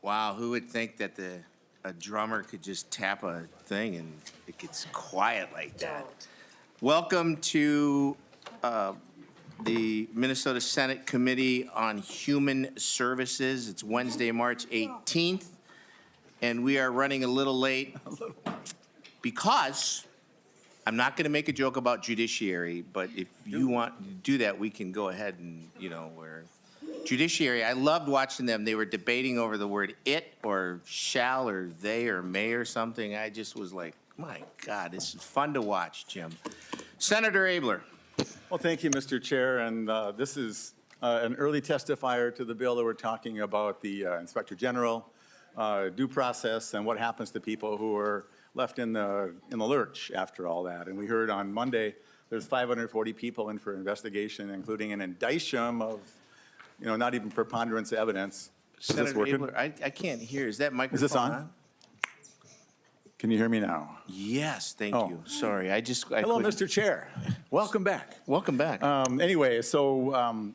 Wow, who would think that a drummer could just tap a thing and it gets quiet like that? Welcome to the Minnesota Senate Committee on Human Services. It's Wednesday, March 18th, and we are running a little late because I'm not going to make a joke about judiciary, but if you want to do that, we can go ahead and, where judiciary, I loved watching them. They were debating over the word it or shall or they or may or something. I just was like, my God, this is fun to watch, Jim. Senator Abeler. Well, thank you, Mr. Chair. And this is an early testifier to the bill that we're talking about, the Inspector General due process and what happens to people who are left in the lurch after all that. And we heard on Monday there's 540 people in for investigation, including an indictment of, not even preponderance evidence. Senator Abeler, I can't hear. Is that microphone Is this on? Can you hear me now? Yes, thank you. Sorry, Hello, Mr. Chair. Welcome back. Welcome back. Anyway, so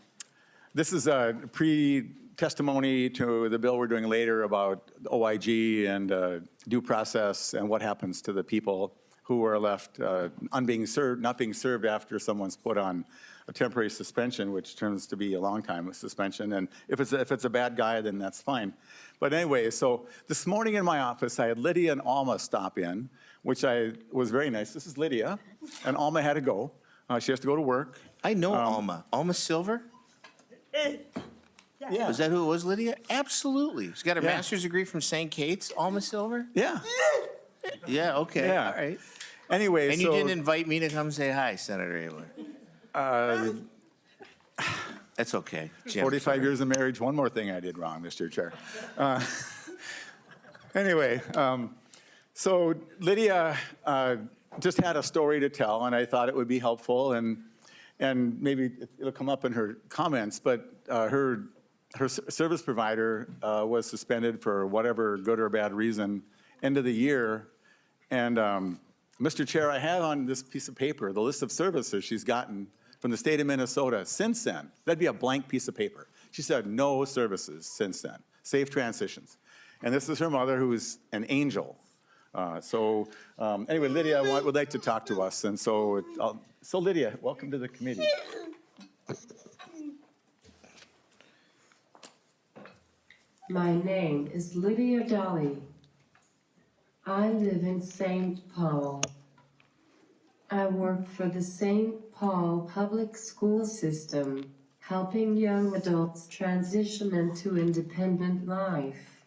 this is a pre-testimony to the bill we're doing later about OIG and due process and what happens to the people who are left not being served after someone's put on a temporary suspension, which turns to be a long time suspension. And if it's a bad guy, then that's fine. But anyway, so this morning in my office, I had Lydia and Alma stop in, which was very nice. This is Lydia, and Alma had to go. She has to go to work. I know Alma. Alma Silver? Yeah. Was that who it was, Lydia? Absolutely. She's got her master's degree from St. Kate's, Alma Silver? Yeah. Yeah, okay. Yeah. All right. Anyway, and you didn't invite me to come say hi, Senator Abeler. That's okay. Jim, 45 years of marriage, one more thing I did wrong, Mr. Chair. Anyway, so Lydia just had a story to tell, and I thought it would be helpful, and maybe it'll come up in her comments, but her service provider was suspended for whatever good or bad reason, end of the year, and Mr. Chair, I have on this piece of paper the list of services she's gotten from the state of Minnesota since then. That'd be a blank piece of paper. She said no services since then. Safe transitions. And this is her mother, who is an angel. Anyway, Lydia would like to talk to us. And so Lydia, welcome to the committee. My name is Lydia Dolly. I live in St. Paul. I work for the St. Paul public school system, helping young adults transition into independent life.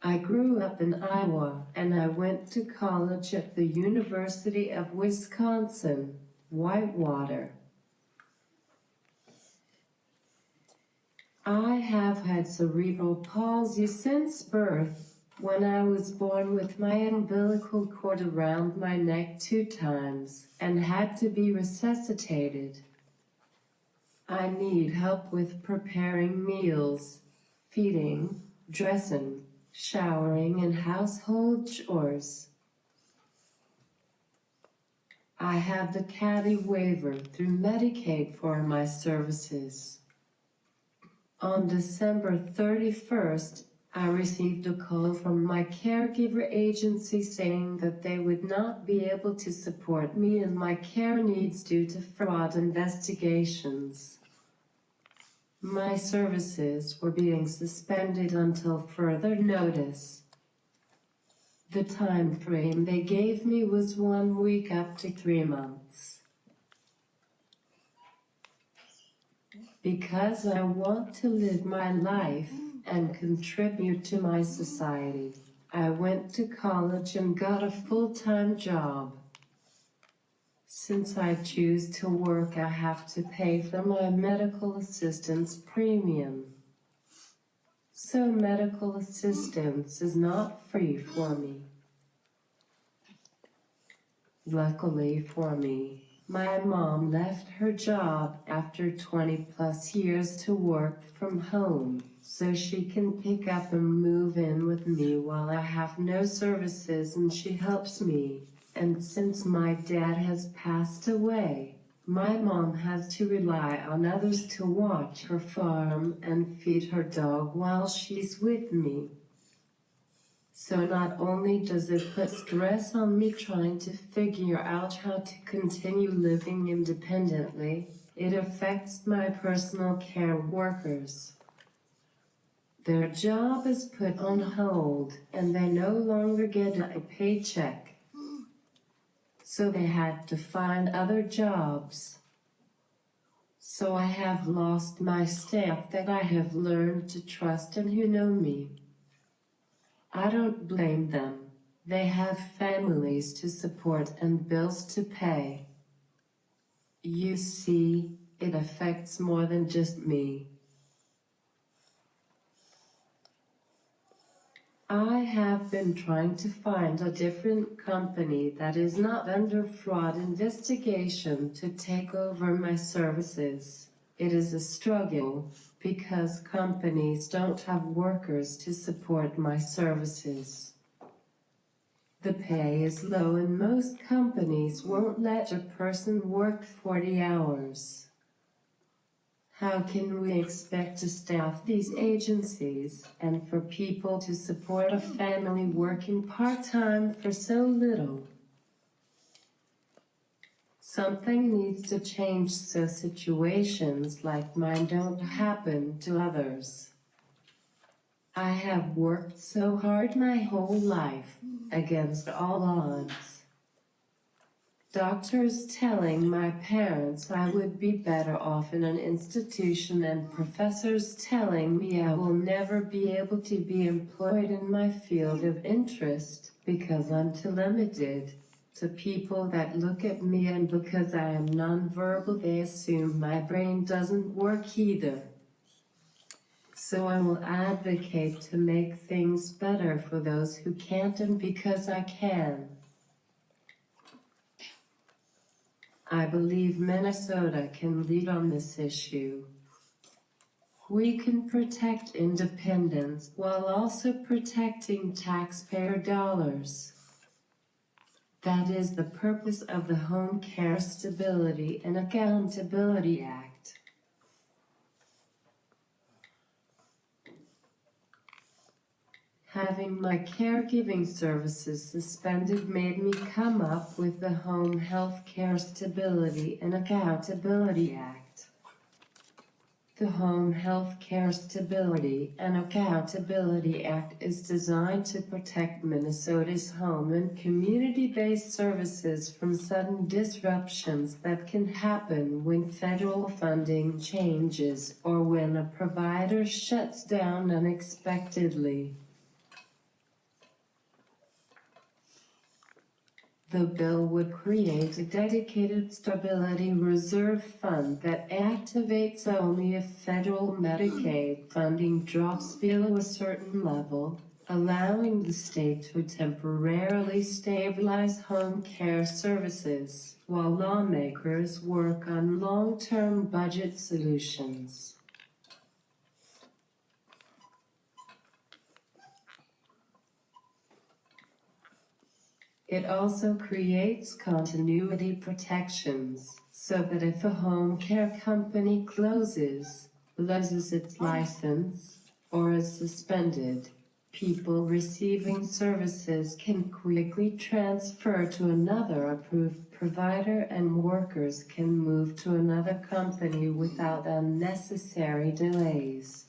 I grew up in Iowa, and I went to college at the University of Wisconsin, Whitewater. I have had cerebral palsy since birth. When I was born with my umbilical cord around my neck 2 times and had to be resuscitated. I need help with preparing meals, feeding, dressing, showering, and household chores. I have the caddy waiver through Medicaid for my services. On December 31st, I received a call from my caregiver agency saying that they would not be able to support me and my care needs due to fraud investigations. My services were being suspended until further notice. The time frame they gave me was 1 week up to 3 months. Because I want to live my life and contribute to my society, I went to college and got a full-time job. Since I choose to work, I have to pay for my medical assistance premium. So medical assistance is not free for me. Luckily for me, my mom left her job after 20+ years to work from home, so she can pick up and move in with me while I have no services, and she helps me. And since my dad has passed away, My mom has to rely on others to watch her farm and feed her dog while she's with me. So not only does it put stress on me trying to figure out how to continue living independently, it affects my personal care workers. Their job is put on hold and they no longer get a paycheck. So they had to find other jobs. So I have lost my staff that I have learned to trust and who know me. I don't blame them. They have families to support and bills to pay. You see, it affects more than just me. I have been trying to find a different company that is not under fraud investigation to take over my services. It is a struggle because companies don't have workers to support my services. The pay is low and most companies won't let a person work 40 hours. How can we expect to staff these agencies and for people to support a family working part-time for so little? Something needs to change so situations like mine don't happen to others. I have worked so hard my whole life, against all odds. Doctors telling my parents I would be better off in an institution and professors telling me I will never be able to be employed in my field of interest because I'm too limited. To people that look at me and because I am nonverbal they assume my brain doesn't work either. So I will advocate to make things better for those who can't and because I can. I believe Minnesota can lead on this issue. We can protect independence while also protecting taxpayer dollars. That is the purpose of the Home Care Stability and Accountability Act. Having my caregiving services suspended made me come up with the Home Health Care Stability and Accountability Act. The Home Health Care Stability and Accountability Act is designed to protect Minnesota's home and community-based services from sudden disruptions that can happen when federal funding changes or when a provider shuts down unexpectedly. The bill would create a dedicated stability reserve fund that activates only if federal Medicaid funding drops below a certain level, allowing the state to temporarily stabilize home care services, while lawmakers work on long-term budget solutions. It also creates continuity protections, so that if a home care company closes, loses its license, or is suspended, people receiving services can quickly transfer to another approved provider and workers can move to another company without unnecessary delays.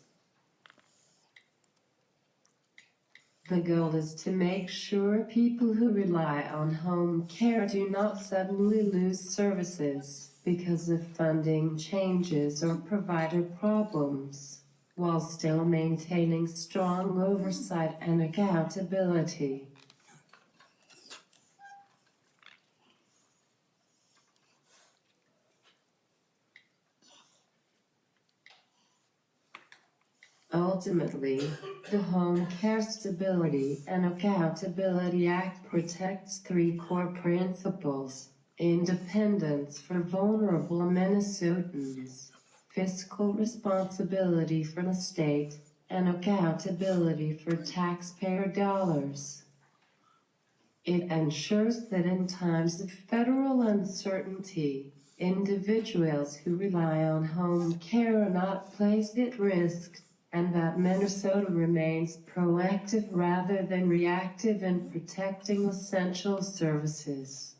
The goal is to make sure people who rely on home care do not suddenly lose services because of funding changes or provider problems, while still maintaining strong oversight and accountability. Ultimately, the Home Care Stability and Accountability Act protects three core principles: independence for vulnerable Minnesotans, fiscal responsibility for the state, and accountability for taxpayer dollars. It ensures that in times of federal uncertainty, individuals who rely on home care are not placed at risk, and that Minnesota remains proactive rather than reactive in protecting essential services.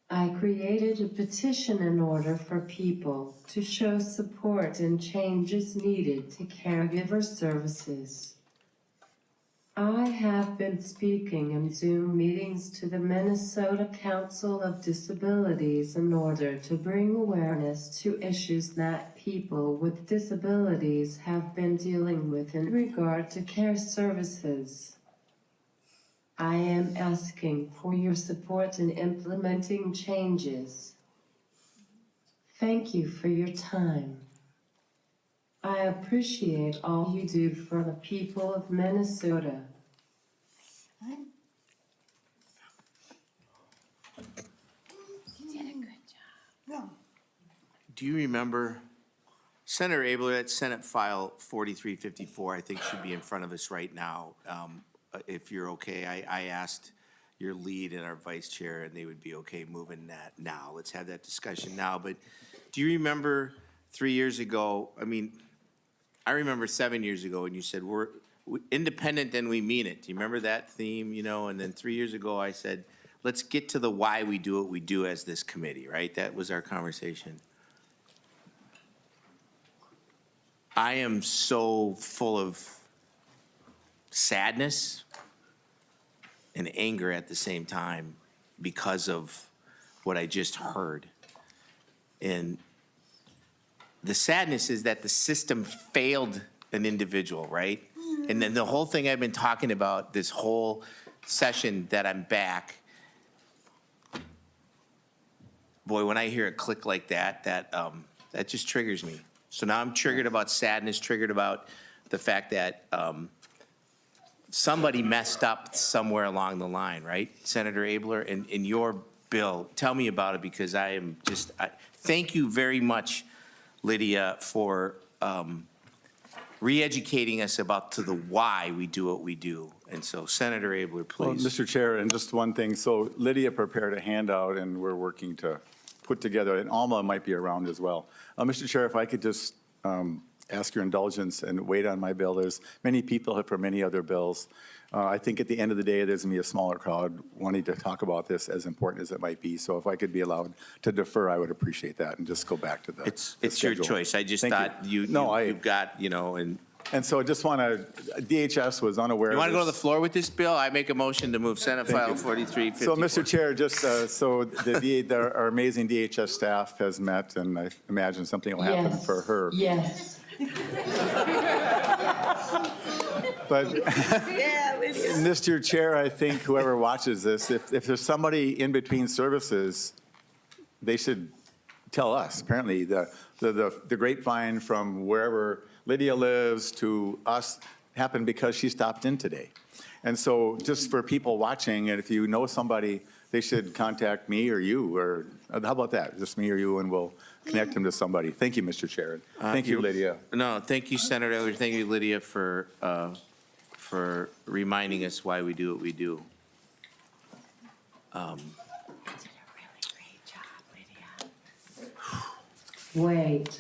I created a petition in order for people to show support in changes needed to caregiver services. I have been speaking in Zoom meetings to the Minnesota Council of Disabilities in order to bring awareness to issues that people with disabilities have been dealing with in regard to care services. I am asking for your support in implementing changes. Thank you for your time. I appreciate all you do for the people of Minnesota. Do you remember, Senator Abeler, that Senate File 4354, I think should be in front of us right now. If you're okay, I asked your lead and our vice chair, and they would be okay moving that now. Let's have that discussion now. But do you remember 3 years ago, I mean, I remember 7 years ago when you said, we're independent and we mean it. Do you remember that theme, you know? And then 3 years ago, I said, let's get to the why we do what we do as this committee, right? That was our conversation. I am so full of sadness and anger at the same time because of what I just heard. And the sadness is that the system failed an individual, right? And then the whole thing I've been talking about this whole session that I'm back, boy, when I hear a click like that, that just triggers me. So now I'm triggered about sadness, triggered about the fact that somebody messed up somewhere along the line, right? Senator Abeler, in your bill, tell me about it, because I am just, thank you very much, Lydia, for re-educating us about to the why we do what we do. And so Senator Abeler, Well, please. Mr. Chair, and just one thing. So Lydia prepared a handout, and we're working to put together, and Alma might be around as well. Mr. Chair, if I could just ask your indulgence and wait on my bill. There's many people have for many other bills. I think at the end of the day, there's going to be a smaller crowd wanting to talk about this, as important as it might be. So if I could be allowed to defer, I would appreciate that, and just go back to the It's the your schedule. choice. I just Thank thought you've got, you know, and And so I just want to, DHS was unaware you of want to go to the this. floor with this bill? I make a motion to move Senate Thank File you. 4354. So, Mr. Chair, just so our amazing DHS staff has met, and I imagine something will happen Yes. for her. Yes. But, Mr. Chair, I think whoever watches this, if there's somebody in between services, they should tell us. Apparently, the grapevine from wherever Lydia lives to us happened because she stopped in today. And so just for people watching, and if you know somebody, they should contact me or you, or how about that? Just me or you, and we'll connect them to somebody. Thank you, Mr. Chair. Thank you, Lydia. No, thank you, Senator Abeler. Thank you, Lydia, for reminding us why we do what we do. You did a really great job, Lydia. Wait.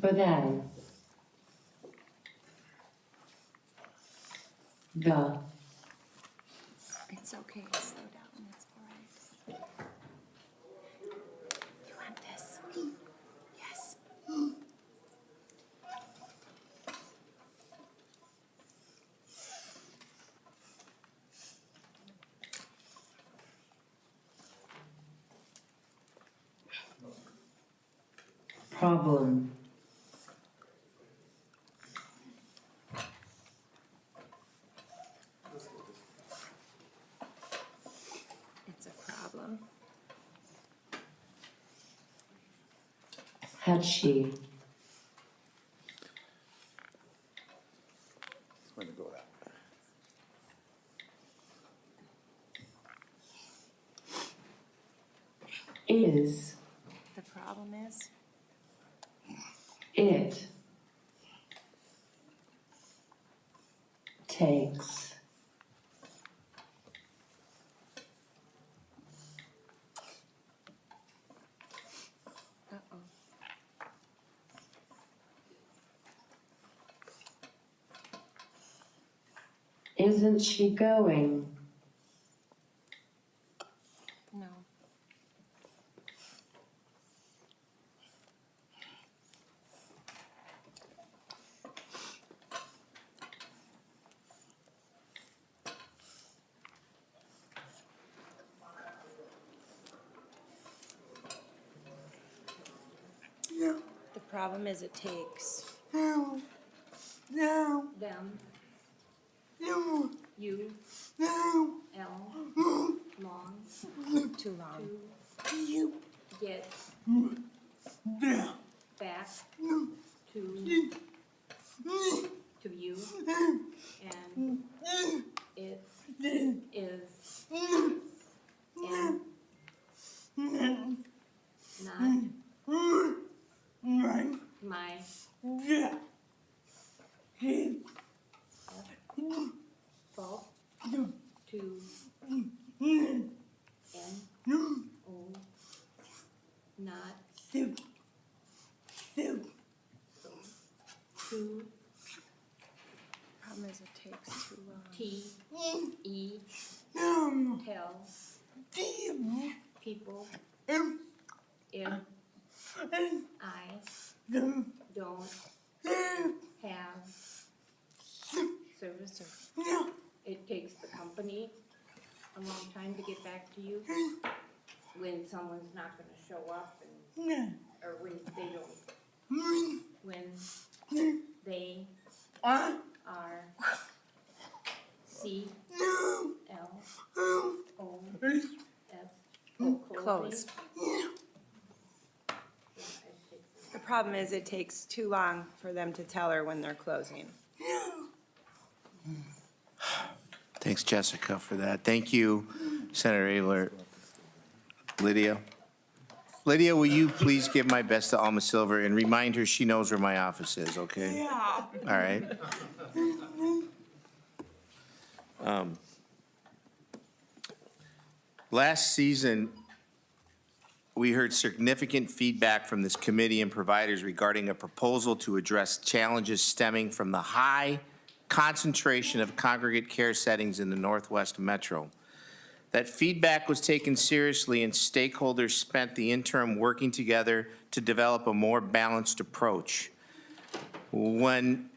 But then the It's okay, slow down, it's all right. You want this? Yes. problem. It's a problem. had she. It's going to go that way. Is The problem is, it takes uh-oh. isn't she going? No. The problem is it takes them, you, L, long, too long, to get back to you, and it is in not my fault to N O not to Problem is it takes too long. T E tell people if I don't have service or it takes the company a long time to get back to you when someone's not gonna show up and, or when they don't, when they are C L O S Close. The problem is it takes too long for them to tell her when they're closing. Thanks, Jessica, for that. Thank you, Senator Abeler. Lydia? Lydia, will you please give my best to Alma Silver and remind her she knows where my office is, okay? Yeah. All right. Last season, we heard significant feedback from this committee and providers regarding a proposal to address challenges stemming from the high concentration of congregate care settings in the Northwest Metro. That feedback was taken seriously and stakeholders spent the interim working together to develop a more balanced approach. When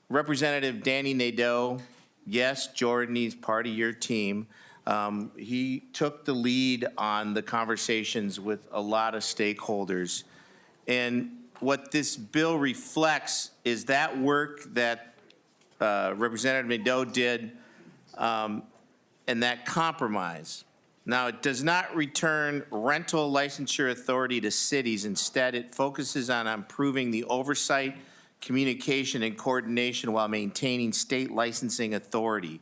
Representative Danny Nadeau, yes, Jordan, he's part of your team, he took the lead on the conversations with a lot of stakeholders. And what this bill reflects is that work that Representative Nadeau did and that compromise. Now, it does not return rental licensure authority to cities. Instead, it focuses on improving the oversight, communication, and coordination while maintaining state licensing authority.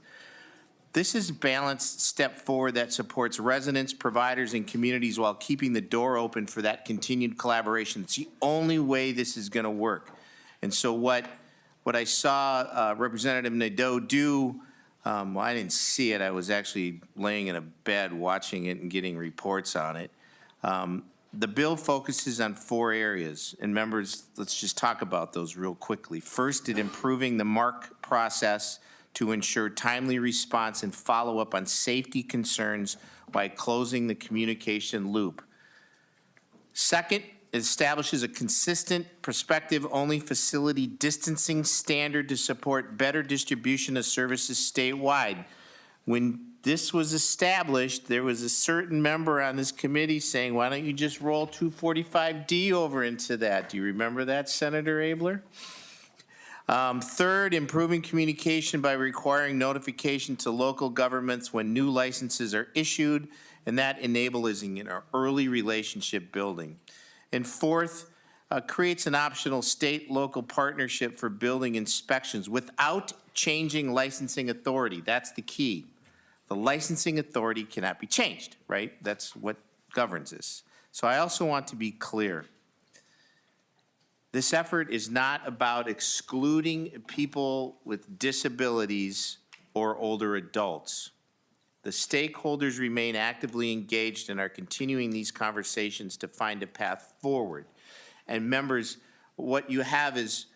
This is a balanced step forward that supports residents, providers, and communities while keeping the door open for that continued collaboration. It's the only way this is going to work. And so what I saw Representative Nadeau do, well, I didn't see it. I was actually laying in a bed watching it and getting reports on it. The bill focuses on 4 areas. And members, let's just talk about those real quickly. First, it improving the MARC process to ensure timely response and follow-up on safety concerns by closing the communication loop. Second, it establishes a consistent prospective-only facility distancing standard to support better distribution of services statewide. When this was established, there was a certain member on this committee saying, why don't you just roll 245D over into that? Do you remember that, Senator Abeler? Third, improving communication by requiring notification to local governments when new licenses are issued, and that enabling our early relationship building. And fourth, creates an optional state-local partnership for building inspections without changing licensing authority. That's the key. The licensing authority cannot be changed, right? That's what governs this. So I also want to be clear. This effort is not about excluding people with disabilities or older adults. The stakeholders remain actively engaged and are continuing these conversations to find a path forward. And members, what you have is,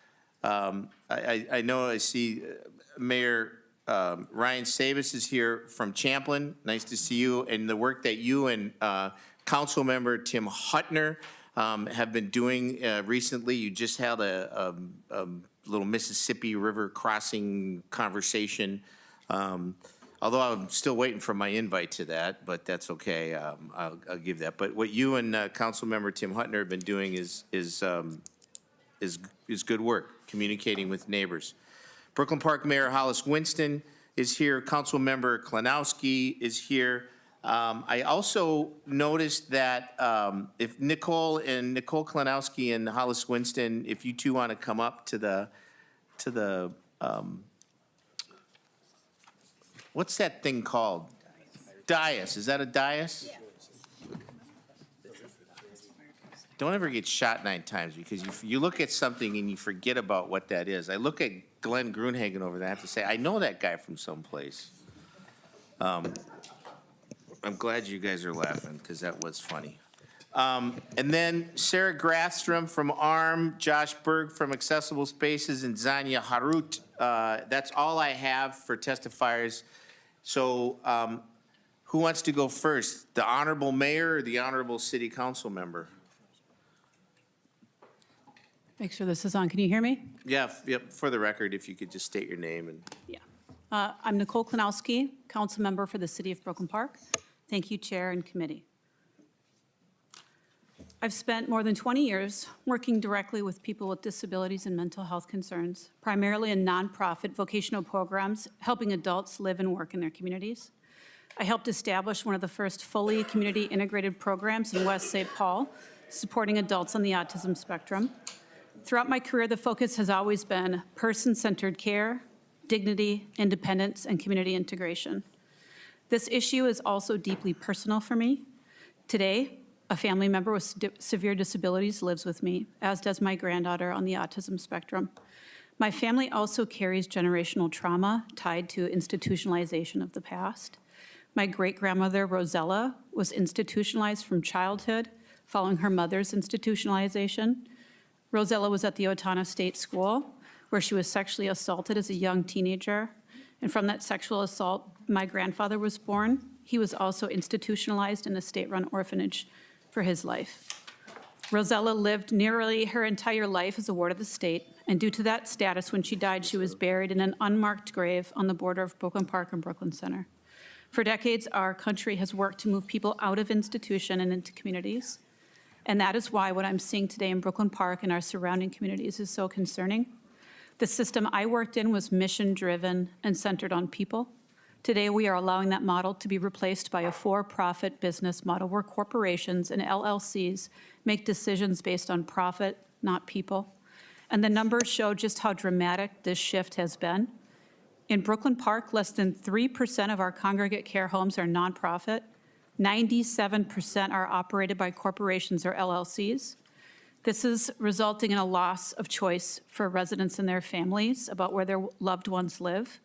I know I see Mayor Ryan Sabas is here from Champlin. Nice to see you. And the work that you and Council Member Tim Huttner have been doing recently. You just had a little Mississippi River crossing conversation. Although I'm still waiting for my invite to that, but that's okay. I'll give that. But what you and Councilmember Tim Huttner have been doing is good work, communicating with neighbors. Brooklyn Park Mayor Hollis Winston is here. Councilmember Klanowski is here. I also noticed that if Nicole Klanowski and Hollis Winston, if you two want to come up to the what's that thing called? Dais. Is that a dais? Yeah. Don't ever get shot 9 times because you look at something and you forget about what that is. I look at Glenn Grunhagen over there. I have to say, I know that guy from someplace. I'm glad you guys are laughing because that was funny. And then Sarah Grathstrom from ARM, Josh Berg from Accessible Spaces, and Zanya Harut. That's all I have for testifiers. So who wants to go first? The Honorable Mayor or the Honorable City Council Member? Make sure this is on. Can you hear me? Yeah, yep, for the record, if you could just state your name and. Yeah. I'm Nicole Klanowski, Council Member for the City of Brooklyn Park. Thank you, Chair and Committee. I've spent more than 20 years working directly with people with disabilities and mental health concerns, primarily in nonprofit vocational programs, helping adults live and work in their communities. I helped establish one of the first fully community integrated programs in West St. Paul, supporting adults on the autism spectrum. Throughout my career, the focus has always been person-centered care, dignity, independence, and community integration. This issue is also deeply personal for me. Today, a family member with severe disabilities lives with me, as does my granddaughter on the autism spectrum. My family also carries generational trauma tied to institutionalization of the past. My great-grandmother, Rosella, was institutionalized from childhood following her mother's institutionalization. Rosella was at the Otana State School, where she was sexually assaulted as a young teenager. And from that sexual assault, my grandfather was born. He was also institutionalized in a state-run orphanage for his life. Rosella lived nearly her entire life as a ward of the state, and due to that status, when she died, she was buried in an unmarked grave on the border of Brooklyn Park and Brooklyn Center. For decades, our country has worked to move people out of institution and into communities. And that is why what I'm seeing today in Brooklyn Park and our surrounding communities is so concerning. The system I worked in was mission-driven and centered on people. Today, we are allowing that model to be replaced by a for-profit business model where corporations and LLCs make decisions based on profit, not people. And the numbers show just how dramatic this shift has been. In Brooklyn Park, less than 3% of our congregate care homes are nonprofit. 97% are operated by corporations or LLCs. This is resulting in a loss of choice for residents and their families about where their loved ones live.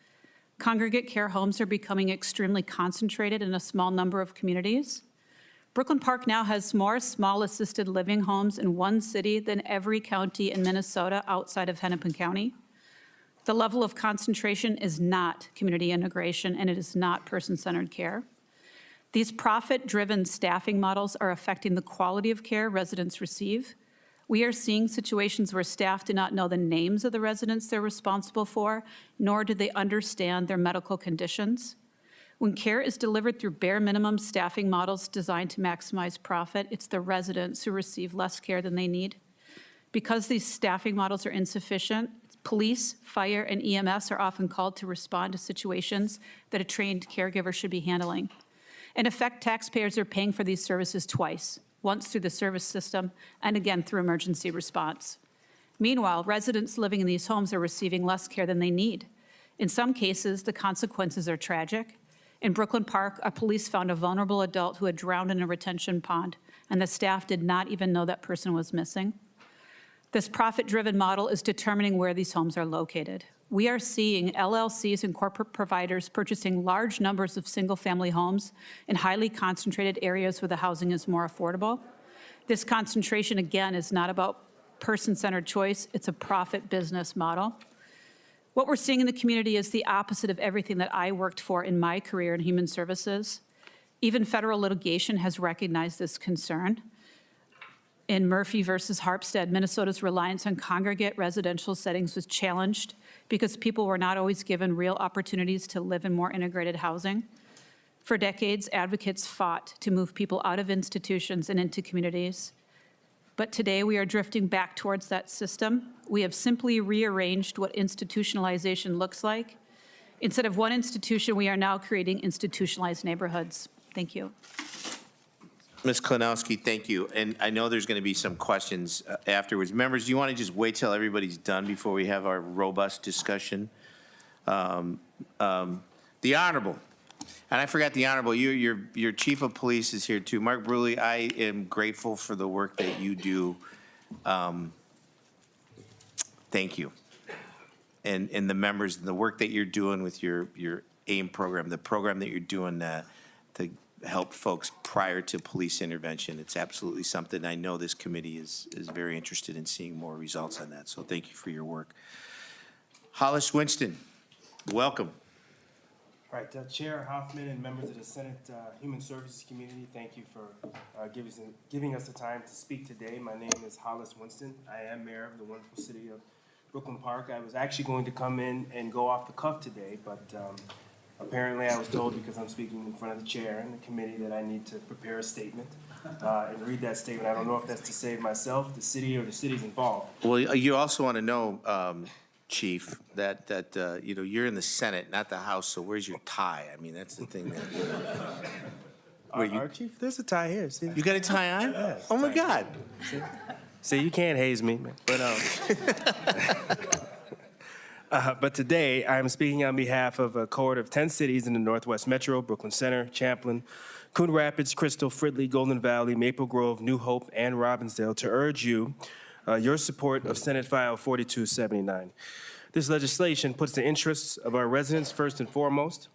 Congregate care homes are becoming extremely concentrated in a small number of communities. Brooklyn Park now has more small assisted living homes in one city than every county in Minnesota outside of Hennepin County. The level of concentration is not community integration, and it is not person-centered care. These profit-driven staffing models are affecting the quality of care residents receive. We are seeing situations where staff do not know the names of the residents they're responsible for, nor do they understand their medical conditions. When care is delivered through bare minimum staffing models designed to maximize profit, it's the residents who receive less care than they need. Because these staffing models are insufficient, police, fire, and EMS are often called to respond to situations that a trained caregiver should be handling. In effect, taxpayers are paying for these services twice. once through the service system and again through emergency response. Meanwhile, residents living in these homes are receiving less care than they need. In some cases, the consequences are tragic. In Brooklyn Park, a police found a vulnerable adult who had drowned in a retention pond, and the staff did not even know that person was missing. This profit-driven model is determining where these homes are located. We are seeing LLCs and corporate providers purchasing large numbers of single-family homes in highly concentrated areas where the housing is more affordable. This concentration, again, is not about person-centered choice. It's a profit business model. What we're seeing in the community is the opposite of everything that I worked for in my career in human services. Even federal litigation has recognized this concern. In Murphy versus Harpstead, Minnesota's reliance on congregate residential settings was challenged because people were not always given real opportunities to live in more integrated housing. For decades, advocates fought to move people out of institutions and into communities. But today we are drifting back towards that system. We have simply rearranged what institutionalization looks like. Instead of one institution, we are now creating institutionalized neighborhoods. Thank you. Ms. Klinowski, thank you. And I know there's going to be some questions afterwards. Members, do you want to just wait till everybody's done before we have our robust discussion? The Honorable, and I forgot the Honorable, your Chief of Police is here too. Mark Bruley, I am grateful for the work that you do. Thank you. And the members, the work that you're doing with your AIM program, the program that you're doing to help folks prior to police intervention. It's absolutely something I know this committee is very interested in seeing more results on that. So thank you for your work. Hollis Winston, welcome. All right, Chair Hoffman and members of the Senate Human Services Committee, thank you for giving us the time to speak today. My name is Hollis Winston. I am mayor of the wonderful city of Brooklyn Park. I was actually going to come in and go off the cuff today, but apparently I was told, because I'm speaking in front of the chair and the committee, that I need to prepare a statement and read that statement. I don't know if that's to save myself, the city, or the cities involved. Well, you also want to know, Chief, that you know, you're in the Senate, not the House, so where's your tie? I mean, that's the thing that, you know. Our chief, there's a tie here. See? You got a tie on? Yeah, Oh, my God. See, you can't haze me, man. But today, I'm speaking on behalf of a cohort of 10 cities in the Northwest Metro: Brooklyn Center, Champlin, Coon Rapids, Crystal, Fridley, Golden Valley, Maple Grove, New Hope, and Robbinsdale, to urge you your support of Senate File 4279. This legislation puts the interests of our residents first and foremost.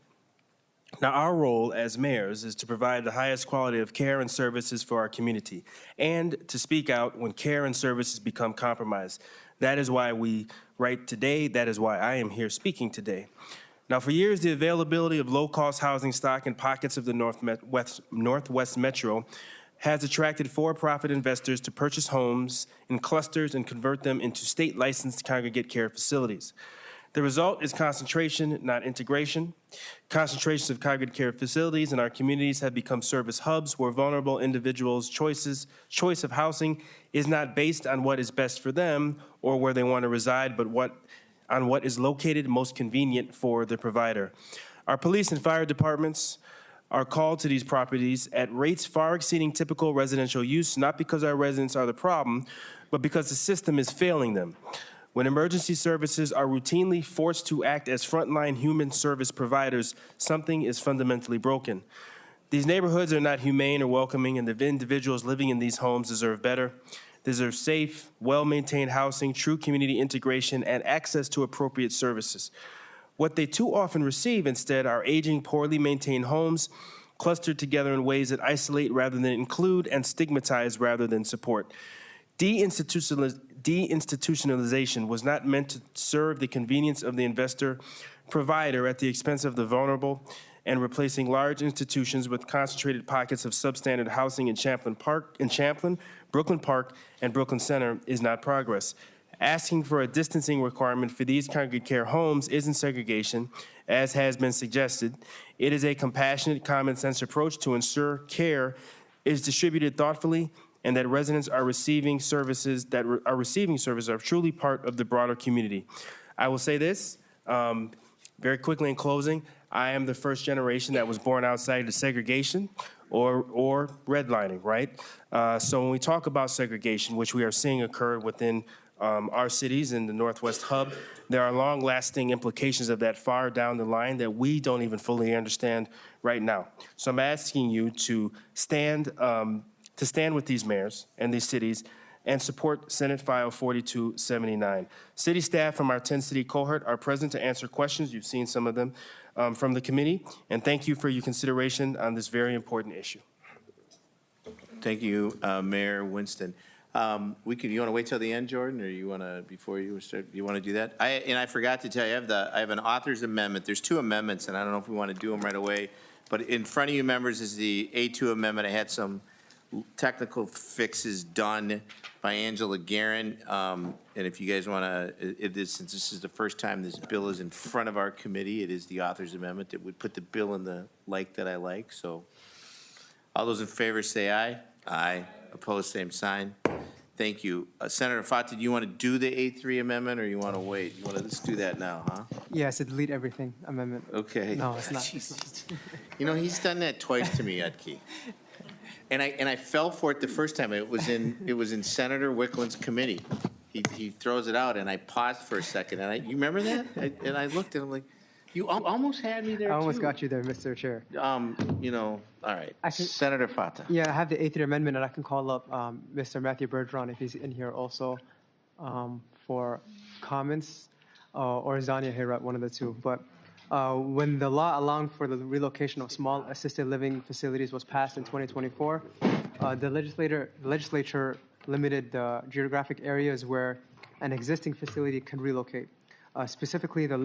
Now, our role as mayors is to provide the highest quality of care and services for our community, and to speak out when care and services become compromised. That is why we write today. That is why I am here speaking today. Now, for years, the availability of low-cost housing stock in pockets of the Northwest Metro has attracted for-profit investors to purchase homes in clusters and convert them into state-licensed congregate care facilities. The result is concentration, not integration. Concentrations of congregate care facilities in our communities have become service hubs where vulnerable individuals' choice of housing is not based on what is best for them or where they want to reside, but on what is located most convenient for the provider. Our police and fire departments are called to these properties at rates far exceeding typical residential use, not because our residents are the problem, but because the system is failing them. When emergency services are routinely forced to act as frontline human service providers, something is fundamentally broken. These neighborhoods are not humane or welcoming, and the individuals living in these homes deserve better. They deserve safe, well-maintained housing, true community integration, and access to appropriate services. What they too often receive instead are aging, poorly maintained homes, clustered together in ways that isolate rather than include and stigmatize rather than support. Deinstitutionalization was not meant to serve the convenience of the investor provider at the expense of the vulnerable, and replacing large institutions with concentrated pockets of substandard housing in Champlin, Brooklyn Park, and Brooklyn Center is not progress. Asking for a distancing requirement for these congregate care homes isn't segregation, as has been suggested. It is a compassionate, common sense approach to ensure care is distributed thoughtfully and that residents are receiving services are truly part of the broader community. I will say this very quickly in closing. I am the first generation that was born outside of segregation or redlining, right? So when we talk about segregation, which we are seeing occur within our cities in the Northwest Hub, there are long-lasting implications of that far down the line that we don't even fully understand right now. So I'm asking you to stand with these mayors and these cities and support Senate File 4279. City staff from our 10-city cohort are present to answer questions. You've seen some of them from the committee, and thank you for your consideration on this very important issue. Thank you, Mayor Winston. You want to wait till the end, Jordan, or you want to, before you start, you want to do that? I forgot to tell you, I have an author's amendment. There's 2 amendments, and I don't know if we want to do them right away, but in front of you, members, is the A2 amendment. I had some technical fixes done by Angela Guerin, and if you guys want to, since this is the first time this bill is in front of our committee, it is the author's amendment that would put the bill in the like that I like. So all those in favor say aye. Aye. Opposed, same sign. Thank you. Senator Fateh, do you want to do the A3 amendment, or you want to wait? You want to, let's do that now, huh? Yes, a delete everything amendment. Okay. No, it's not. Jesus. You know, he's done that twice to me, Edke. And I fell for it the first time. It was in Senator Wiklund's committee. He throws it out, and I paused for a second, and you remember that? And I looked at him like, you almost had me there too. I almost got you there, Mr. Chair. You know, all right. Senator Fateh. Yeah, I have the A3 amendment, and I can call up Mr. Matthew Bergeron if he's in here also for comments, or Zania Hirat, one of the two. But when the law allowing for the relocation of small assisted living facilities was passed in 2024, the legislature limited the geographic areas where an existing facility can relocate. Specifically, the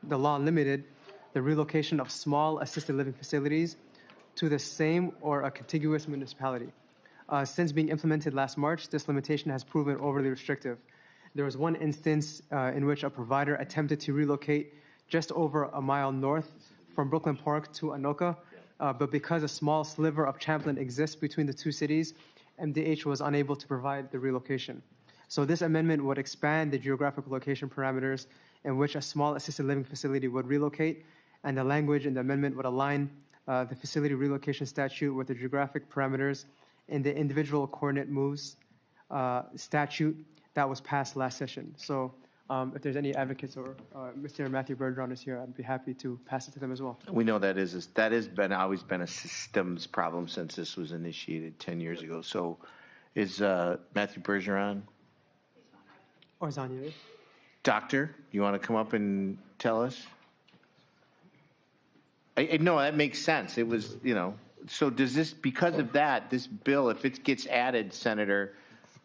law limited the relocation of small assisted living facilities to the same or a contiguous municipality. Since being implemented last March, this limitation has proven overly restrictive. There was one instance in which a provider attempted to relocate just over a mile north from Brooklyn Park to Anoka, but because a small sliver of Champlin exists between the two cities, MDH was unable to provide the relocation. So this amendment would expand the geographic location parameters in which a small assisted living facility would relocate, and the language in the amendment would align the facility relocation statute with the geographic parameters in the individual coordinate moves statute that was passed last session. So if there's any advocates or Mr. Matthew Bergeron is here, I'd be happy to pass it to them as well. We know that has always been a systems problem since this was initiated 10 years ago. So is Matthew Bergeron? Or Zania. Doctor, you want to come up and tell us? No, that makes sense. It was, so does this, because of that, this bill, if it gets added, Senator,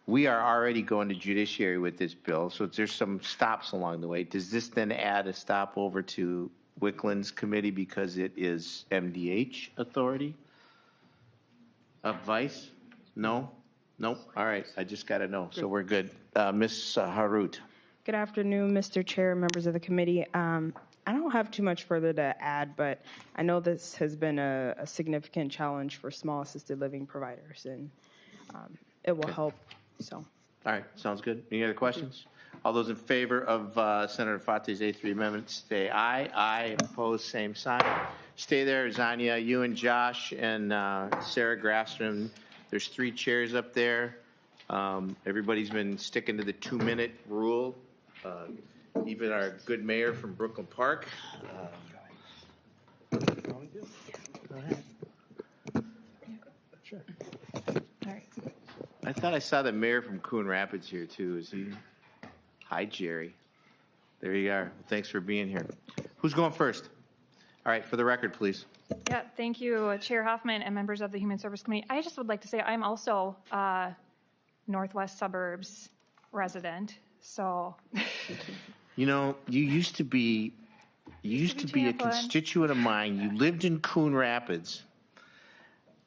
we are already going to judiciary with this bill, so there's some stops along the way. Does this then add a stop over to Wiklund's committee because it is MDH authority? Vice? No? Nope. All right, I just got to know, so we're good. Ms. Harut. Good afternoon, Mr. Chair, members of the committee. I don't have too much further to add, but I know this has been a significant challenge for small assisted living providers, and it will help. So. All right, sounds good. Any other questions? All those in favor of Senator Fateh's A3 amendment, say aye. Aye. Opposed, same sign. Stay there, Zania. You and Josh and Sarah Grafstrom. There's 3 chairs up there. Everybody's been sticking to the 2-minute rule. Even our good mayor from Brooklyn Park. Go ahead. Sure. All right. I thought I saw the mayor from Coon Rapids here too. Is he? Hi, Jerry. There you are. Thanks for being here. Who's going first? All right, for the record, please. Yeah, thank you, Chair Hoffman and members of the Human Service Committee. I just would like to say I'm also a Northwest Suburbs resident, so. You used to be a constituent of mine. You lived in Coon Rapids.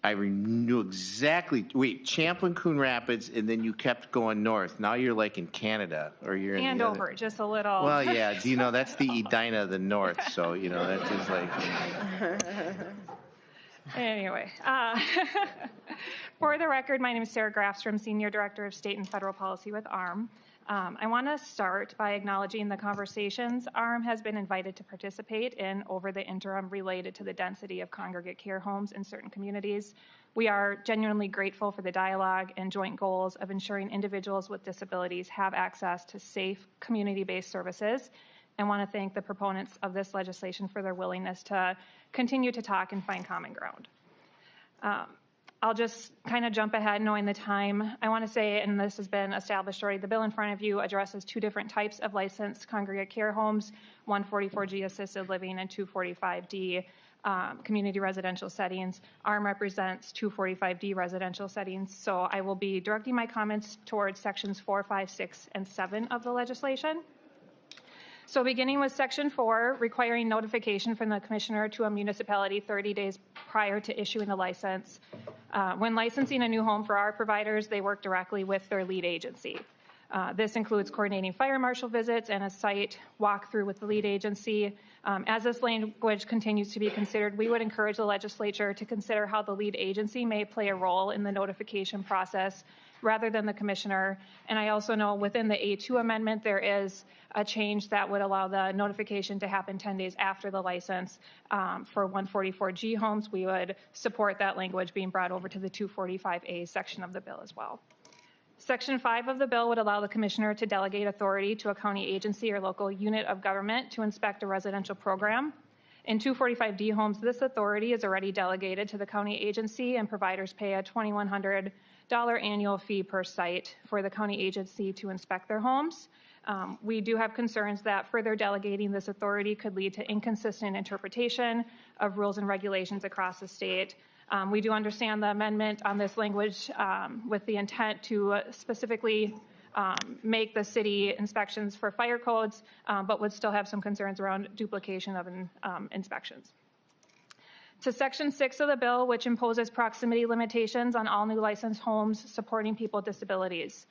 I knew exactly. Wait, Champlin, Coon Rapids, and then you kept going north. Now you're like in Canada, or you're in Andover, just a little. Well, yeah. That's the Edina of the north. So that's just like. Anyway, for the record, my name is Sarah Grafstrom, Senior Director of State and Federal Policy with ARM. I want to start by acknowledging the conversations ARM has been invited to participate in over the interim related to the density of congregate care homes in certain communities. We are genuinely grateful for the dialogue and joint goals of ensuring individuals with disabilities have access to safe, community-based services, and want to thank the proponents of this legislation for their willingness to continue to talk and find common ground. I'll just kind of jump ahead knowing the time. I want to say, and this has been established already, the bill in front of you addresses two different types of licensed congregate care homes, 144G assisted living and 245D community residential settings. ARM represents 245D residential settings, so I will be directing my comments towards sections 4, 5, 6, and 7 of the legislation. So beginning with section 4, requiring notification from the commissioner to a municipality 30 days prior to issuing the license. When licensing a new home for our providers, they work directly with their lead agency. This includes coordinating fire marshal visits and a site walkthrough with the lead agency. As this language continues to be considered, we would encourage the legislature to consider how the lead agency may play a role in the notification process rather than the commissioner. And I also know within the A2 amendment, there is a change that would allow the notification to happen 10 days after the license. For 144G homes, we would support that language being brought over to the 245A section of the bill as well. Section 5 of the bill would allow the commissioner to delegate authority to a county agency or local unit of government to inspect a residential program. In 245D homes, this authority is already delegated to the county agency, and providers pay a $2,100 annual fee per site for the county agency to inspect their homes. We do have concerns that further delegating this authority could lead to inconsistent interpretation of rules and regulations across the state. We do understand the amendment on this language with the intent to specifically make the city inspections for fire codes, but would still have some concerns around duplication of inspections. To section 6 of the bill, which imposes proximity limitations on all new licensed homes supporting people with disabilities.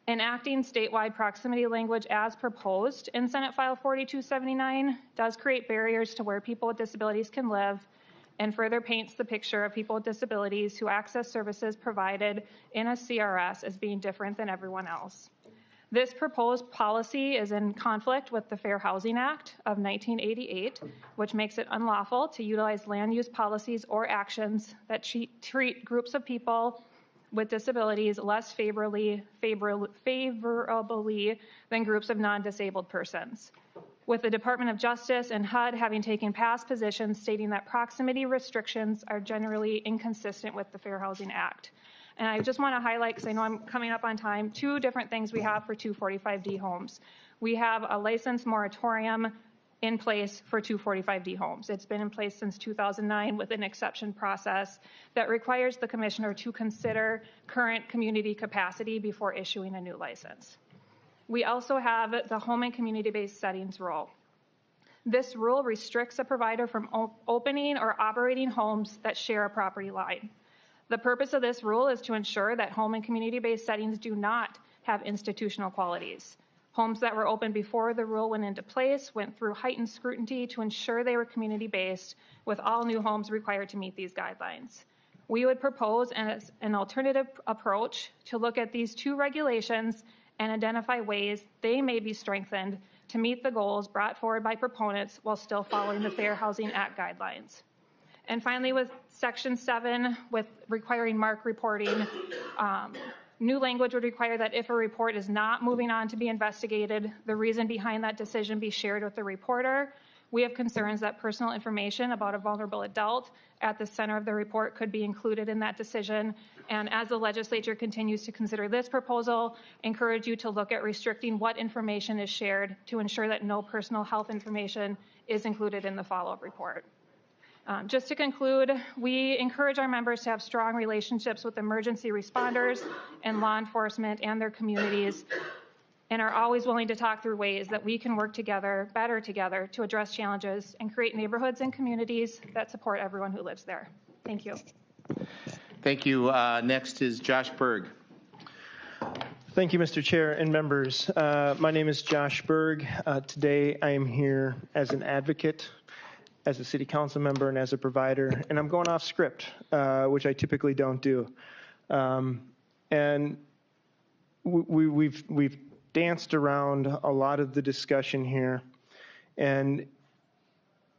Enacting statewide proximity language as proposed in Senate File 4279 does create barriers to where people with disabilities can live, and further paints the picture of people with disabilities who access services provided in a CRS as being different than everyone else. This proposed policy is in conflict with the Fair Housing Act of 1988, which makes it unlawful to utilize land use policies or actions that treat groups of people with disabilities less favorably than groups of non-disabled persons. With the Department of Justice and HUD having taken past positions stating that proximity restrictions are generally inconsistent with the Fair Housing Act. And I just want to highlight, because I know I'm coming up on time, two different things we have for 245D homes. We have a license moratorium in place for 245D homes. It's been in place since 2009 with an exception process that requires the commissioner to consider current community capacity before issuing a new license. We also have the home and community-based settings rule. This rule restricts a provider from opening or operating homes that share a property line. The purpose of this rule is to ensure that home and community-based settings do not have institutional qualities. Homes that were opened before the rule went into place went through heightened scrutiny to ensure they were community-based, with all new homes required to meet these guidelines. We would propose an alternative approach to look at these two regulations and identify ways they may be strengthened to meet the goals brought forward by proponents while still following the Fair Housing Act guidelines. And finally, with section 7, with requiring MARC reporting, new language would require that if a report is not moving on to be investigated, the reason behind that decision be shared with the reporter. We have concerns that personal information about a vulnerable adult at the center of the report could be included in that decision. And as the legislature continues to consider this proposal, encourage you to look at restricting what information is shared to ensure that no personal health information is included in the follow-up report. Just to conclude, we encourage our members to have strong relationships with emergency responders and law enforcement and their communities, and are always willing to talk through ways that we can work together, better together, to address challenges and create neighborhoods and communities that support everyone who lives there. Thank you. Thank you. Next is Josh Berg. Thank you, Mr. Chair and members. My name is Josh Berg. Today I am here as an advocate, as a city council member, and as a provider, and I'm going off script, which I typically don't do. And we've danced around a lot of the discussion here, and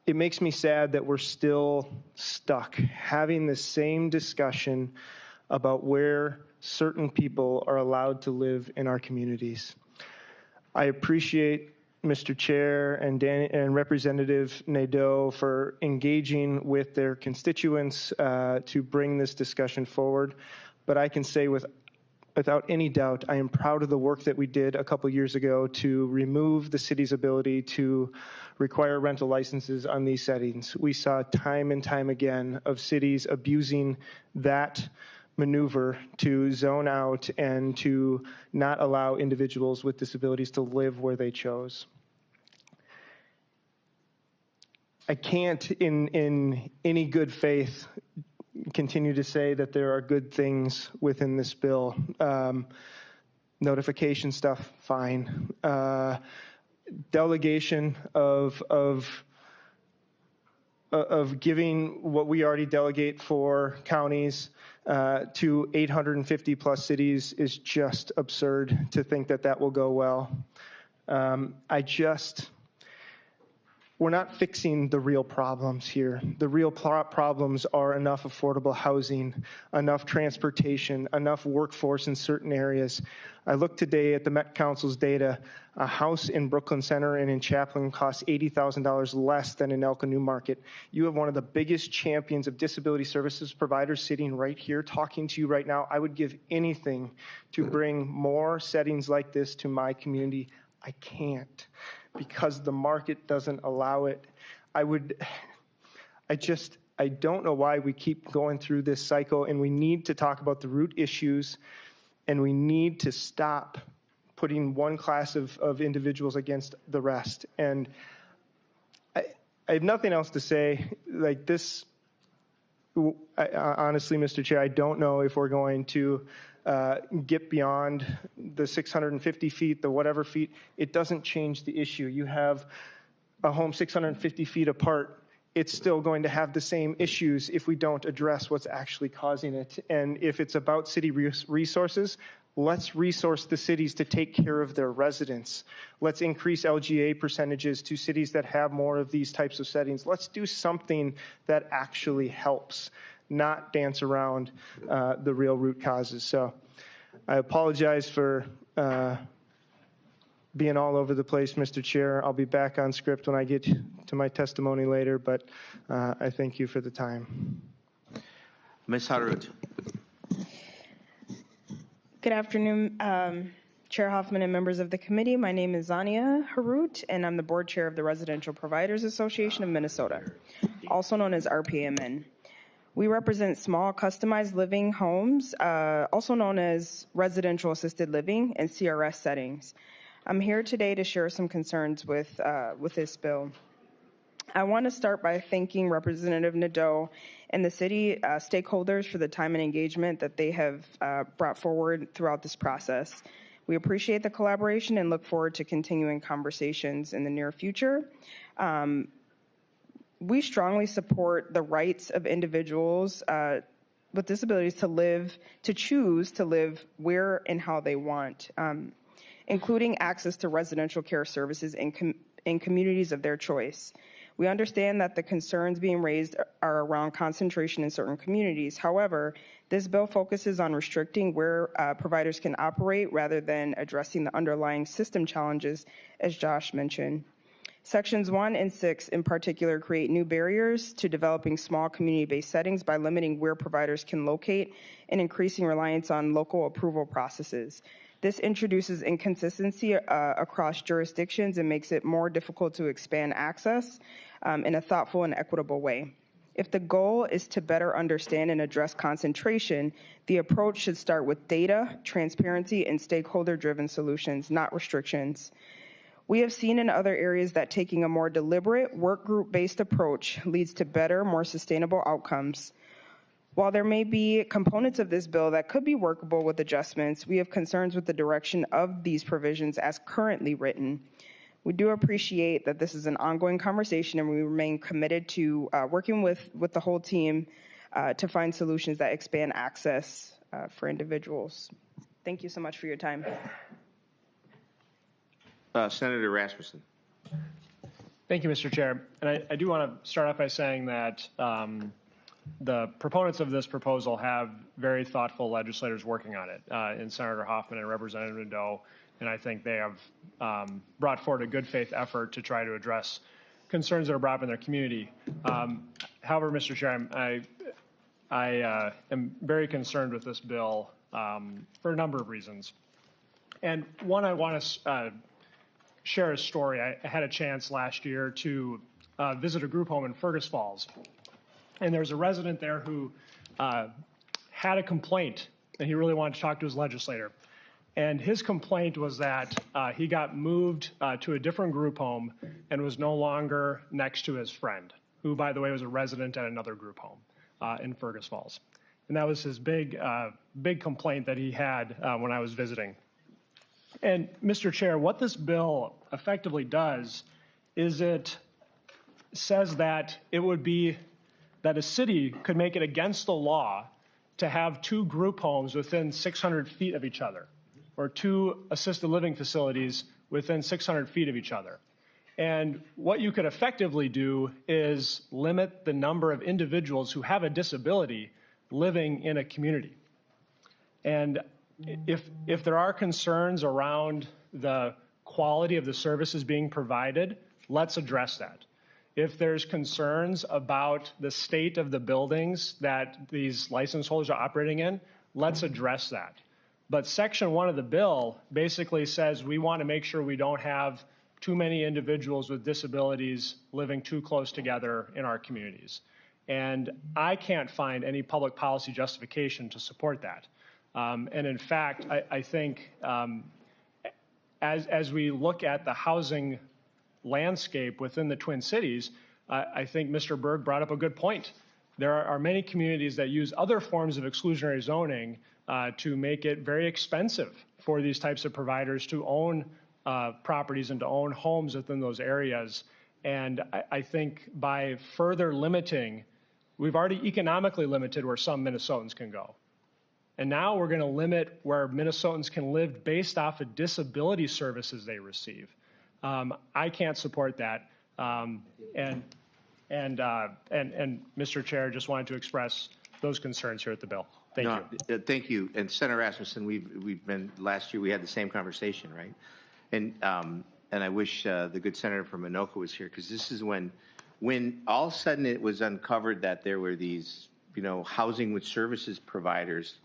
it makes me sad that we're still stuck having the same discussion about where certain people are allowed to live in our communities. I appreciate Mr. Chair and Representative Nadeau for engaging with their constituents to bring this discussion forward. But I can say without any doubt, I am proud of the work that we did a couple years ago to remove the city's ability to require rental licenses on these settings. We saw time and time again of cities abusing that maneuver to zone out and to not allow individuals with disabilities to live where they chose. I can't, in any good faith, continue to say that there are good things within this bill. Notification stuff, fine. Delegation of giving what we already delegate for counties to 850 plus cities is just absurd to think that that will go well. We're not fixing the real problems here. The real problems are enough affordable housing, enough transportation, enough workforce in certain areas. I looked today at the Met Council's data. A house in Brooklyn Center and in Chaplin costs $80,000 less than in Elko New Market. You have one of the biggest champions of disability services providers sitting right here talking to you right now. I would give anything to bring more settings like this to my community. I can't, because the market doesn't allow it. I don't know why we keep going through this cycle, and we need to talk about the root issues, and we need to stop putting one class of individuals against the rest. And I have nothing else to say. Like this, honestly, Mr. Chair, I don't know if we're going to get beyond the 650 feet, the whatever feet. It doesn't change the issue. You have a home 650 feet apart, it's still going to have the same issues if we don't address what's actually causing it. And if it's about city resources, let's resource the cities to take care of their residents. Let's increase LGA percentages to cities that have more of these types of settings. Let's do something that actually helps, not dance around the real root causes. So I apologize for being all over the place, Mr. Chair. I'll be back on script when I get to my testimony later, but I thank you for the time. Ms. Harut. Good afternoon, Chair Hoffman and members of the committee. My name is Zania Harut, and I'm the board chair of the Residential Providers Association of Minnesota, also known as RPMN. We represent small customized living homes, also known as residential assisted living and CRS settings. I'm here today to share some concerns with this bill. I want to start by thanking Representative Nadeau and the city stakeholders for the time and engagement that they have brought forward throughout this process. We appreciate the collaboration and look forward to continuing conversations in the near future. We strongly support the rights of individuals with disabilities to choose to live where and how they want, including access to residential care services in communities of their choice. We understand that the concerns being raised are around concentration in certain communities. However, this bill focuses on restricting where providers can operate rather than addressing the underlying system challenges, as Josh mentioned. Sections 1 and 6 in particular create new barriers to developing small community-based settings by limiting where providers can locate and increasing reliance on local approval processes. This introduces inconsistency across jurisdictions and makes it more difficult to expand access in a thoughtful and equitable way. If the goal is to better understand and address concentration, the approach should start with data, transparency, and stakeholder-driven solutions, not restrictions. We have seen in other areas that taking a more deliberate, work group-based approach leads to better, more sustainable outcomes. While there may be components of this bill that could be workable with adjustments, we have concerns with the direction of these provisions as currently written. We do appreciate that this is an ongoing conversation, and we remain committed to working with the whole team to find solutions that expand access for individuals. Thank you so much for your time. Senator Rasmussen. Thank you, Mr. Chair. And I do want to start off by saying that the proponents of this proposal have very thoughtful legislators working on it in Senator Hoffman and Representative Nadeau, and I think they have brought forward a good faith effort to try to address concerns that are brought up in their community. However, Mr. Chair, I am very concerned with this bill for a number of reasons. And one, I want to share a story. I had a chance last year to visit a group home in Fergus Falls. And there was a resident there who had a complaint, and he really wanted to talk to his legislator. And his complaint was that he got moved to a different group home and was no longer next to his friend, who, by the way, was a resident at another group home in Fergus Falls. And that was his big complaint that he had when I was visiting. And Mr. Chair, what this bill effectively does is it says that it would be that a city could make it against the law to have two group homes within 600 feet of each other, or two assisted living facilities within 600 feet of each other. And what you could effectively do is limit the number of individuals who have a disability living in a community. And if there are concerns around the quality of the services being provided, let's address that. If there's concerns about the state of the buildings that these license holders are operating in, let's address that. But Section 1 of the bill basically says we want to make sure we don't have too many individuals with disabilities living too close together in our communities. And I can't find any public policy justification to support that. And in fact, I think as we look at the housing landscape within the Twin Cities, I think Mr. Berg brought up a good point. There are many communities that use other forms of exclusionary zoning to make it very expensive for these types of providers to own properties and to own homes within those areas. And I think by further limiting, we've already economically limited where some Minnesotans can go. And now we're going to limit where Minnesotans can live based off of disability services they receive. I can't support that. And Mr. Chair, just wanted to express those concerns here at the bill. Thank you. Thank you. And Senator Rasmussen, we've been, last year we had the same conversation, right? And I wish the good senator from Anoka was here, because this is when all of a sudden it was uncovered that there were these, housing with services providers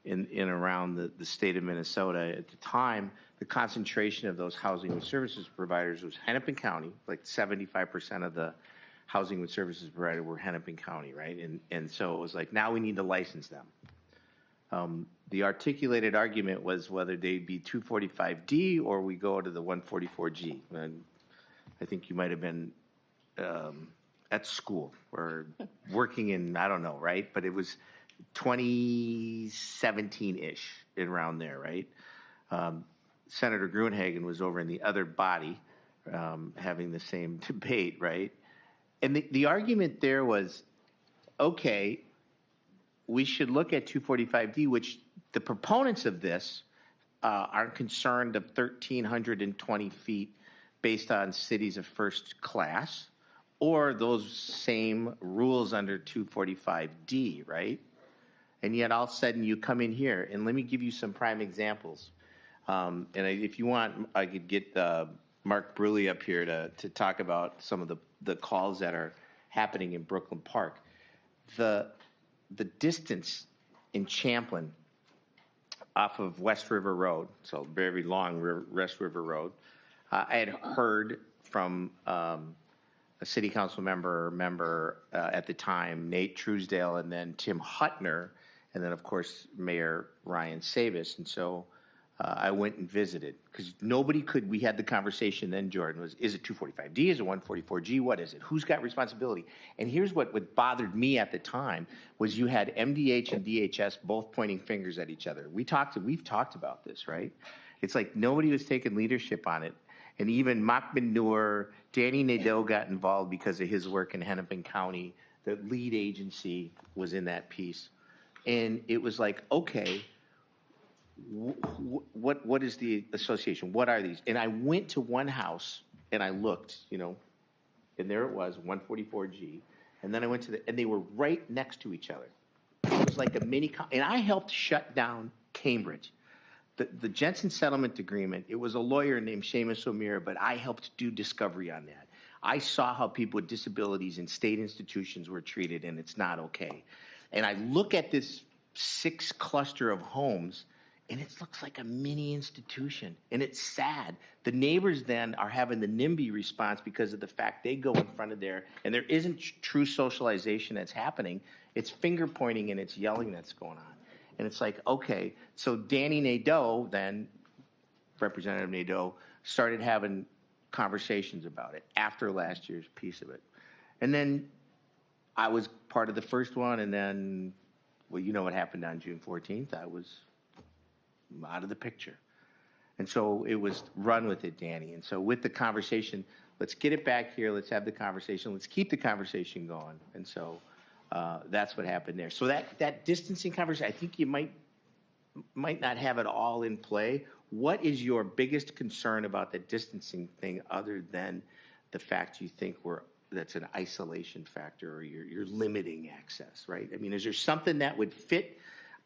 in around the state of Minnesota. At the time, the concentration of those housing with services providers was Hennepin County, like 75% of the housing with services providers were Hennepin County, right? And so it was like, now we need to license them. The articulated argument was whether they'd be 245D or we go to the 144G. And I think you might have been at school or working in, I don't know, right? But it was 2017-ish, around there, right? Senator Gruenhagen was over in the other body having the same debate, right? And the argument there was, okay, we should look at 245D, which the proponents of this are concerned of 1,320 feet based on cities of first class, or those same rules under 245D, right? And yet all of a sudden you come in here, and let me give you some prime examples. If you want, I could get Mark Bruley up here to talk about some of the calls that are happening in Brooklyn Park. The distance in Champlin off of West River Road, so very long West River Road, I had heard from a city council member at the time, Nate Truesdale, and then Tim Hutner, and then of course Mayor Ryan Savis. And so I went and visited, because we had the conversation then, Jordan, is it 245D, is it 144G, what is it, who's got responsibility? And here's what bothered me at the time, was you had MDH and DHS both pointing fingers at each other. We've talked about this, right? It's like nobody was taking leadership on it. And even Mohamed Noor, Danny Nadeau got involved because of his work in Hennepin County. The lead agency was in that piece. And it was like, okay, what is the association? What are these? And I went to one house and I looked, and there it was, 144G. And then I went to and they were right next to each other. It was like a and I helped shut down Cambridge. The Jensen Settlement Agreement, it was a lawyer named Seamus O'Meara, but I helped do discovery on that. I saw how people with disabilities in state institutions were treated, and it's not okay. And I look at this 6 cluster of homes, and it looks like a mini institution, and it's sad. The neighbors then are having the NIMBY response because of the fact they go in front of there, and there isn't true socialization that's happening. It's finger pointing and it's yelling that's going on. And it's like, okay, so Danny Nadeau, then Representative Nadeau, started having conversations about it after last year's piece of it. And then I was part of the first one, and then, well, you know what happened on June 14th. I was out of the picture. And so it was run with it, Danny. And so with the conversation, let's get it back here. Let's have the conversation. Let's keep the conversation going. And so that's what happened there. So that distancing conversation, I think you might not have it all in play. What is your biggest concern about the distancing thing other than the fact you think that's an isolation factor or you're limiting access, right? I mean, is there something that would fit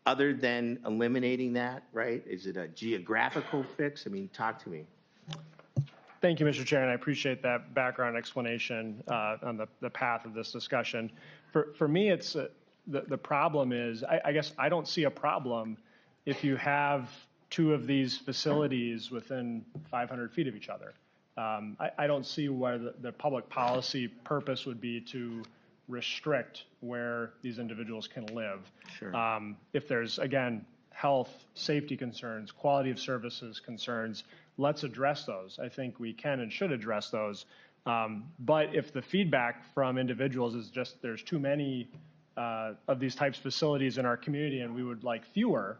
other than eliminating that, right? Is it a geographical fix? I mean, talk to me. Thank you, Mr. Chair, and I appreciate that background explanation on the path of this discussion. For me, it's the problem is, I guess I don't see a problem if you have 2 of these facilities within 500 feet of each other. I don't see why the public policy purpose would be to restrict where these individuals can live. Sure. If there's, again, health, safety concerns, quality of services concerns, let's address those. I think we can and should address those. But if the feedback from individuals is just there's too many of these types of facilities in our community and we would like fewer,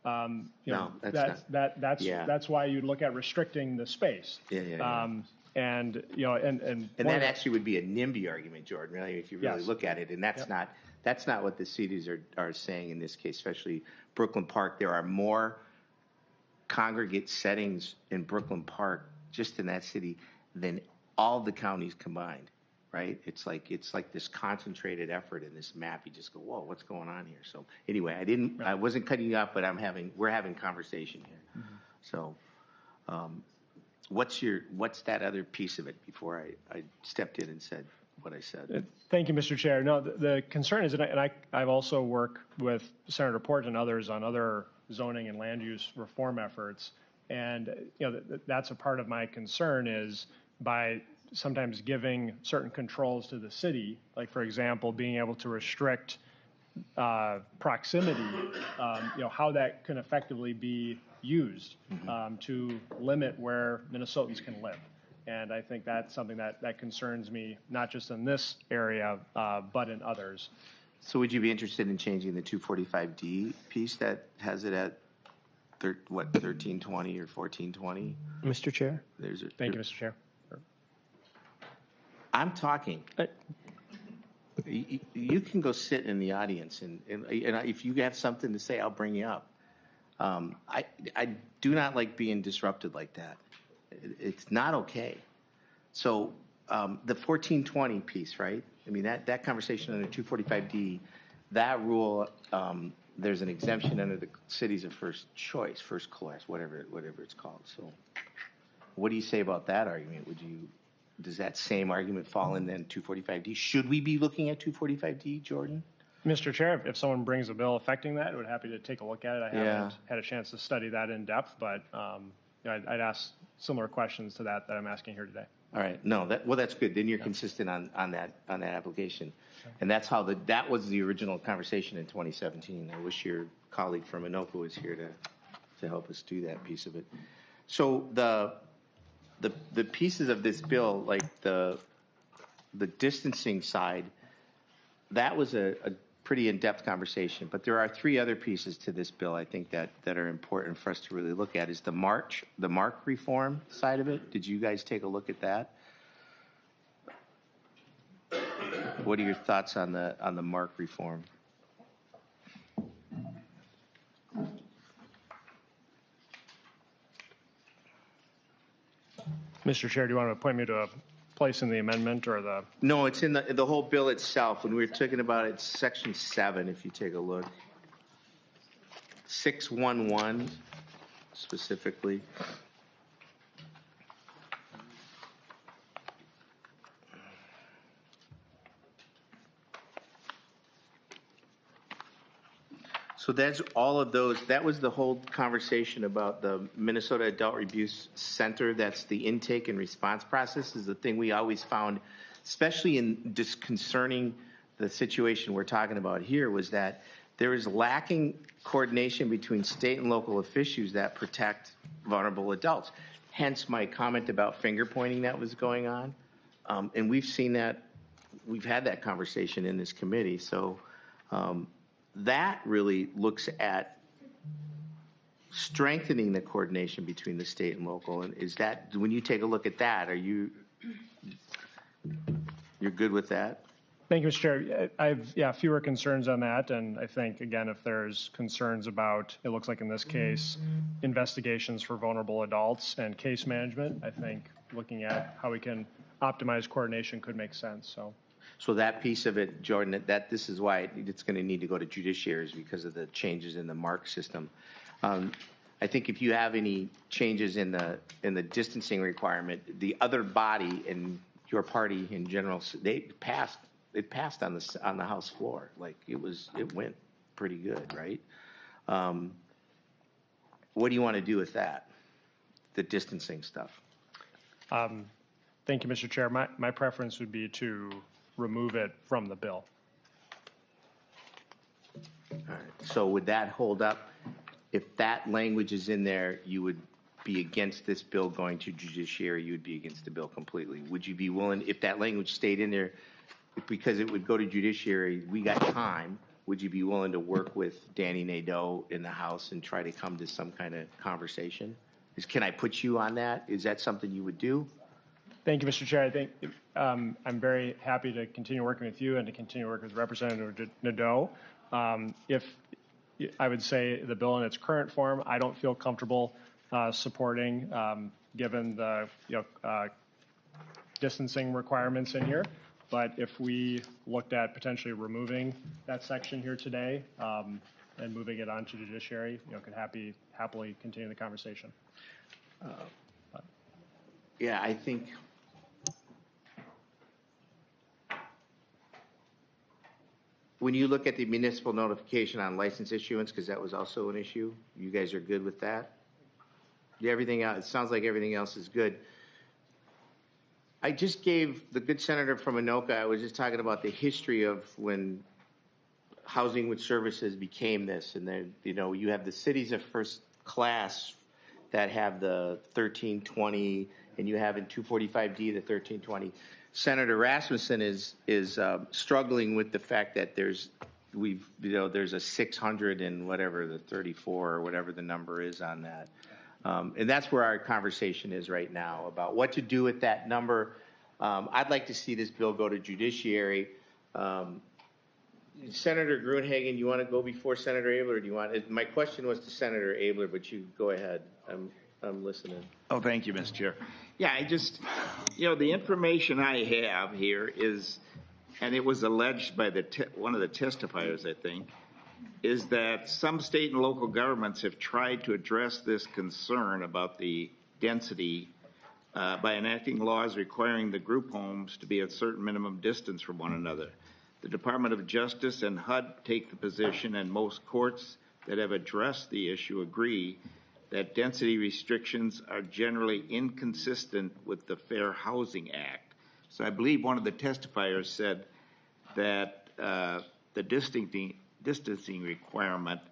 that's why you'd look at restricting the space. Yeah. And that actually would be a NIMBY argument, Jordan, really, if you really look at it. And that's not what the cities are saying in this case, especially Brooklyn Park. There are more congregate settings in Brooklyn Park, just in that city, than all the counties combined, right? It's like this concentrated effort in this map. You just go, whoa, what's going on here? So anyway, I wasn't cutting you off, but we're having conversation here. Mm-hmm. So, what's that other piece of it before I stepped in and said what I said? Thank you, Mr. Chair. No, the concern is, and I've also worked with Senator Port and others on other zoning and land use reform efforts, and that's a part of my concern is by sometimes giving certain controls to the city, like for example, being able to restrict proximity, how that can effectively be used to limit where Minnesotans can live. And I think that's something that concerns me, not just in this area, but in others. So would you be interested in changing the 245D piece that has it at 1320 or 1420? Mr. Chair? Thank you, Mr. Chair. I'm talking. You can go sit in the audience, and if you have something to say, I'll bring you up. I do not like being disrupted like that. It's not okay. So the 1420 piece, right? I mean, that conversation under 245D, that rule, there's an exemption under the cities of first choice, first class, whatever it's called. So what do you say about that argument? Does that same argument fall in then 245D? Should we be looking at 245D, Jordan? Mr. Chair, if someone brings a bill affecting that, I would be happy to take a look at it. I haven't had a chance to study that in depth, but I'd ask similar questions to that I'm asking here today. All right. No, that's good. Then you're consistent on that application. And that's how that was the original conversation in 2017. I wish your colleague from Anoka was here to help us do that piece of it. So the pieces of this bill, like the distancing side, that was a pretty in-depth conversation. But there are 3 other pieces to this bill I think that are important for us to really look at. Is the mark reform side of it. Did you guys take a look at that? What are your thoughts on the mark reform? Mr. Chair, do you want to point me to a place in the amendment or the? No, it's in the whole bill itself. When we were talking about it, section 7, if you take a look. 611 specifically. So that's all of those. That was the whole conversation about the Minnesota Adult Abuse Center. That's the intake and response process is the thing we always found, especially in disconcerting the situation we're talking about here, was that there is lacking coordination between state and local officials that protect vulnerable adults. Hence my comment about finger pointing that was going on. And we've seen that, we've had that conversation in this committee. So that really looks at strengthening the coordination between the state and local. And is that, when you take a look at that, you're good with that? Thank you, Mr. Chair. I have, fewer concerns on that. And I think, again, if there's concerns about, it looks like in this case, investigations for vulnerable adults and case management, I think looking at how we can optimize coordination could make sense. So that piece of it, Jordan, that this is why it's going to need to go to judiciaries because of the changes in the mark system. I think if you have any changes in the distancing requirement, the other body and your party in general, it passed on the House floor. Like it went pretty good, right? What do you want to do with that? The distancing stuff. Thank you, Mr. Chair. My preference would be to remove it from the bill. All right. So would that hold up? If that language is in there, you would be against this bill going to judiciary, you would be against the bill completely. Would you be willing, if that language stayed in there, because it would go to judiciary, we got time, would you be willing to work with Danny Nadeau in the House and try to come to some kind of conversation? Can I put you on that? Is that something you would do? Thank you, Mr. Chair. I think I'm very happy to continue working with you and to continue working with Representative Nadeau. If I would say the bill in its current form, I don't feel comfortable supporting, given the distancing requirements in here. But if we looked at potentially removing that section here today and moving it on to judiciary, could happily continue the conversation. Yeah, I think when you look at the municipal notification on license issuance, because that was also an issue, you guys are good with that? Yeah, everything else, it sounds like everything else is good. I just gave the good senator from Anoka, I was just talking about the history of when housing with services became this. And then, you have the cities of first class that have the 1320, and you have in 245D the 1320. Senator Rasmussen is struggling with the fact that there's a 600 and whatever the 34 or whatever the number is on that. And that's where our conversation is right now about what to do with that number. I'd like to see this bill go to judiciary. Senator Gruenhagen, you want to go before Senator Abeler? Or do you want? My question was to Senator Abeler, but you go ahead. I'm listening. Oh, thank you, Mr. Chair. Yeah, I just, the information I have here is, and it was alleged by one of the testifiers, I think, is that some state and local governments have tried to address this concern about the density by enacting laws requiring the group homes to be at a certain minimum distance from one another. The Department of Justice and HUD take the position, and most courts that have addressed the issue agree that density restrictions are generally inconsistent with the Fair Housing Act. So I believe one of the testifiers said that the distancing requirement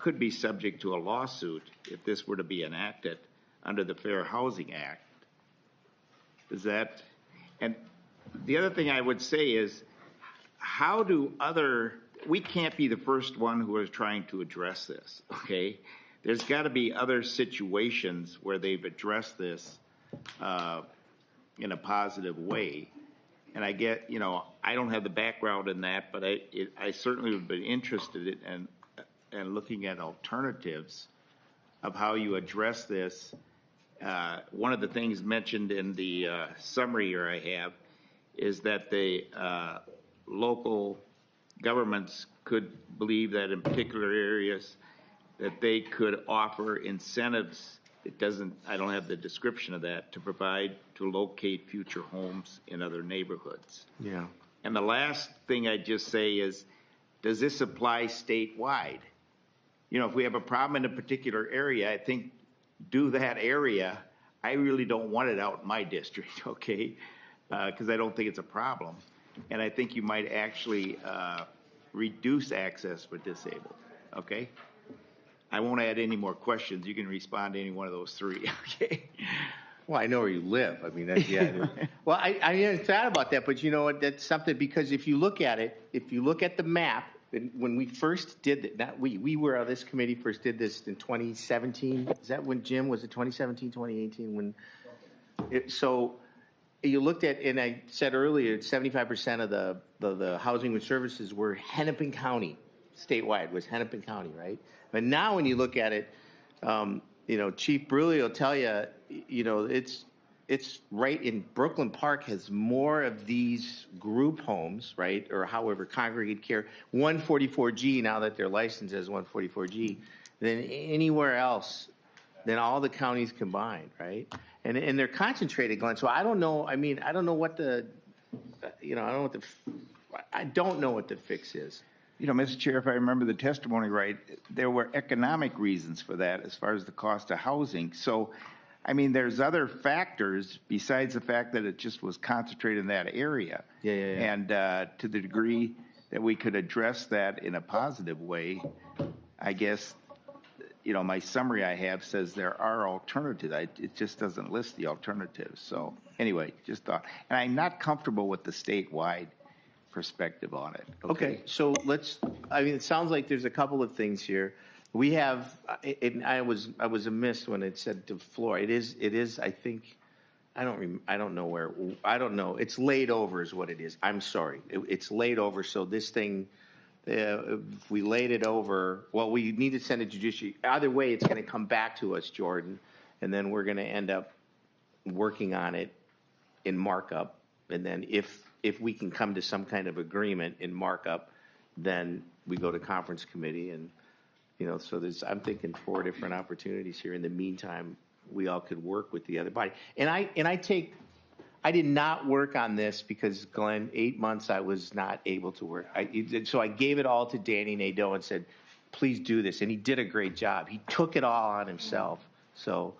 could be subject to a lawsuit if this were to be enacted under the Fair Housing Act. And the other thing I would say is, we can't be the first one who is trying to address this, okay? There's got to be other situations where they've addressed this in a positive way. And I get, I don't have the background in that, but I certainly would be interested in looking at alternatives of how you address this one of the things mentioned in the summary here I have is that the local governments could believe that in particular areas that they could offer incentives. It doesn't, I don't have the description of that, to provide to locate future homes in other neighborhoods. Yeah. And the last thing I'd just say is, does this apply statewide? You know, if we have a problem in a particular area, I think do that area. I really don't want it out in my district, okay? Because I don't think it's a problem. And I think you might actually reduce access for disabled, okay? I won't add any more questions. You can respond to any one of those three, okay? Well, I know where you live. I mean, that's, yeah. Well, I hadn't thought about that, but you know what? That's something, because if you look at it, if you look at the map, and when we first did it, not we were, this committee first did this in 2017. Is that when, Jim, was it 2017, 2018? When so you looked at, and I said earlier, 75% of the housing and services were Hennepin County, statewide was Hennepin County, right? But now when you look at it, you know, Chief Bruley will tell you, you know, it's right in Brooklyn Park has more of these group homes, right, or however, congregate care, 144G, now that they're licensed as 144G, than anywhere else, than all the counties combined, right? And they're concentrated, Glenn. So I don't know. I mean, I don't know what the, you know, I don't know what the fix is. You know, Mr. Chair, if I remember the testimony right, there were economic reasons for that as far as the cost of housing. So, I mean, there's other factors besides the fact that it just was concentrated in that area. Yeah. And to the degree that we could address that in a positive way, I guess, you know, my summary I have says there are alternatives. It just doesn't list the alternatives. So anyway, just thought. And I'm not comfortable with the statewide perspective on it. Okay, so let's, I mean, it sounds like there's a couple of things here. We have, I was amiss when it said to floor. It is, I think, I don't know where, I don't know. It's laid over is what it is. I'm sorry. It's laid over, so this thing, if we laid it over, well, we need to send a judiciary. Either way, it's going to come back to us, Jordan, and then we're going to end up working on it in markup. And then if we can come to some kind of agreement in markup, then we go to conference committee. And, you know, so I'm thinking 4 different opportunities here. In the meantime, we all could work with the other body. And I did not work on this because, Glenn, 8 months I was not able to work. So I gave it all to Danny Nadeau and said, please do this. And he did a great job. He took it all on himself. So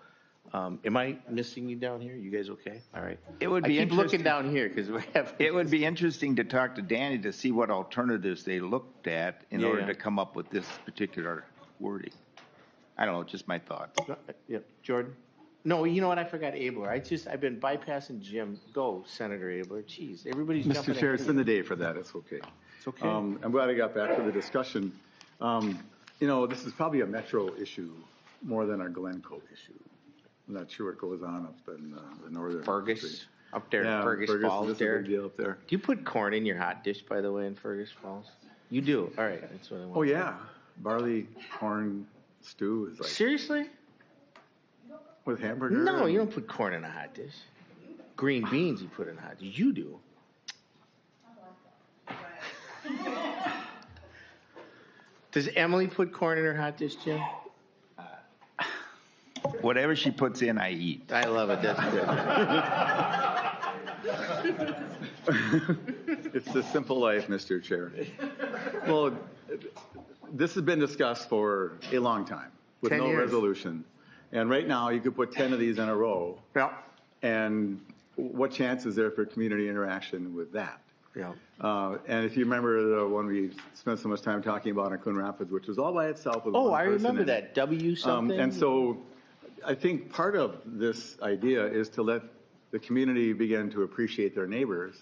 am I missing you down here? You guys okay? All right. It would be I keep looking interesting. down here because we have. It would be interesting to talk to Danny to see what alternatives they looked at in order Yeah. to come up with this particular wording. I don't know, just my thoughts. Yep. Jordan? No, you know what? I forgot Abeler. I've been bypassing Jim. Go, Senator Abeler. Jeez, everybody's jumping Mr. Chair, it's ahead. been the day for that. It's okay. It's okay. I'm glad I got back to the discussion. You know, this is probably a Metro issue more than a Glencoe issue. I'm not sure what goes on up in the northern. Fergus, country. up there in Yeah, Fergus Fergus, Falls this is there. a big deal up there. Do you put corn in your hot dish, by the way, in Fergus Falls? You do. All right. That's what I want. Oh, yeah. Barley corn stew is like Seriously? with hamburger. No, and- you don't put corn in a hot dish. Green beans you put in a hot dish. You do. Does Emily put corn in her hot dish, Jim? Whatever she puts in, I eat. I love it. That's good. It's the simple life, Mr. Chair. Well, this has been discussed for a long time with 10 no years. resolution. And right now, you could put 10 of these in a row. Yeah. And what chance is there for community interaction with that? Yeah. And if you remember the one we spent so much time talking about in Coon Rapids, which was all by itself. With Oh, one I person remember in it. that. W something. And so I think part of this idea is to let the community begin to appreciate their neighbors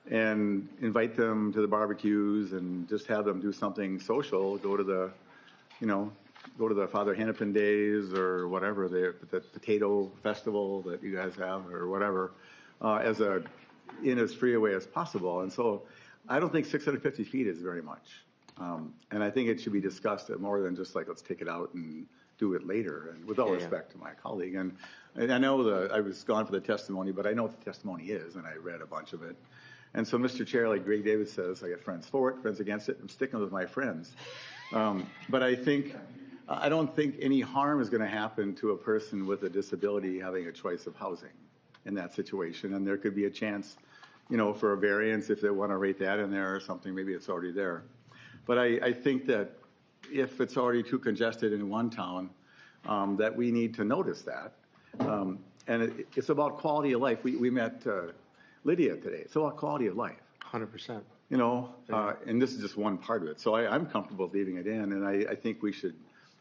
and invite them to the barbecues and just have them do something social, go to the Father Hennepin Days or whatever, the potato festival that you guys have or whatever, in as free a way as possible. And so I don't think 650 feet is very much. And I think it should be discussed at more than just like, let's take it out and do it later, and with all respect to my colleague. And I know I was gone for the testimony, but I know what the testimony is, and I read a bunch of it. And so, Mr. Chair, like Greg David says, I got friends for it, friends against it. I'm sticking with my friends. But I don't think any harm is going to happen to a person with a disability having a choice of housing in that situation. And there could be a chance, for a variance if they want to rate that in there or something. Maybe it's already there. But I think that if it's already too congested in one town, that we need to notice that. And it's about quality of life. We met Lydia today. It's about quality of life. 100%. And this is just one part of it. So I'm comfortable leaving it in, and I think we should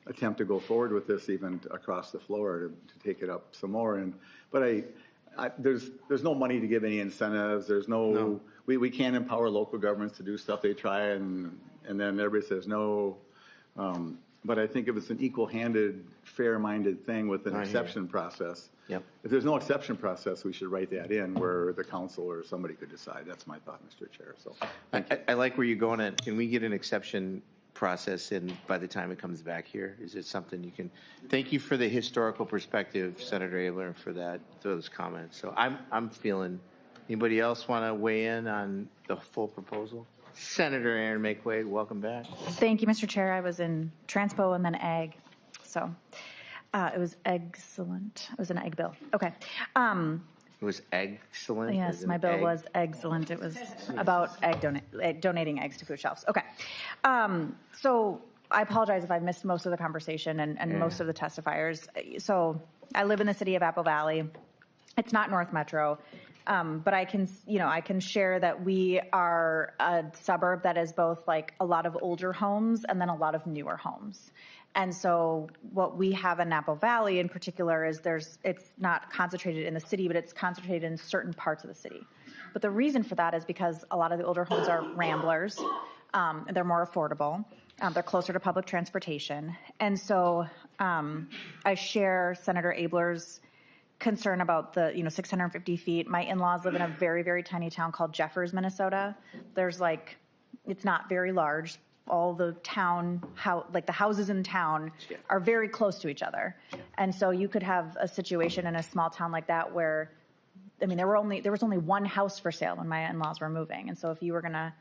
attempt to go forward with this even across the floor to take it up some more. But there's no money to give any incentives. There's no. We can't empower local governments to do stuff. They try and then everybody says no. But I think if it's an equal-handed, fair-minded thing with an exception process, if there's no exception process, we should write that in where the council or somebody could decide. That's my thought, Mr. Chair. So I like where you're going at. Can we get an exception process in by the time it comes back here? Is it something you can? Thank you for the historical perspective, Senator Abeler, and for those comments. So I'm feeling. Anybody else want to weigh in on the full proposal? Senator Maye Quade, welcome back. Thank you, Mr. Chair. I was in Transpo and then Ag, so it was excellent. It was an egg bill. Okay. It was excellent. Yes, my bill was excellent. It was about donating eggs to food shelves. Okay. So I apologize if I missed most of the conversation and most of the testifiers. So I live in the city of Apple Valley. It's not North Metro. But I can share that we are a suburb that is both like a lot of older homes and then a lot of newer homes. And so what we have in Apple Valley in particular is it's not concentrated in the city, but it's concentrated in certain parts of the city. But the reason for that is because a lot of the older homes are ramblers. They're more affordable. They're closer to public transportation. And so I share Senator Abeler's concern about the 650 feet. My in-laws live in a very, very tiny town called Jeffers, Minnesota. It's not very large. All the the houses in town are very close to each other. And so you could have a situation in a small town like that where, there was only one house for sale when my in-laws were moving. And so if you were going to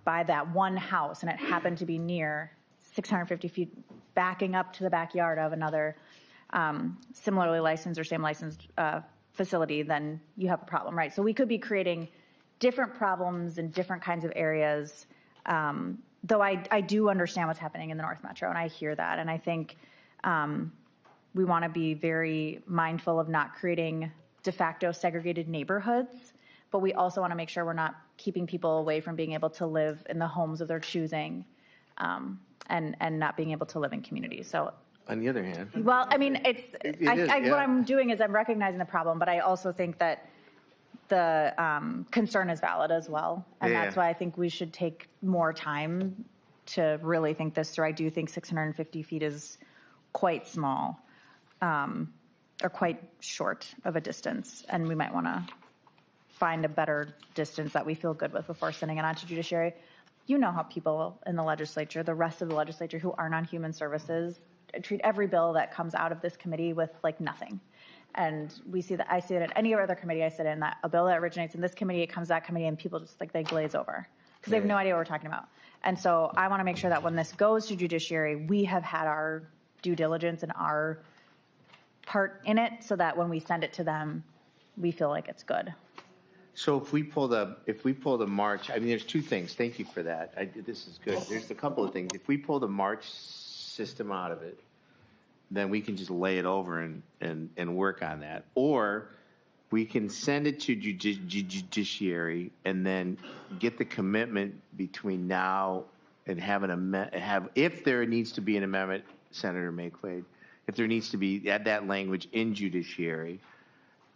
buy that one house and it happened to be near 650 feet backing up to the backyard of another similarly licensed or same licensed facility, then you have a problem, right? So we could be creating different problems in different kinds of areas, though I do understand what's happening in the North Metro, and I hear that. And I think we want to be very mindful of not creating de facto segregated neighborhoods, but we also want to make sure we're not keeping people away from being able to live in the homes of their choosing and not being able to live in communities. So on the other hand. Well, what I'm doing is I'm recognizing the problem, but I also think that the concern is valid as well. And that's why I think we should take more time to really think this through. I do think 650 feet is quite small or quite short of a distance. And we might want to find a better distance that we feel good with before sending it on to judiciary. You know how people in the legislature, the rest of the legislature who aren't on human services, treat every bill that comes out of this committee with nothing. And we see that. I see it at any other committee I sit in, that a bill that originates in this committee, it comes to that committee and people just they glaze over because they have no idea what we're talking about. And so I want to make sure that when this goes to judiciary, we have had our due diligence and our part in it so that when we send it to them, we feel like it's good. So if we pull the March, there's two things. Thank you for that. This is good. There's a couple of things. If we pull the March system out of it, then we can just lay it over and work on that. Or we can send it to judiciary and then get the commitment between now and have if there needs to be an amendment, Senator Maye Quade, if there needs to be add that language in judiciary,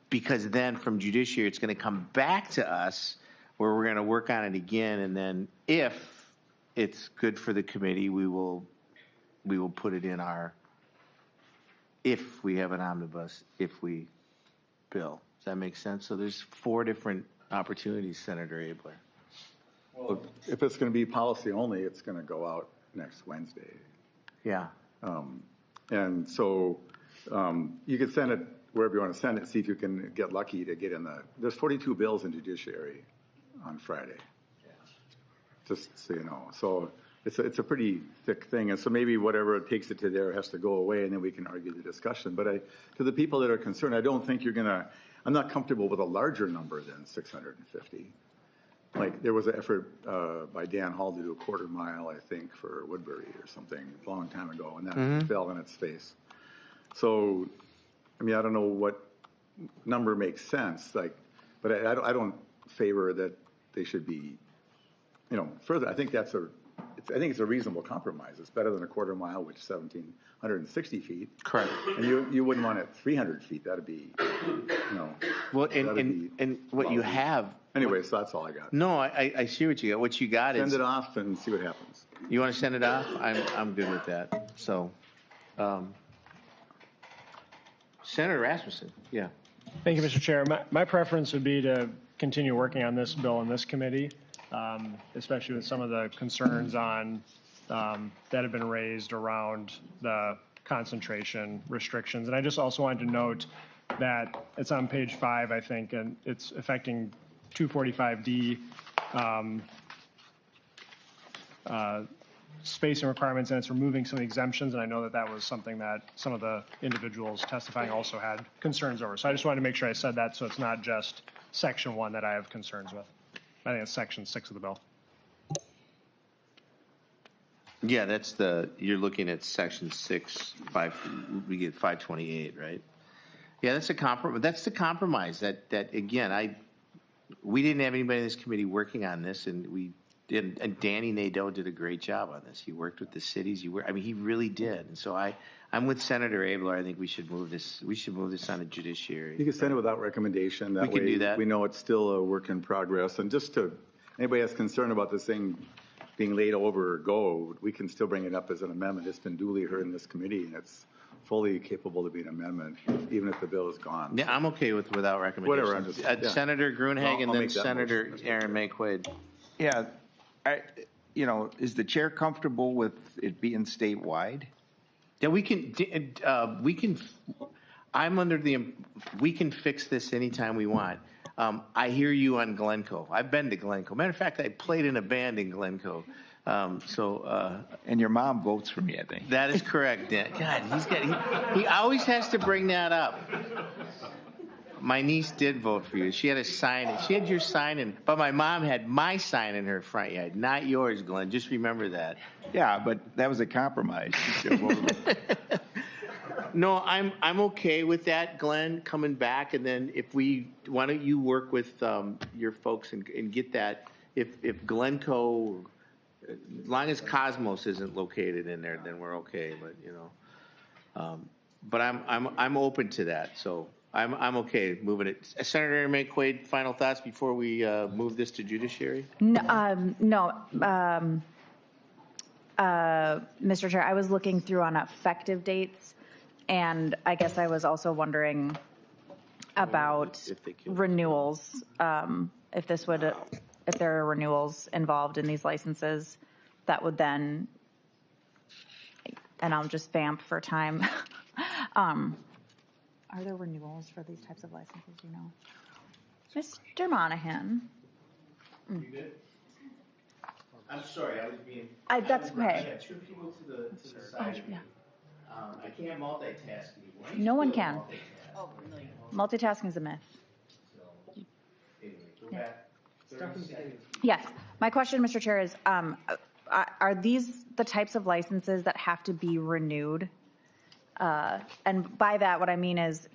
because then from judiciary it's going to come back to us where we're going to work on it again, and then if it's good for the committee, we will put it in our, if we have an omnibus, if we bill. Does that make sense? So there's 4 different opportunities, Senator Abeler. Well, if it's going to be policy only, it's going to go out next Wednesday. Yeah. And so you could send it wherever you want to send it, see if you can get lucky to get in there's 42 bills in judiciary on Friday. Just so you know. So it's a pretty thick thing. And so maybe whatever it takes it to there has to go away, and then we can argue the discussion. But to the people that are concerned, I don't think I'm not comfortable with a larger number than 650. Like there was an effort by Dan Hall to do a quarter mile, I think, for Woodbury or something a long time ago, and that fell in its face. So, I mean, I don't know what number makes sense, but I don't favor that they should be, further. I think it's a reasonable compromise. It's better than a quarter mile, which is 1,760 feet. Correct. And you wouldn't want it 300 feet. That'd be, Well, and what you have. Anyway, so that's all I got. No, I see what you got. What you got is. Send it off and see what happens. You want to send it off? I'm good with that. So, Senator Rasmussen, yeah. Thank you, Mr. Chair. My preference would be to continue working on this bill in this committee, especially with some of the concerns that have been raised around the concentration restrictions. And I just also wanted to note that it's on page 5, I think, and it's affecting 245D spacing requirements, and it's removing some exemptions. And I know that was something that some of the individuals testifying also had concerns over. So I just wanted to make sure I said that, so it's not just section 1 that I have concerns with. I think it's section 6 of the bill. Yeah, you're looking at section 6, we get 528, right? Yeah, that's a compromise. That's the compromise that again, we didn't have anybody in this committee working on this, and and Danny Nadeau did a great job on this. He worked with the cities. He really did. And so I'm with Senator Abeler. I think we should move this. We should move this on to judiciary. You can send it without recommendation. That We can way do that. we know it's still a work in progress. And just anybody that's concerned about this thing being laid over or go, we can still bring it up as an amendment. It's been duly heard in this committee, and it's fully capable to be an amendment, even if the bill is gone. Yeah, I'm okay without recommendation. Whatever, I'm just- yeah. Senator Grunhag I'll and then make that Senator motion. Aaron Maye Quade. Yeah, is the chair comfortable with it being statewide? Yeah, we can, we can fix this anytime we want. I hear you on Glencoe. I've been to Glencoe. Matter of fact, I played in a band in Glencoe. And your mom votes for me, I think. That is correct, Dan. God, he always has to bring that up. My niece did vote for you. She had a sign. She had your sign in, but my mom had my sign in her front yard, not yours, Glenn. Just remember that. Yeah, but that was a compromise. No, I'm okay with that, Glenn, coming back, and then why don't you work with your folks and get that? If Glencoe, as long as Cosmos isn't located in there, then we're okay. But but I'm open to that. So. I'm okay moving it. Senator Maye Quade, final thoughts before we move this to judiciary? No, Mr. Chair, I was looking through on effective dates, and I guess I was also wondering about renewals. If there are renewals involved in these licenses, that would then, and I'll just vamp for time. Are there renewals for these types of licenses, you know? Mr. Monahan? You good? I'm sorry, I was being. That's okay. I got two people to the side. Yeah. I can't multitask anymore. No one can. Multitasking is a myth. Anyway, go back. Yes. My question, Mr. Chair, is are these the types of licenses that have to be renewed? And by that, what I mean is,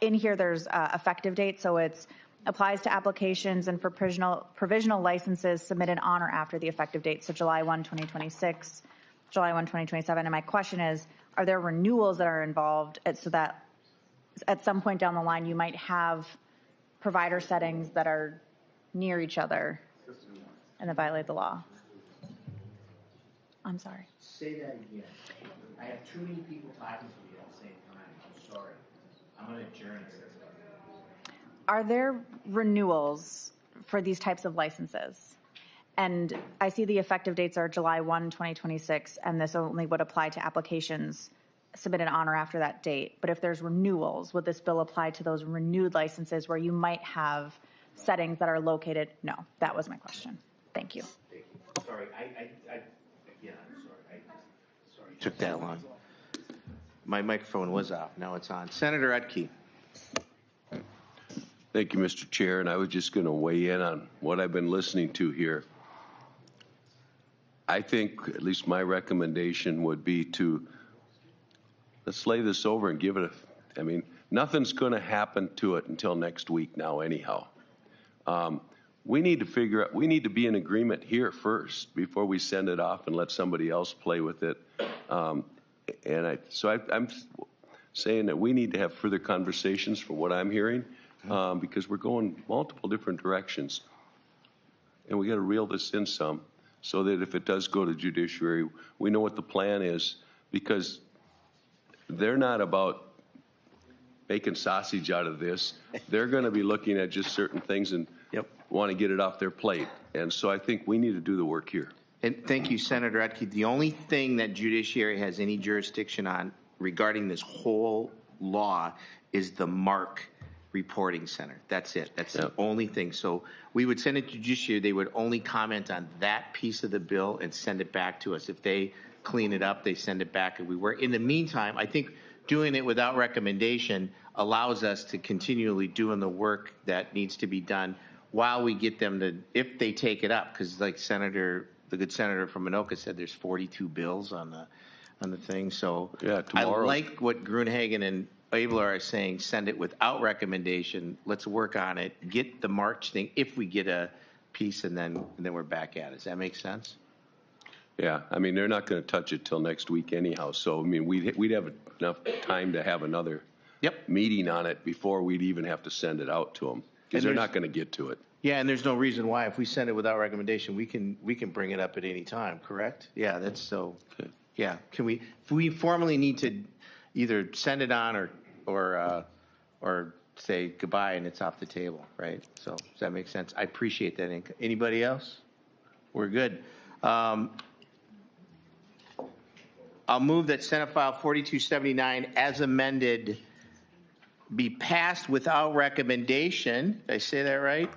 in here there's effective date, so it's applies to applications and for provisional licenses submitted on or after the effective date, so July 1, 2026, July 1, 2027. And my question is, are there renewals that are involved so that at some point down the line you might have provider settings that are near each other and that violate the law? I'm sorry. Say that again. I have too many people talking to me at the same time. I'm sorry. I'm going to adjourn this. Are there renewals for these types of licenses? And I see the effective dates are July 1, 2026, and this only would apply to applications submitted on or after that date. But if there's renewals, would this bill apply to those renewed licenses where you might have settings that are located? No, that was my question. Thank you. Sorry, yeah, I'm sorry. Took that long. My microphone was off, now it's on. Senator Utke. Thank you, Mr. Chair, and I was just going to weigh in on what I've been listening to here. I think at least my recommendation would be to let's lay this over and give it I mean, nothing's going to happen to it until next week now anyhow. We need to figure out, we need to be in agreement here first before we send it off and let somebody else play with it. I'm saying that we need to have further conversations from what I'm hearing because we're going multiple different directions. And we got to reel this in some so that if it does go to judiciary, we know what the plan is, because they're not about making sausage out of this. They're going to be looking at just certain things and want to get it off their plate. And so I think we need to do the work here. And thank you, Senator Utke. The only thing that judiciary has any jurisdiction on regarding this whole law is the MARC reporting center. That's it. That's the only thing. So we would send it to judiciary. They would only comment on that piece of the bill and send it back to us. If they clean it up, they send it back and we work. In the meantime, I think doing it without recommendation allows us to continually doing the work that needs to be done while we get them to, if they take it up, because like the good senator from Anoka said, there's 42 bills on the thing. So yeah, tomorrow. I like what Gruenhagen and Abeler are saying, send it without recommendation. Let's work on it, get the March thing, if we get a piece, and then we're back at it. Does that make sense? Yeah, I mean, they're not going to touch it till next week anyhow. So, I mean, we'd have enough time to have another meeting on it before we'd even have to send it out to them, because they're not going to get to it. Yeah, and there's no reason why. If we send it without recommendation, we can bring it up at any time, correct? Yeah, that's so. Okay. Yeah, if we formally need to either send it on or say goodbye and it's off the table, right? So does that make sense? I appreciate that. Anybody else? We're good. I'll move that Senate File 4279 as amended be passed without recommendation. Did I say that right?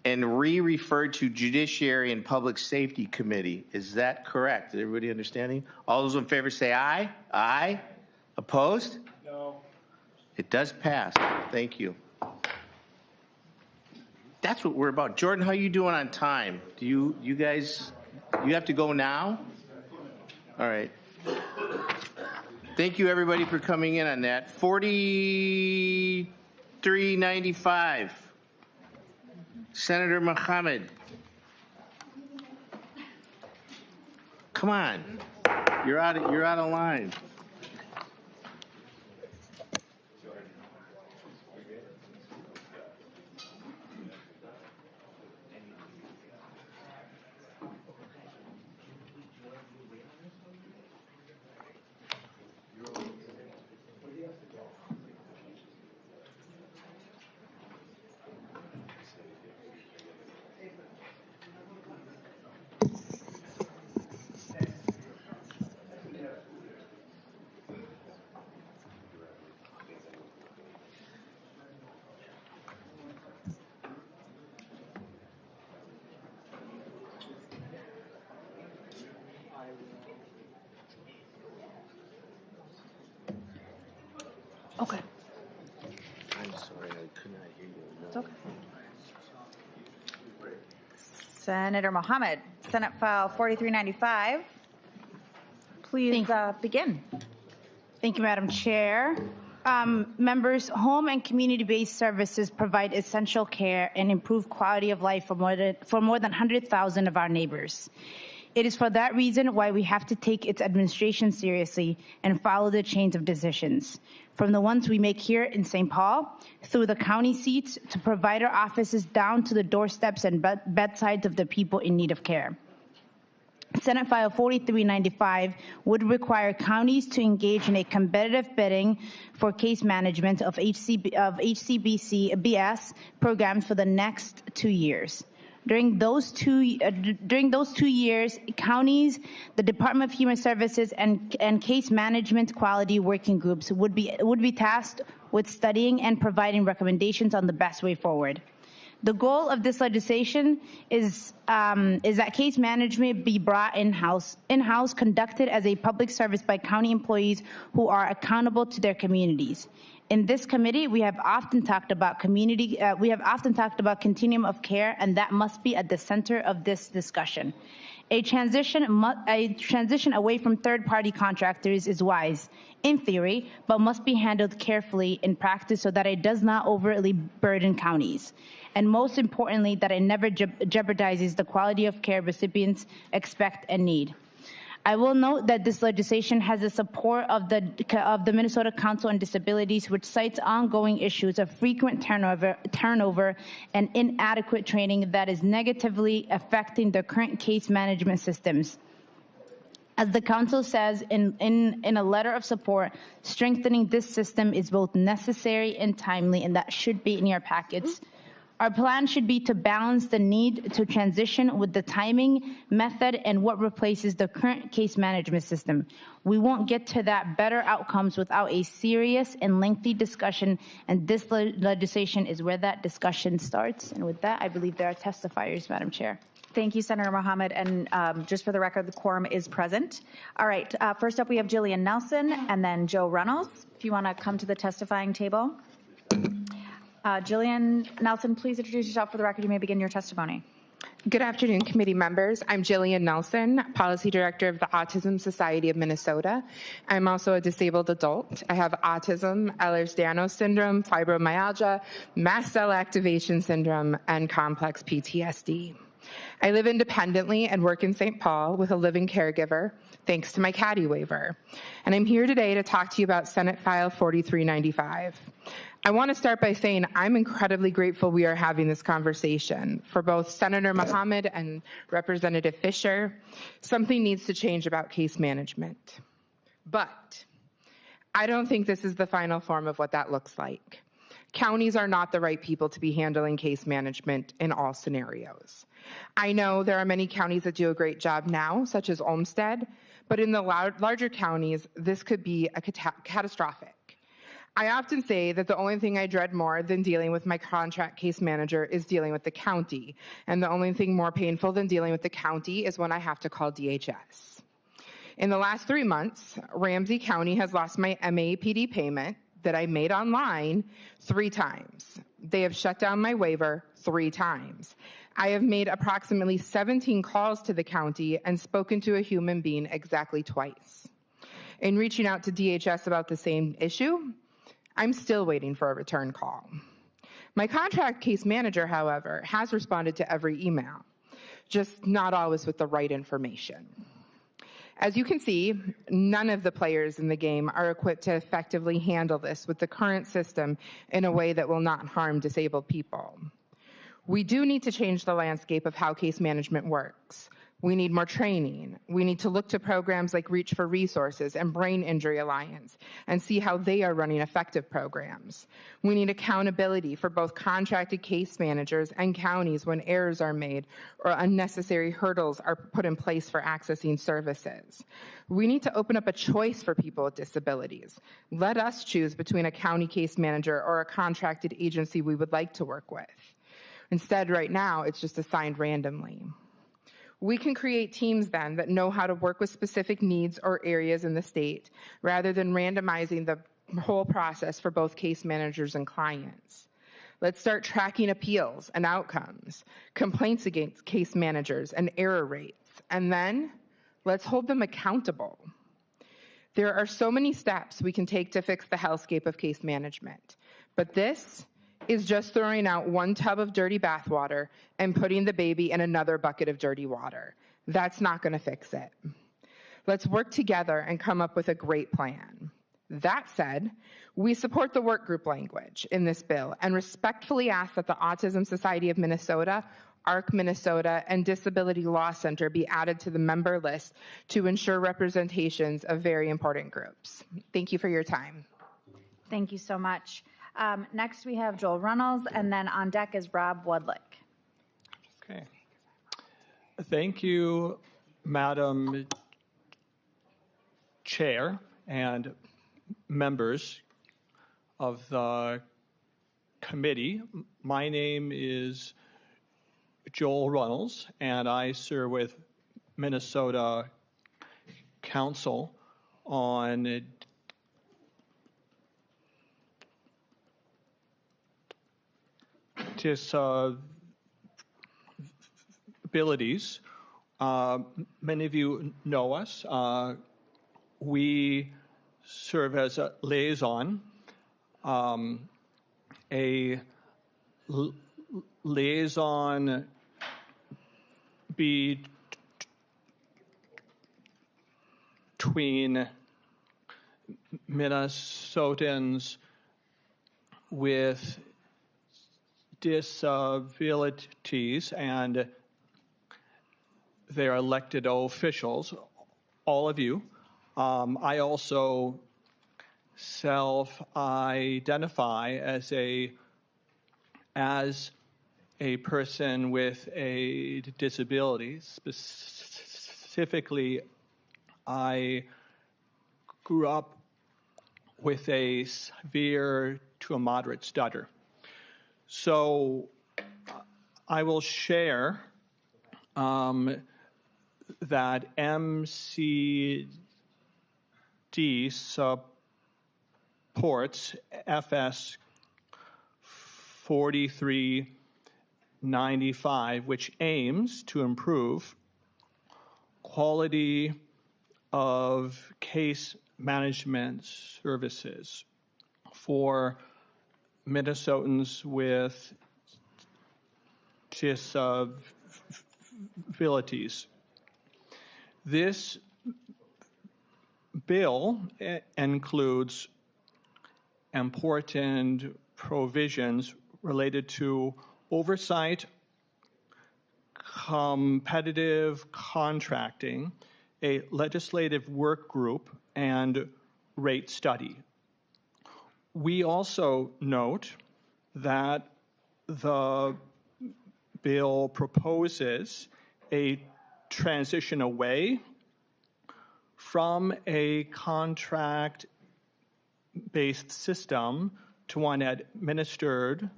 And referred to Judiciary and Public Safety Committee. Is that correct? Is everybody understanding? All those in favor say aye. Aye. Opposed? No. It does pass. Thank you. That's what we're about. Jordan, how you doing on time? Do you guys, you have to go now? All right. Thank you, everybody, for coming in on that. 4395. Senator Mohamed. Come on. You're out of line. Okay. I'm sorry, I could not hear you. No. It's okay. Senator Mohamed, Senate File 4395. Please begin. Thank you, Madam Chair. Members, home and community-based services provide essential care and improve quality of life for more than 100,000 of our neighbors. It is for that reason why we have to take its administration seriously and follow the chains of decisions, from the ones we make here in St. Paul, through the county seats, to provider offices, down to the doorsteps and bedsides of the people in need of care. Senate File 4395 would require counties to engage in a competitive bidding for case management of HCBS programs for the next 2 years. During those 2 years, counties, the Department of Human Services, and case management quality working groups would be tasked with studying and providing recommendations on the best way forward. The goal of this legislation is that case management be brought in-house, conducted as a public service by county employees who are accountable to their communities. In this committee, we have often talked about continuum of care, and that must be at the center of this discussion. A transition away from third-party contractors is wise, in theory, but must be handled carefully in practice so that it does not overtly burden counties. And most importantly, that it never jeopardizes the quality of care recipients expect and need. I will note that this legislation has the support of the Minnesota Council on Disabilities, which cites ongoing issues of frequent turnover and inadequate training that is negatively affecting the current case management systems. As the Council says in a letter of support, strengthening this system is both necessary and timely, and that should be in your packets. Our plan should be to balance the need to transition with the timing, method, and what replaces the current case management system. We won't get to that better outcomes without a serious and lengthy discussion, and this legislation is where that discussion starts. And with that, I believe there are testifiers, Madam Chair. Thank you, Senator Mohamed. And just for the record, the quorum is present. All right, first up we have Jillian Nelson and then Joe Reynolds. If you want to come to the testifying table. Jillian Nelson, please introduce yourself for the record. You may begin your testimony. Good afternoon, committee members. I'm Jillian Nelson, Policy Director of the Autism Society of Minnesota. I'm also a disabled adult. I have autism, Ehlers-Danlos syndrome, fibromyalgia, mast cell activation syndrome, and complex PTSD. I live independently and work in St. Paul with a living caregiver, thanks to my CADI waiver. And I'm here today to talk to you about Senate File 4395. I want to start by saying I'm incredibly grateful we are having this conversation. For both Senator Mohamed and Representative Fisher, something needs to change about case management. But I don't think this is the final form of what that looks like. Counties are not the right people to be handling case management in all scenarios. I know there are many counties that do a great job now, such as Olmsted, but in the larger counties, this could be catastrophic. I often say that the only thing I dread more than dealing with my contract case manager is dealing with the county. And the only thing more painful than dealing with the county is when I have to call DHS. In the last 3 months, Ramsey County has lost my MAPD payment that I made online 3 times. They have shut down my waiver 3 times. I have made approximately 17 calls to the county and spoken to a human being exactly twice. In reaching out to DHS about the same issue, I'm still waiting for a return call. My contract case manager, however, has responded to every email, just not always with the right information. As you can see, none of the players in the game are equipped to effectively handle this with the current system in a way that will not harm disabled people. We do need to change the landscape of how case management works. We need more training. We need to look to programs like Reach for Resources and Brain Injury Alliance and see how they are running effective programs. We need accountability for both contracted case managers and counties when errors are made or unnecessary hurdles are put in place for accessing services. We need to open up a choice for people with disabilities. Let us choose between a county case manager or a contracted agency we would like to work with. Instead, right now, it's just assigned randomly. We can create teams then that know how to work with specific needs or areas in the state, rather than randomizing the whole process for both case managers and clients. Let's start tracking appeals and outcomes, complaints against case managers and error rates, and then let's hold them accountable. There are so many steps we can take to fix the hellscape of case management, but this is just throwing out one tub of dirty bathwater and putting the baby in another bucket of dirty water. That's not going to fix it. Let's work together and come up with a great plan. That said, we support the work group language in this bill and respectfully ask that the Autism Society of Minnesota, ARC Minnesota, and Disability Law Center be added to the member list to ensure representations of very important groups. Thank you for your time. Thank you so much. Next, we have Joel Reynolds, and then on deck is Rob Wudlick. Okay. Thank you, Madam Chair and members of the committee. My name is Joel Runnels, and I serve with Minnesota Council on disabilities. Many of you know us. We serve as a liaison, liaison between Minnesotans with disabilities and their elected officials, all of you. I also self-identify as a person with a disability. Specifically, I grew up with a severe to a moderate stutter. So I will share that MCD supports FS 4395, which aims to improve quality of case management services for Minnesotans with disabilities. This bill includes important provisions related to oversight, competitive contracting, a legislative work group, and rate study. We also note that the bill proposes a transition away from a contract-based system to one administered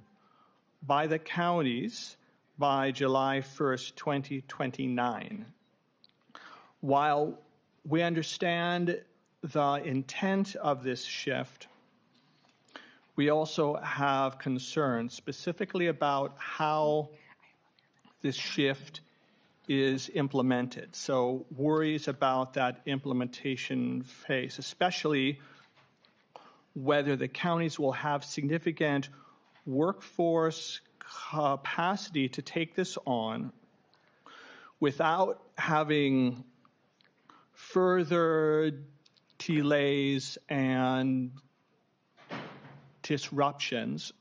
by the counties by July 1st, 2029. While we understand the intent of this shift, we also have concerns specifically about how this shift is implemented. So worries about that implementation phase, especially whether the counties will have significant workforce capacity to take this on without having further delays and disruptions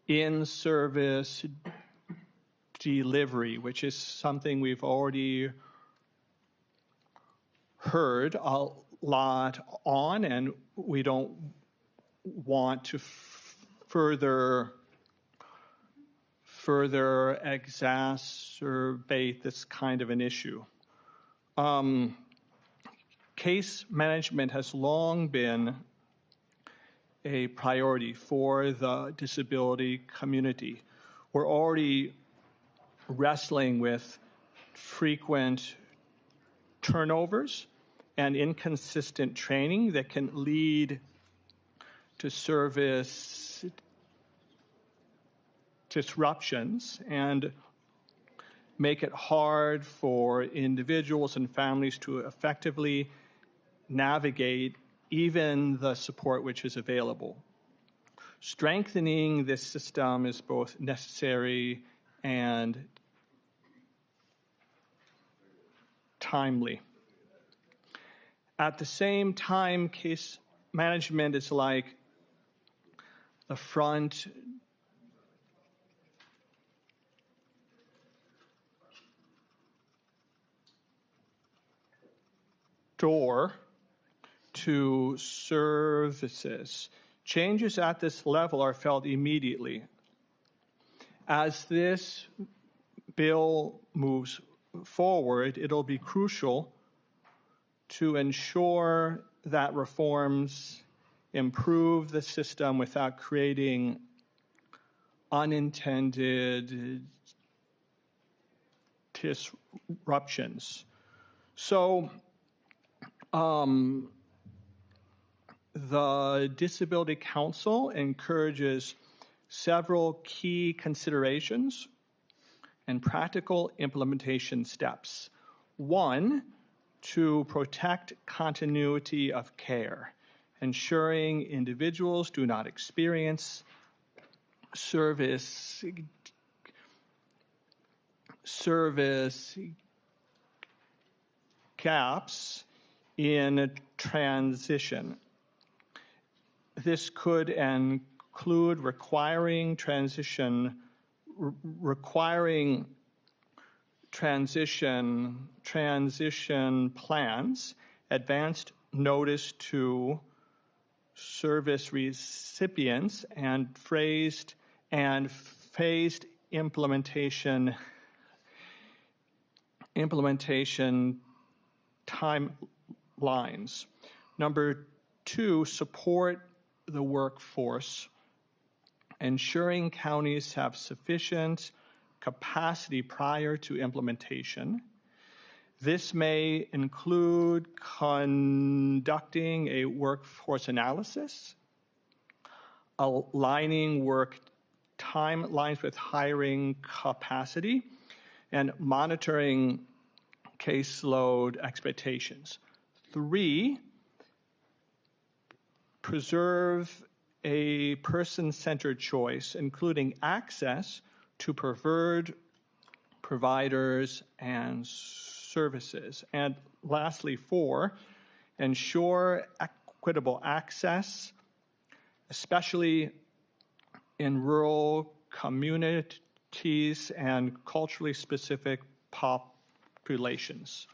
in service delivery, which is something we've already heard a lot on, and we don't want to further exacerbate this kind of an issue. Case management has long been a priority for the disability community. We're already wrestling with frequent turnovers and inconsistent training that can lead to service disruptions and make it hard for individuals and families to effectively navigate even the support which is available. Strengthening this system is both necessary and timely. At the same time, case management is like the front door to services. Changes at this level are felt immediately. As this bill moves forward, it'll be crucial to ensure that reforms improve the system without creating unintended disruptions. So the Disability Council encourages several key considerations and practical implementation steps. One, to protect continuity of care, ensuring individuals do not experience service gaps in transition. This could include requiring transition plans, advanced notice to service recipients, and phased implementation timelines. Number two, support the workforce, ensuring counties have sufficient capacity prior to implementation. This may include conducting a workforce analysis, aligning work timelines with hiring capacity, and monitoring caseload expectations. Three, preserve a person-centered choice, including access to preferred providers and services. And lastly, four, ensure equitable access, especially in rural communities and culturally specific populations.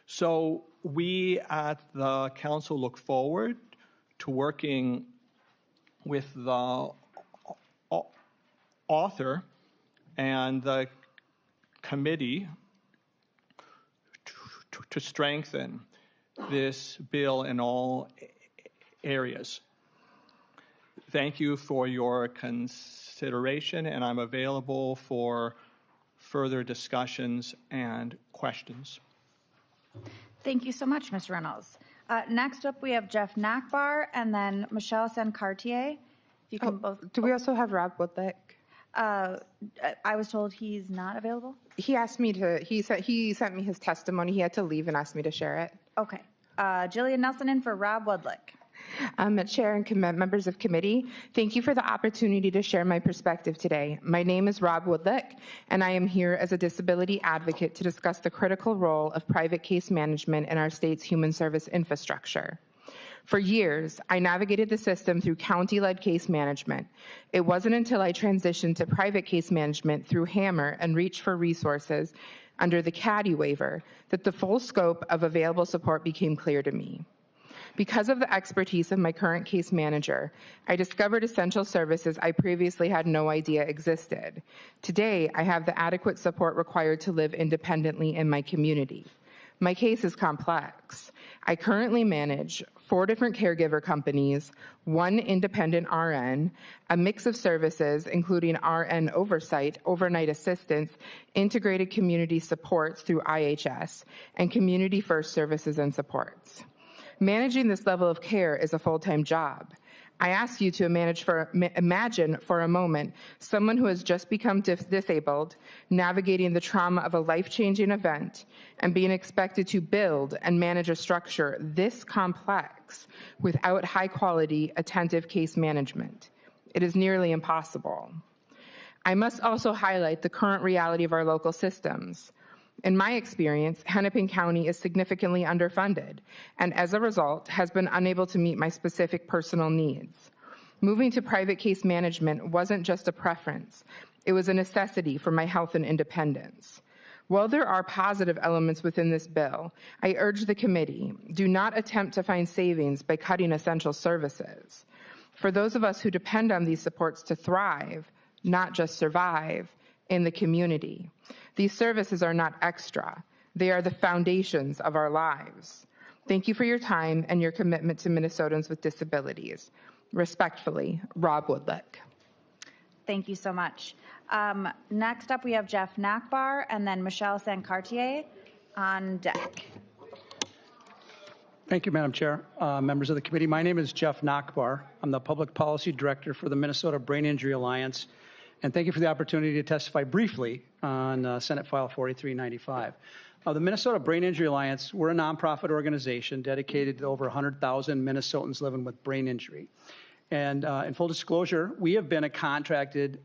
So we at the council look forward to working with the author and the committee to strengthen this bill in all areas. Thank you for your consideration, and I'm available for further discussions and questions. Thank you so much, Mr. Reynolds. Next up, we have Jeff Nakbar and then Michelle Sancartier. If you can both. Do we also have Rob Woodlick? I was told he's not available. He asked me to, he sent me his testimony. He had to leave and asked me to share it. Okay. Jillian Nelson in for Rob Woodlick. Chair and members of committee, thank you for the opportunity to share my perspective today. My name is Rob Woodlick, and I am here as a disability advocate to discuss the critical role of private case management in our state's human service infrastructure. For years, I navigated the system through county-led case management. It wasn't until I transitioned to private case management through Hammer and reached for resources under the CADI waiver that the full scope of available support became clear to me. Because of the expertise of my current case manager, I discovered essential services I previously had no idea existed. Today, I have the adequate support required to live independently in my community. My case is complex. I currently manage 4 different caregiver companies, 1 independent RN, a mix of services including RN oversight, overnight assistance, integrated community supports through IHS, and community first services and supports. Managing this level of care is a full-time job. I ask you to imagine for a moment someone who has just become disabled, navigating the trauma of a life-changing event, and being expected to build and manage a structure this complex without high-quality, attentive case management. It is nearly impossible. I must also highlight the current reality of our local systems. In my experience, Hennepin County is significantly underfunded, and as a result, has been unable to meet my specific personal needs. Moving to private case management wasn't just a preference, it was a necessity for my health and independence. While there are positive elements within this bill, I urge the committee, do not attempt to find savings by cutting essential services. For those of us who depend on these supports to thrive, not just survive, in the community. These services are not extra. They are the foundations of our lives. Thank you for your time and your commitment to Minnesotans with disabilities. Respectfully, Rob Woodlick. Thank you so much. Next up, we have Jeff Nakbar and then Michelle Sancartier on deck. Thank you, Madam Chair. Members of the committee, my name is Jeff Nakbar. I'm the Public Policy Director for the Minnesota Brain Injury Alliance, and thank you for the opportunity to testify briefly on Senate File 4395. The Minnesota Brain Injury Alliance, we're a nonprofit organization dedicated to over 100,000 Minnesotans living with brain injury. And in full disclosure, we have been a contracted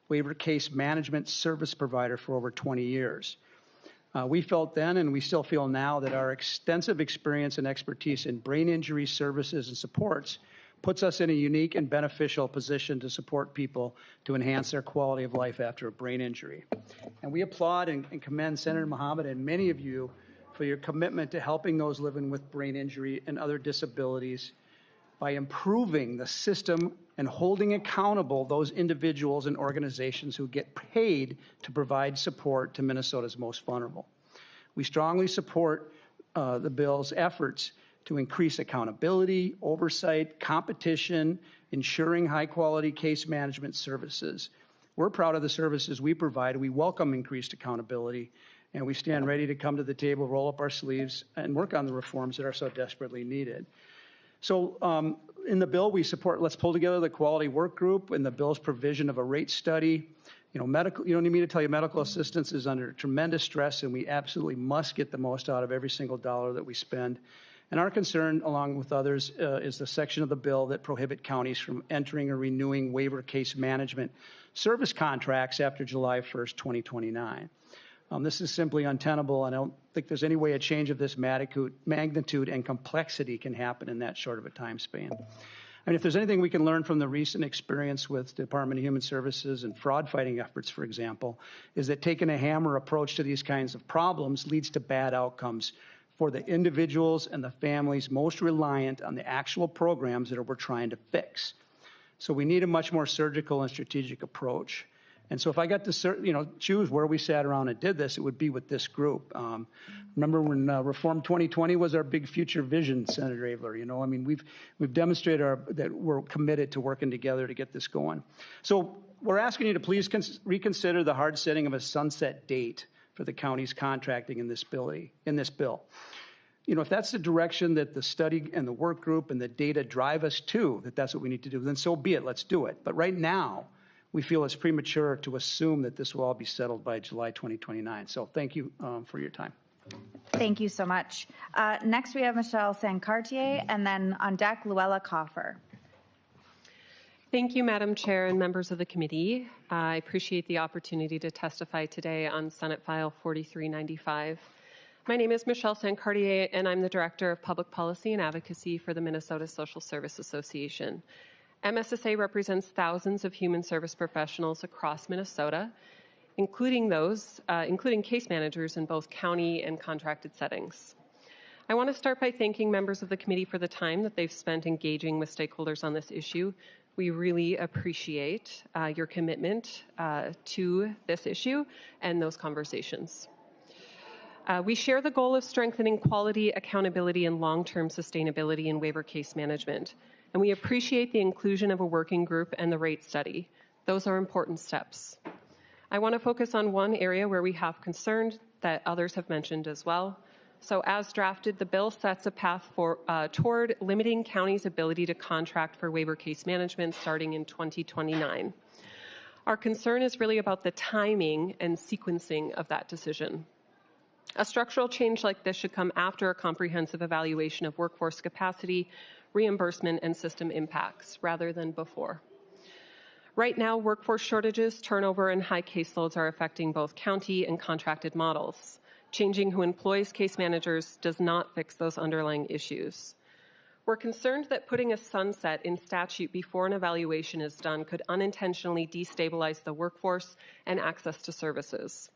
waiver case management service provider for over 20 years. We felt then, and we still feel now, that our extensive experience and expertise in brain injury services and supports puts us in a unique and beneficial position to support people to enhance their quality of life after a brain injury. And we applaud and commend Senator Mohamed and many of you for your commitment to helping those living with brain injury and other disabilities by improving the system and holding accountable those individuals and organizations who get paid to provide support to Minnesota's most vulnerable. We strongly support the bill's efforts to increase accountability, oversight, competition, ensuring high-quality case management services. We're proud of the services we provide. We welcome increased accountability, and we stand ready to come to the table, roll up our sleeves, and work on the reforms that are so desperately needed. So in the bill, we support, let's pull together the quality work group and the bill's provision of a rate study. You don't need me to tell you medical assistance is under tremendous stress, and we absolutely must get the most out of every single dollar that we spend. And our concern, along with others, is the section of the bill that prohibit counties from entering or renewing waiver case management service contracts after July 1st, 2029. This is simply untenable, and I don't think there's any way a change of this magnitude and complexity can happen in that short of a time span. I mean, if there's anything we can learn from the recent experience with the Department of Human Services and fraud fighting efforts, for example, is that taking a hammer approach to these kinds of problems leads to bad outcomes for the individuals and the families most reliant on the actual programs that we're trying to fix. So we need a much more surgical and strategic approach. And so if I got to choose where we sat around and did this, it would be with this group. Remember when Reform 2020 was our big future vision, Senator Abeler? I mean, we've demonstrated that we're committed to working together to get this going. So we're asking you to please reconsider the hard setting of a sunset date for the county's contracting in this bill. If that's the direction that the study and the work group and the data drive us to, that's what we need to do, then so be it. Let's do it. But right now, we feel it's premature to assume that this will all be settled by July 2029. So thank you for your time. Thank you so much. Next, we have Michelle Sancartier, and then on deck, Luella Coffer. Thank you, Madam Chair and members of the committee. I appreciate the opportunity to testify today on Senate File 4395. My name is Michelle Sancartier, and I'm the Director of Public Policy and Advocacy for the Minnesota Social Service Association. MSSA represents thousands of human service professionals across Minnesota, including case managers in both county and contracted settings. I want to start by thanking members of the committee for the time that they've spent engaging with stakeholders on this issue. We really appreciate your commitment to this issue and those conversations. We share the goal of strengthening quality, accountability, and long-term sustainability in waiver case management. And we appreciate the inclusion of a working group and the rate study. Those are important steps. I want to focus on one area where we have concern that others have mentioned as well. So as drafted, the bill sets a path toward limiting counties' ability to contract for waiver case management starting in 2029. Our concern is really about the timing and sequencing of that decision. A structural change like this should come after a comprehensive evaluation of workforce capacity, reimbursement, and system impacts, rather than before. Right now, workforce shortages, turnover, and high caseloads are affecting both county and contracted models. Changing who employs case managers does not fix those underlying issues. We're concerned that putting a sunset in statute before an evaluation is done could unintentionally destabilize the workforce and access to services.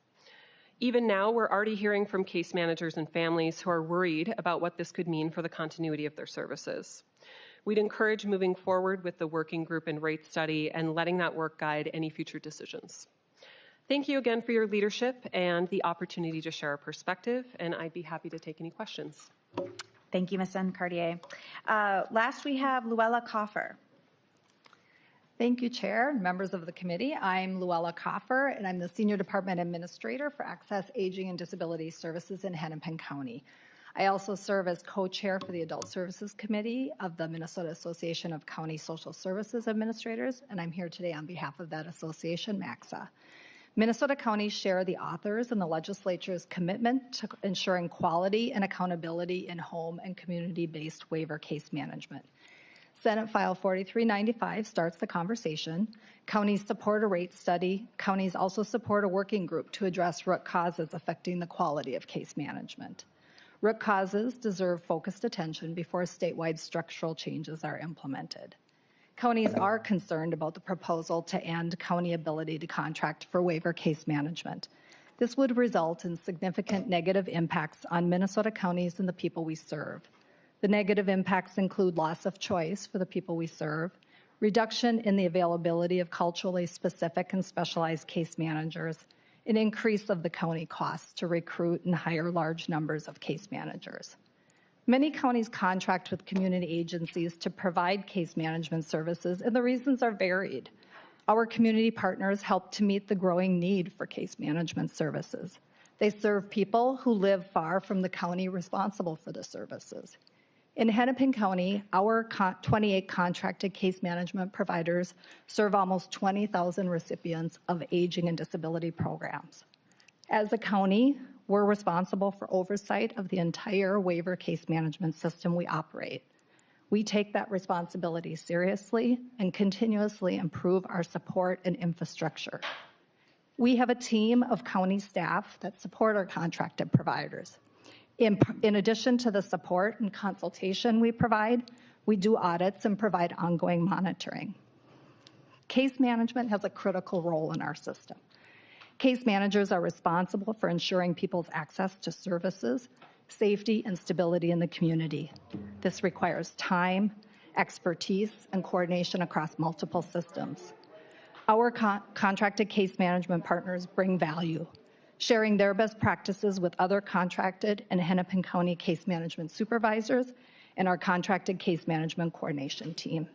Even now, we're already hearing from case managers and families who are worried about what this could mean for the continuity of their services. We'd encourage moving forward with the working group and rate study and letting that work guide any future decisions. Thank you again for your leadership and the opportunity to share our perspective, and I'd be happy to take any questions. Thank you, Ms. Cartier. Last, we have Luella Coffer. Thank you, Chair, members of the committee. I'm Luella Coffer, and I'm the Senior Department Administrator for Access, Aging, and Disability Services in Hennepin County. I also serve as co-chair for the Adult Services Committee of the Minnesota Association of County Social Services Administrators, and I'm here today on behalf of that association, MACSA. Minnesota counties share the authors and the legislature's commitment to ensuring quality and accountability in home and community-based waiver case management. Senate File 4395 starts the conversation. Counties support a rate study. Counties also support a working group to address root causes affecting the quality of case management. Root causes deserve focused attention before statewide structural changes are implemented. Counties are concerned about the proposal to end county ability to contract for waiver case management. This would result in significant negative impacts on Minnesota counties and the people we serve. The negative impacts include loss of choice for the people we serve, reduction in the availability of culturally specific and specialized case managers, an increase of the county costs to recruit and hire large numbers of case managers. Many counties contract with community agencies to provide case management services, and the reasons are varied. Our community partners help to meet the growing need for case management services. They serve people who live far from the county responsible for the services. In Hennepin County, our 28 contracted case management providers serve almost 20,000 recipients of aging and disability programs. As a county, we're responsible for oversight of the entire waiver case management system we operate. We take that responsibility seriously and continuously improve our support and infrastructure. We have a team of county staff that support our contracted providers. In addition to the support and consultation we provide, we do audits and provide ongoing monitoring. Case management has a critical role in our system. Case managers are responsible for ensuring people's access to services, safety, and stability in the community. This requires time, expertise, and coordination across multiple systems. Our contracted case management partners bring value, sharing their best practices with other contracted and Hennepin County case management supervisors and our contracted case management coordination team.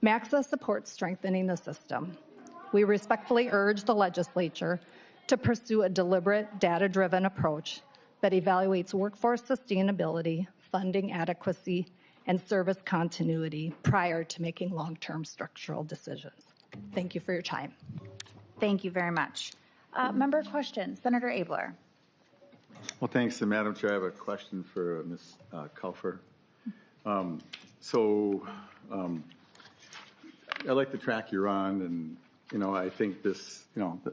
MACSA supports strengthening the system. We respectfully urge the legislature to pursue a deliberate, data-driven approach that evaluates workforce sustainability, funding adequacy, and service continuity prior to making long-term structural decisions. Thank you for your time. Thank you very much. Member questions, Senator Abeler. Well, thanks, Madam Chair. I have a question for Ms. Kaufer. I like the track you're on, and I think this,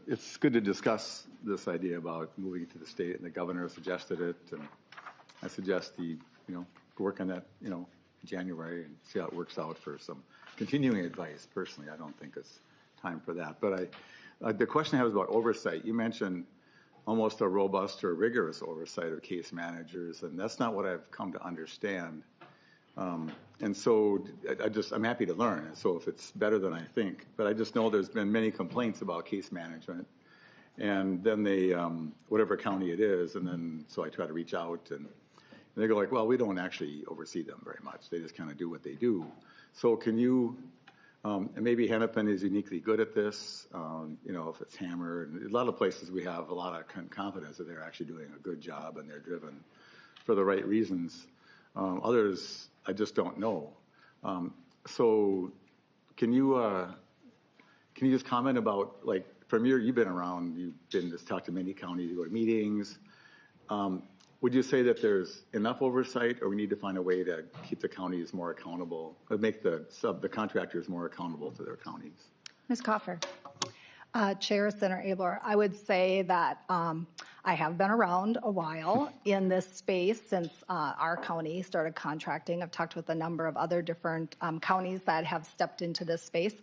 it's good to discuss this idea about moving it to the state, and the governor suggested it, and I suggest work on that, January and see how it works out for some continuing advice. Personally, I don't think it's time for that. But the question I have is about oversight. You mentioned almost a robust or rigorous oversight of case managers, and that's not what I've come to understand. And so I'm happy to learn. And so if it's better than I think, but I just know there's been many complaints about case management, and then they, whatever county it is, and then so I try to reach out, and they go like, well, we don't actually oversee them very much. They just kind of do what they do. So can you, and maybe Hennepin is uniquely good at this, if it's Hammer, and a lot of places we have a lot of confidence that they're actually doing a good job and they're driven for the right reasons. Others, I just don't know. So can you just comment about, like, from you've been around, you've been to talk to many counties, you go to meetings. Would you say that there's enough oversight, or we need to find a way to keep the counties more accountable, or make the contractors more accountable to their counties? Ms. Kaufer. Chair, Senator Abeler, I would say that I have been around a while in this space since our county started contracting. I've talked with a number of other different counties that have stepped into this space.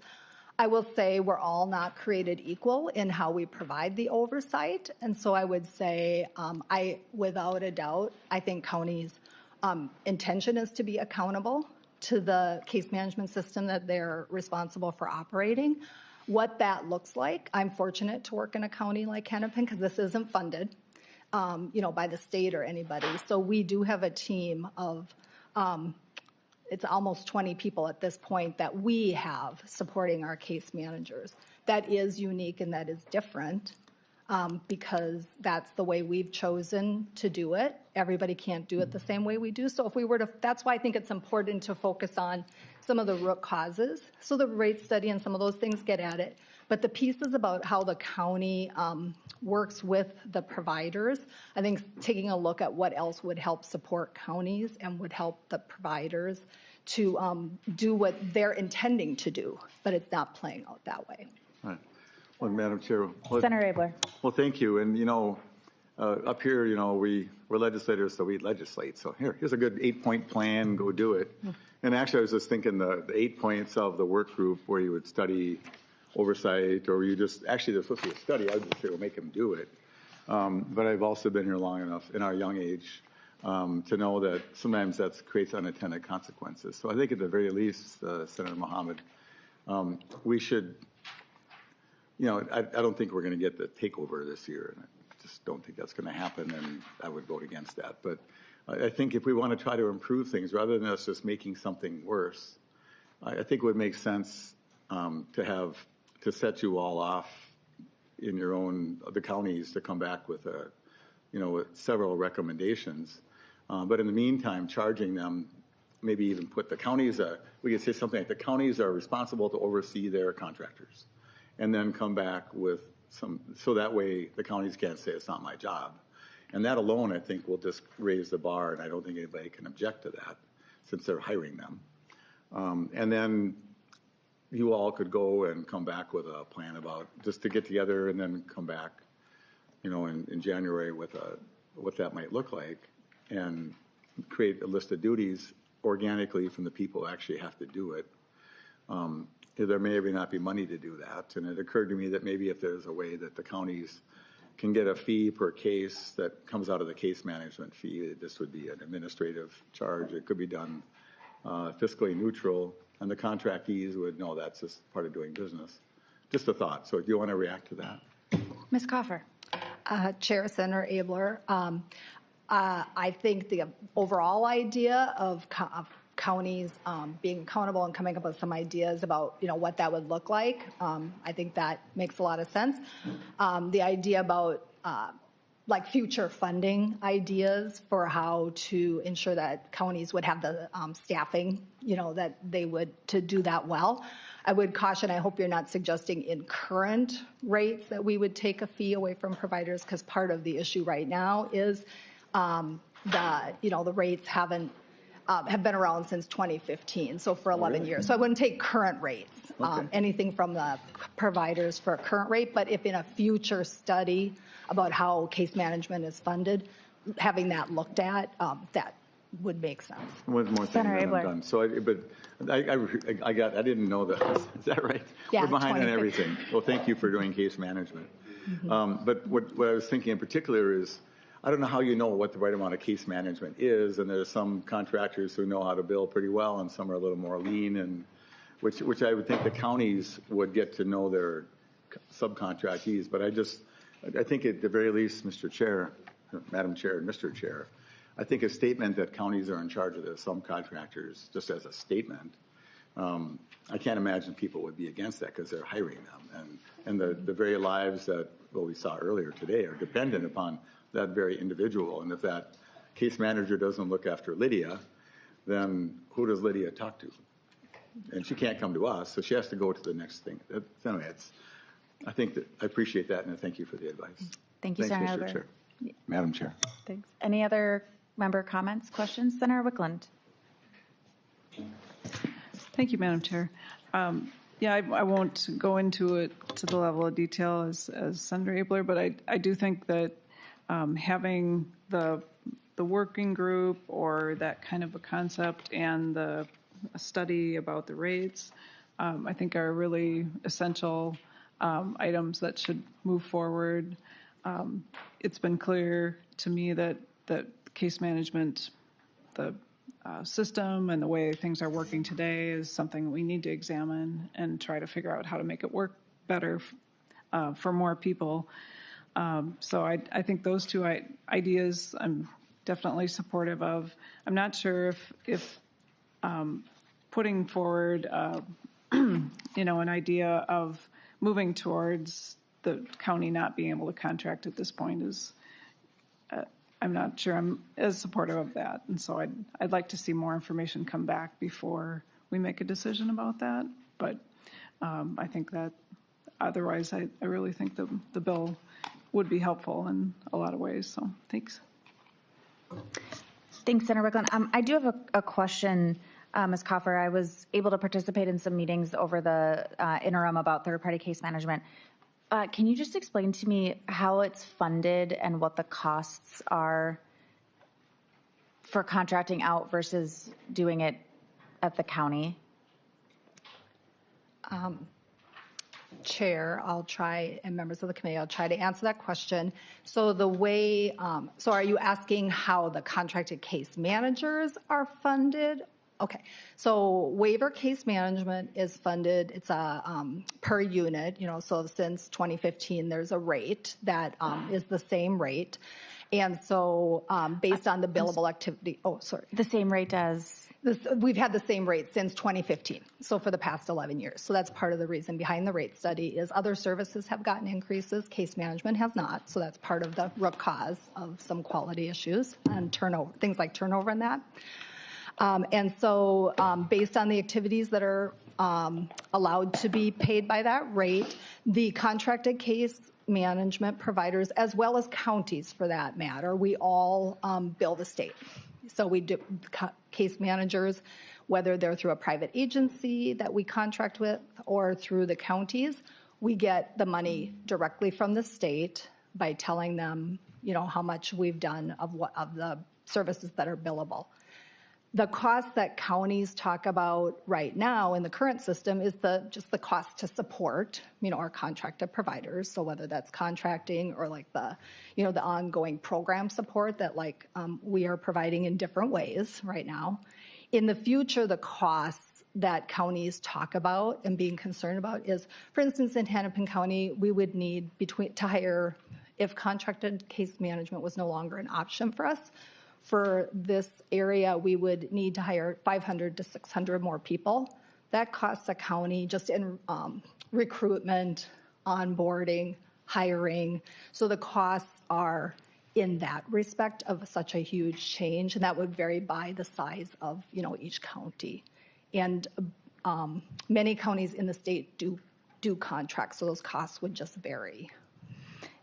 I will say we're all not created equal in how we provide the oversight. And so I would say, without a doubt, I think counties' intention is to be accountable to the case management system that they're responsible for operating. what that looks like. I'm fortunate to work in a county like Hennepin because this isn't funded, by the state or anybody. So we do have a team of, it's almost 20 people at this point that we have supporting our case managers. That is unique and that is different because that's the way we've chosen to do it. Everybody can't do it the same way we do. So if we were to, that's why I think it's important to focus on some of the root causes. So the rate study and some of those things get at it. But the pieces about how the county works with the providers, I think taking a look at what else would help support counties and would help the providers to do what they're intending to do, but it's not playing out that way. Right. Well, Madam Chair. Well, Senator Abeler. Well, thank you. And, up here, we're legislators, so we legislate. So here's a good 8-point plan, go do it. And actually, I was just thinking the 8 points of the work group where you would study oversight, or you just, actually, there's supposed to be a study. I would just say, well, make them do it. But I've also been here long enough in our young age to know that sometimes that creates unintended consequences. So I think at the very least, Senator Mohamed, we should, I don't think we're going to get the takeover this year. And I just don't think that's going to happen, and I would vote against that. But I think if we want to try to improve things, rather than us just making something worse, I think it would make sense to set you all off in your own, the counties, to come back with with several recommendations. But in the meantime, charging them, maybe even put the counties, we could say something like the counties are responsible to oversee their contractors, and then come back with some, so that way the counties can't say it's not my job. And that alone, I think, will just raise the bar, and I don't think anybody can object to that since they're hiring them. And then you all could go and come back with a plan about just to get together and then come back, in January with what that might look like, and create a list of duties organically from the people who actually have to do it. There may or may not be money to do that. And it occurred to me that maybe if there's a way that the counties can get a fee per case that comes out of the case management fee, this would be an administrative charge. It could be done fiscally neutral, and the contractees would know that's just part of doing business. Just a thought. So do you want to react to that? Ms. Coffer. Chair, Senator Abeler, I think the overall idea of counties being accountable and coming up with some ideas about what that would look like, I think that makes a lot of sense. The idea about like future funding ideas for how to ensure that counties would have the staffing, that they would to do that well. I would caution, I hope you're not suggesting in current rates that we would take a fee away from providers, because part of the issue right now is the rates have been around since 2015, so for 11 years. So I wouldn't take current rates, anything from the providers for a current rate, but if in a future study about how case management is funded, having that looked at, that would make sense. One more thing, Senator and then I'm Abeler. done. So, I didn't know that. Is that right? Yeah, We're behind on 2015. everything. Well, thank you for doing case management. But what I was thinking in particular is, I don't know how you know what the right amount of case management is, and there's some contractors who know how to bill pretty well, and some are a little more lean, and which I would think the counties would get to know their subcontractees. But I think at the very least, Mr. Chair, Madam Chair, and Mr. Chair, I think a statement that counties are in charge of their subcontractors, just as a statement, I can't imagine people would be against that because they're hiring them, and the very lives that we saw earlier today are dependent upon that very individual. And if that case manager doesn't look after Lydia, then who does Lydia talk to? And she can't come to us, so she has to go to the next thing. Anyway, I think that I appreciate that, and I thank you for the advice. Thank you, Thanks, Senator Mr. Abeler. Chair. Madam Chair. Thanks. Any other member comments, questions? Senator Wiklund. Thank you, Madam Chair. I won't go into it to the level of detail as Senator Abeler, but I do think that having the working group or that kind of a concept and a study about the rates, I think are really essential items that should move forward. It's been clear to me that case management, the system and the way things are working today is something we need to examine and try to figure out how to make it work better for more people. So I think those two ideas I'm definitely supportive of. I'm not sure if putting forward, an idea of moving towards the county not being able to contract at this point is, I'm not sure I'm as supportive of that. And so I'd like to see more information come back before we make a decision about that. But I think that otherwise, I really think the bill would be helpful in a lot of ways. So thanks. Thanks, Senator Wiklund. I do have a question, Ms. Coffer. I was able to participate in some meetings over the interim about third-party case management. Can you just explain to me how it's funded and what the costs are for contracting out versus doing it at the county? Chair, I'll try, and members of the committee, I'll try to answer that question. So the way, so are you asking how the contracted case managers are funded? Okay, so waiver case management is funded, it's a per unit, so since 2015, there's a rate that is the same rate. And so based on the billable activity, The same rate as? We've had the same rate since 2015, so for the past 11 years. So that's part of the reason behind the rate study is other services have gotten increases, case management has not. So that's part of the root cause of some quality issues and turnover, things like turnover and that. And so based on the activities that are allowed to be paid by that rate, the contracted case management providers, as well as counties for that matter, we all bill the state. So we do case managers, whether they're through a private agency that we contract with or through the counties, we get the money directly from the state by telling them, how much we've done of the services that are billable. The cost that counties talk about right now in the current system is just the cost to support, our contracted providers. So whether that's contracting or like the ongoing program support that we are providing in different ways right now. In the future, the costs that counties talk about and being concerned about is, for instance, in Hennepin County, we would need to hire, if contracted case management was no longer an option for us, for this area, we would need to hire 500 to 600 more people. That costs the county just in recruitment, onboarding, hiring. So the costs are in that respect of such a huge change, and that would vary by the size of each county. And many counties in the state do contracts, so those costs would just vary.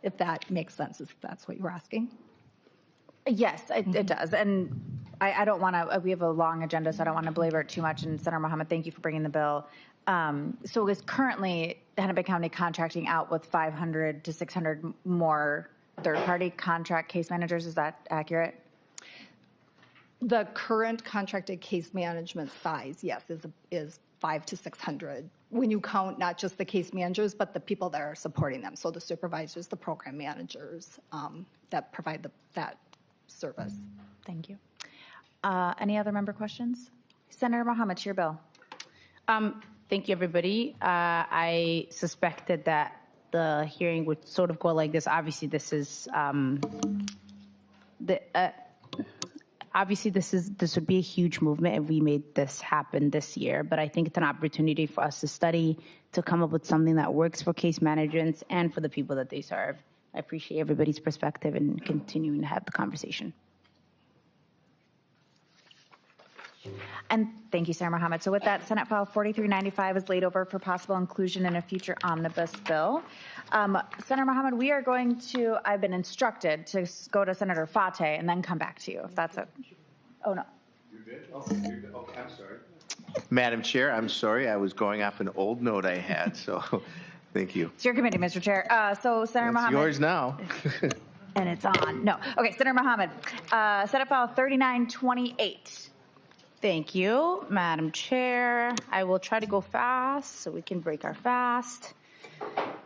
If that makes sense, if that's what you were asking. Yes, it does. And I don't want to, we have a long agenda, so I don't want to belabor it too much. And Senator Mohamed, thank you for bringing the bill. So is currently Hennepin County contracting out with 500 to 600 more third-party contract case managers? Is that accurate? The current contracted case management size, yes, is 500 to 600. When you count not just the case managers, but the people that are supporting them. So the supervisors, the program managers that provide that service. Thank you. Any other member questions? Senator Mohamed, to your bill. Thank you, everybody. I suspected that the hearing would sort of go like this. Obviously, this is this would be a huge movement if we made this happen this year. But I think it's an opportunity for us to study, to come up with something that works for case managers and for the people that they serve. I appreciate everybody's perspective and continuing to have the conversation. And thank you, Senator Mohamed. So with that, Senate File 4395 is laid over for possible inclusion in a future omnibus bill. Senator Mohamed, we are going to, I've been instructed to go to Senator Fateh and then come back to you, if that's a, oh no. You're good? Oh, you're good. Okay, I'm sorry. Madam Chair, I'm sorry. I was going off an old note I had, so thank you. It's your committee, Mr. Chair. So Senator Mohamed. It's yours now. And it's on. No. Okay, Senator Mohamed. Senate File 3928. Thank you, Madam Chair. I will try to go fast so we can break our fast.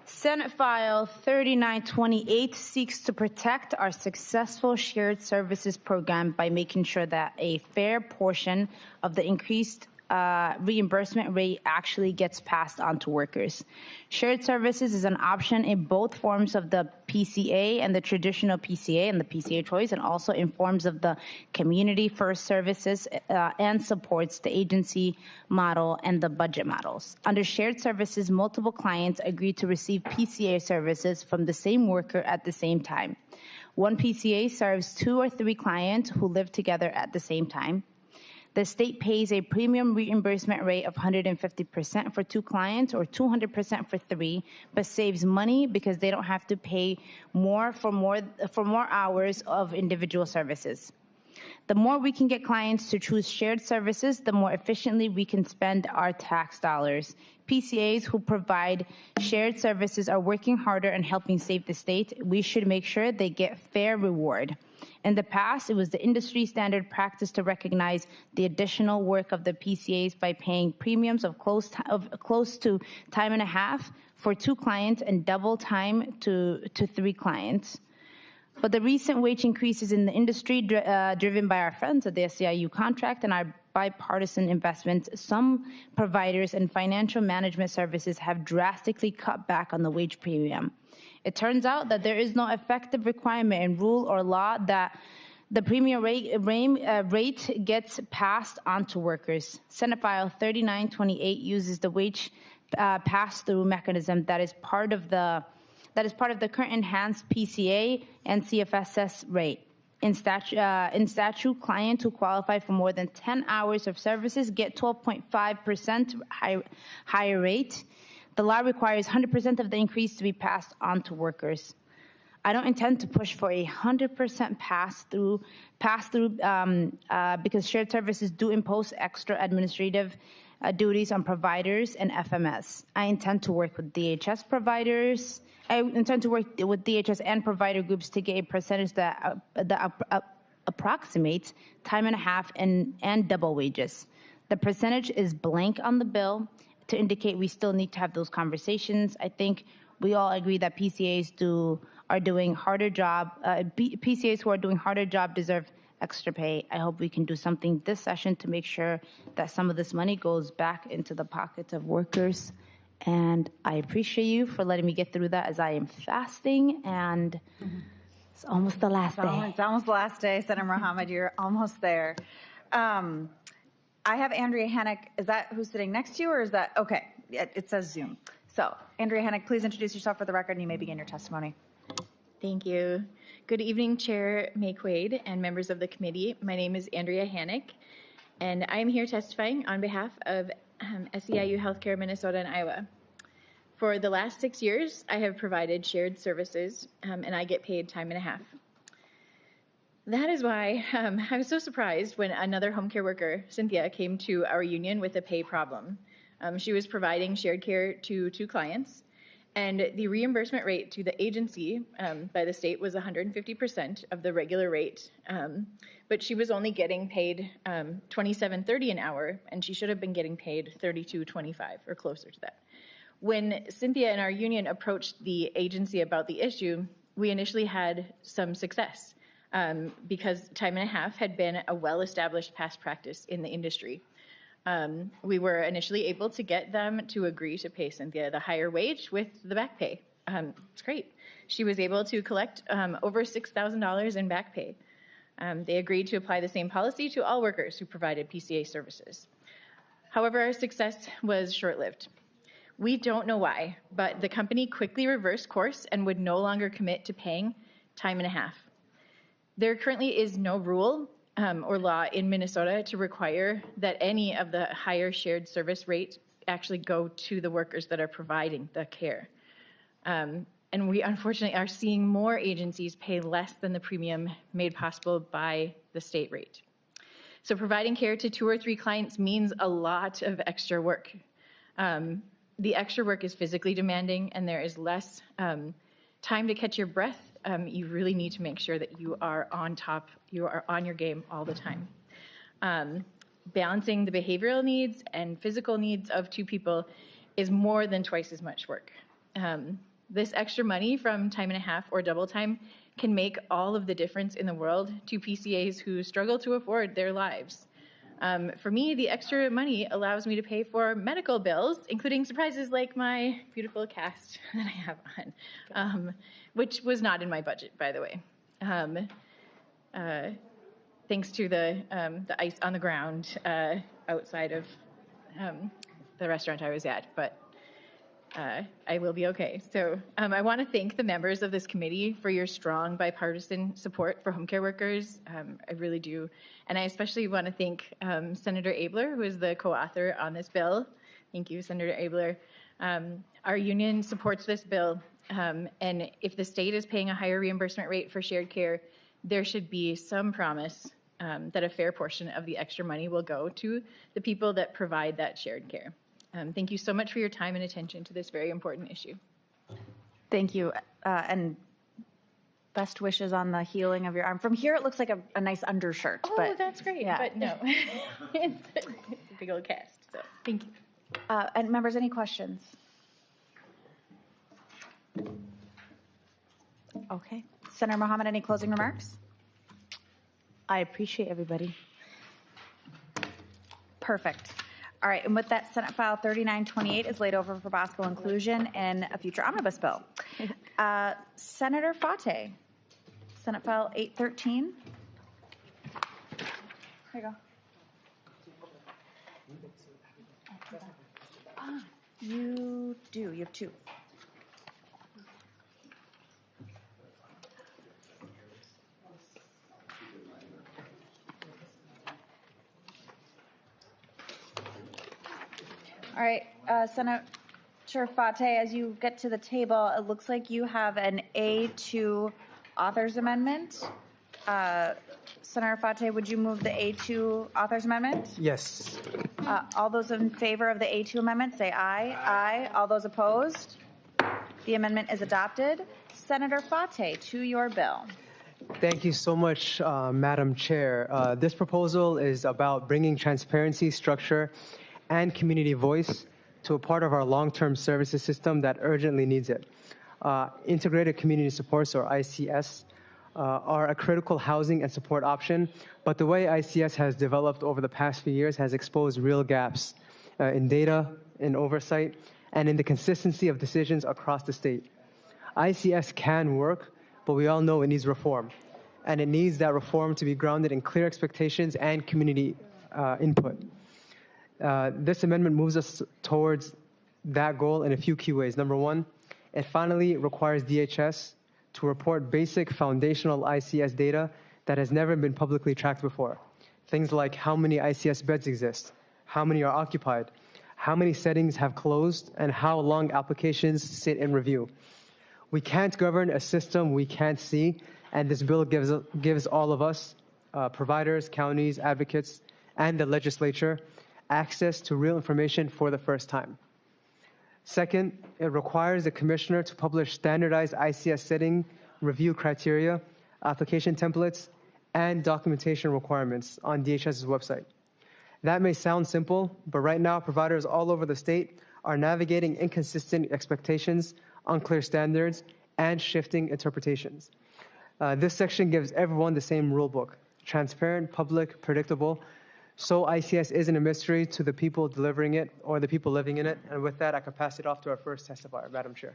Senate File 3928 seeks to protect our successful shared services program by making sure that a fair portion of the increased reimbursement rate actually gets passed on to workers. Shared services is an option in both forms of the PCA and the traditional PCA and the PCA choice, and also in forms of the community first services and supports the agency model and the budget models. Under shared services, multiple clients agree to receive PCA services from the same worker at the same time. One PCA serves 2 or 3 clients who live together at the same time. The state pays a premium reimbursement rate of 150% for 2 clients or 200% for 3, but saves money because they don't have to pay more for more hours of individual services. The more we can get clients to choose shared services, the more efficiently we can spend our tax dollars. PCAs who provide shared services are working harder and helping save the state. We should make sure they get fair reward. In the past, it was the industry standard practice to recognize the additional work of the PCAs by paying premiums of close to time and a half for 2 clients and double time to 3 clients. But the recent wage increases in the industry, driven by our friends at the SEIU contract and our bipartisan investments, some providers and financial management services have drastically cut back on the wage premium. It turns out that there is no effective requirement in rule or law that the premium rate gets passed on to workers. Senate File 3928 uses the wage pass-through mechanism that is part of the current enhanced PCA and CFSS rate. In statute, clients who qualify for more than 10 hours of services get 12.5% higher rate. The law requires 100% of the increase to be passed on to workers. I don't intend to push for a 100% pass-through because shared services do impose extra administrative duties on providers and FMS. I intend to work with DHS providers. I intend to work with DHS and provider groups to get a percentage that approximates time and a half and double wages. The percentage is blank on the bill to indicate we still need to have those conversations. I think we all agree that PCAs who are doing harder job deserve extra pay. I hope we can do something this session to make sure that some of this money goes back into the pockets of workers. And I appreciate you for letting me get through that as I am fasting, and it's almost the last day. It's almost the last day, Senator Mohamed. You're almost there. I have Andrea Hannock. Is that who's sitting next to you, or is that, okay, it says Zoom. So, Andrea Hannock, please introduce yourself for the record, and you may begin your testimony. Thank you. Good evening, Chair Maye Quade and members of the committee. My name is Andrea Hannock, and I am here testifying on behalf of SEIU Healthcare Minnesota and Iowa. For the last 6 years, I have provided shared services, and I get paid time and a half. That is why I was so surprised when another home care worker, Cynthia, came to our union with a pay problem. She was providing shared care to 2 clients, and the reimbursement rate to the agency by the state was 150% of the regular rate, but she was only getting paid $27.30 an hour, and she should have been getting paid $32.25 or closer to that. When Cynthia and our union approached the agency about the issue, we initially had some success because time and a half had been a well-established past practice in the industry. We were initially able to get them to agree to pay Cynthia the higher wage with the back pay. It's great. She was able to collect over $6,000 in back pay. They agreed to apply the same policy to all workers who provided PCA services. However, our success was short-lived. We don't know why, but the company quickly reversed course and would no longer commit to paying time and a half. There currently is no rule or law in Minnesota to require that any of the higher shared service rate actually go to the workers that are providing the care. And we unfortunately are seeing more agencies pay less than the premium made possible by the state rate. So providing care to 2 or 3 clients means a lot of extra work. The extra work is physically demanding, and there is less time to catch your breath. You really need to make sure that you are on top, you are on your game all the time. Balancing the behavioral needs and physical needs of 2 people is more than twice as much work. This extra money from time and a half or double time can make all of the difference in the world to PCAs who struggle to afford their lives. For me, the extra money allows me to pay for medical bills, including surprises like my beautiful cast that I have on, which was not in my budget, by the way. Thanks to the ice on the ground outside of the restaurant I was at, but I will be okay. So I want to thank the members of this committee for your strong bipartisan support for home care workers. I really do. And I especially want to thank Senator Abeler, who is the co-author on this bill. Thank you, Senator Abeler. Our union supports this bill. And if the state is paying a higher reimbursement rate for shared care, there should be some promise that a fair portion of the extra money will go to the people that provide that shared care. Thank you so much for your time and attention to this very important issue. Thank you. And best wishes on the healing of your arm. From here, it looks like a nice undershirt. Oh, but that's great. yeah. But no, it's a big old cast. So thank you. And members, any questions? Okay. Senator Mohamed, any closing remarks? I appreciate everybody. Perfect. All right, and with that, Senate File 3928 is laid over for possible inclusion in a future omnibus bill. Senator Fateh, Senate File 813. Here you go. You do. You have two. All right, Senator Fateh, as you get to the table, it looks like you have an A2 author's amendment. Senator Fateh, would you move the A2 author's amendment? Yes. All those in favor of the A2 amendment, say aye. Aye. All those opposed? The amendment is adopted. Senator Fateh, to your bill. Thank you so much, Madam Chair. This proposal is about bringing transparency, structure, and community voice to a part of our long-term services system that urgently needs it. Integrated community supports, or ICS, are a critical housing and support option, but the way ICS has developed over the past few years has exposed real gaps in data, in oversight, and in the consistency of decisions across the state. ICS can work, but we all know it needs reform, and it needs that reform to be grounded in clear expectations and community input. This amendment moves us towards that goal in a few key ways. Number one, it finally requires DHS to report basic foundational ICS data that has never been publicly tracked before. Things like how many ICS beds exist, how many are occupied, how many settings have closed, and how long applications sit in review. We can't govern a system we can't see, and this bill gives all of us, providers, counties, advocates, and the legislature, access to real information for the first time. Second, it requires the commissioner to publish standardized ICS setting review criteria, application templates, and documentation requirements on DHS's website. That may sound simple, but right now providers all over the state are navigating inconsistent expectations, unclear standards, and shifting interpretations. This section gives everyone the same rule book, transparent, public, predictable, so ICS isn't a mystery to the people delivering it or the people living in it. And with that, I can pass it off to our first testifier, Madam Chair.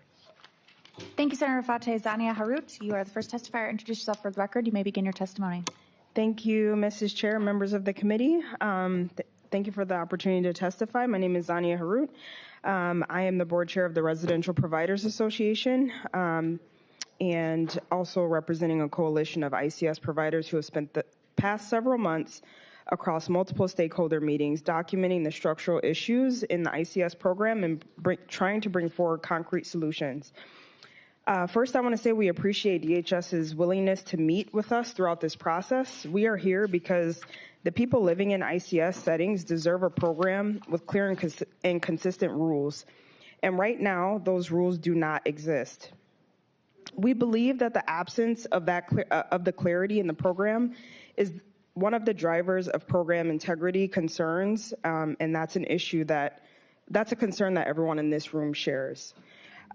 Thank you, Senator Fateh. Zania Harut, you are the first testifier. Introduce yourself for the record. You may begin your testimony. Thank you, Mrs. Chair, members of the committee. Thank you for the opportunity to testify. My name is Zania Harut. I am the board chair of the Residential Providers Association and also representing a coalition of ICS providers who have spent the past several months across multiple stakeholder meetings documenting the structural issues in the ICS program and trying to bring forward concrete solutions. First, I want to say we appreciate DHS's willingness to meet with us throughout this process. We are here because the people living in ICS settings deserve a program with clear and consistent rules. And right now, those rules do not exist. We believe that the absence of the clarity in the program is one of the drivers of program integrity concerns, and that's an issue that's a concern that everyone in this room shares.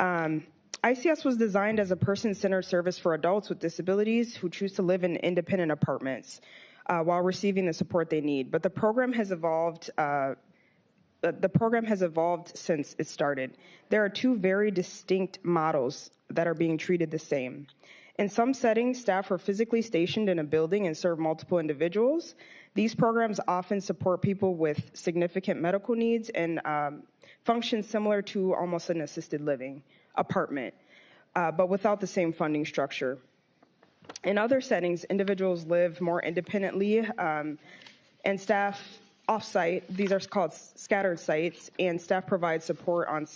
ICS was designed as a person-centered service for adults with disabilities who choose to live in independent apartments. while receiving the support they need. But the program has evolved. Since it started. There are two very distinct models that are being treated the same. In some settings, staff are physically stationed in a building and serve multiple individuals. These programs often support people with significant medical needs and function similar to almost an assisted living apartment, but without the same funding structure. In other settings, individuals live more independently and staff off-site, these are called scattered sites, and staff provide support on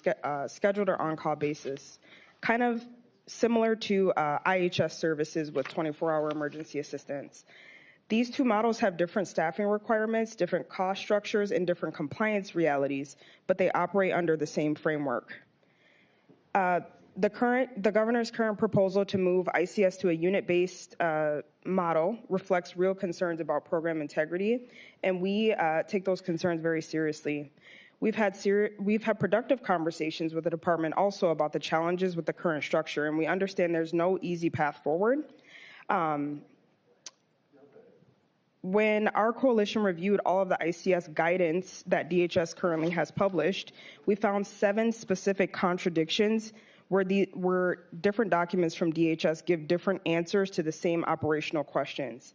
scheduled or on-call basis, kind of similar to IHS services with 24-hour emergency assistance. These two models have different staffing requirements, different cost structures, and different compliance realities, but they operate under the same framework. The governor's current proposal to move ICS to a unit-based model reflects real concerns about program integrity, and we take those concerns very seriously. We've had productive conversations with the department also about the challenges with the current structure, and we understand there's no easy path forward. When our coalition reviewed all of the ICS guidance that DHS currently has published, we found 7 specific contradictions where different documents from DHS give different answers to the same operational questions.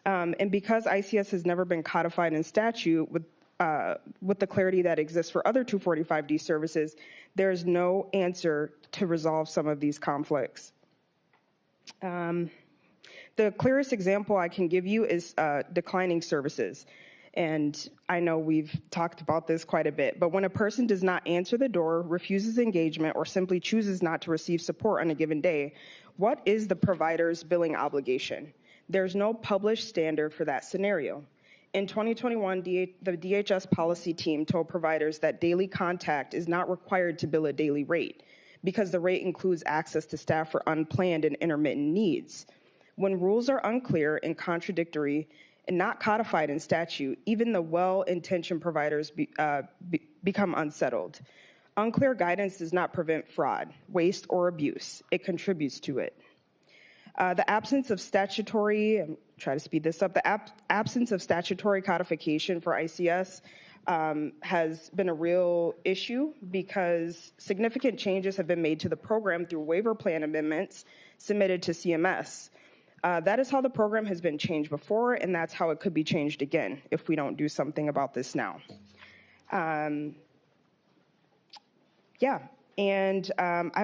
And because ICS has never been codified in statute with the clarity that exists for other 245D services, there is no answer to resolve some of these conflicts. The clearest example I can give you is declining services. And I know we've talked about this quite a bit, but when a person does not answer the door, refuses engagement, or simply chooses not to receive support on a given day, what is the provider's billing obligation? There's no published standard for that scenario. In 2021, the DHS policy team told providers that daily contact is not required to bill a daily rate because the rate includes access to staff for unplanned and intermittent needs. When rules are unclear and contradictory and not codified in statute, even the well-intentioned providers become unsettled. Unclear guidance does not prevent fraud, waste, or abuse. It contributes to it. The absence of statutory, try to speed this up, the absence of statutory codification for ICS has been a real issue because significant changes have been made to the program through waiver plan amendments submitted to CMS. That is how the program has been changed before, and that's how it could be changed again if we don't do something about this now. I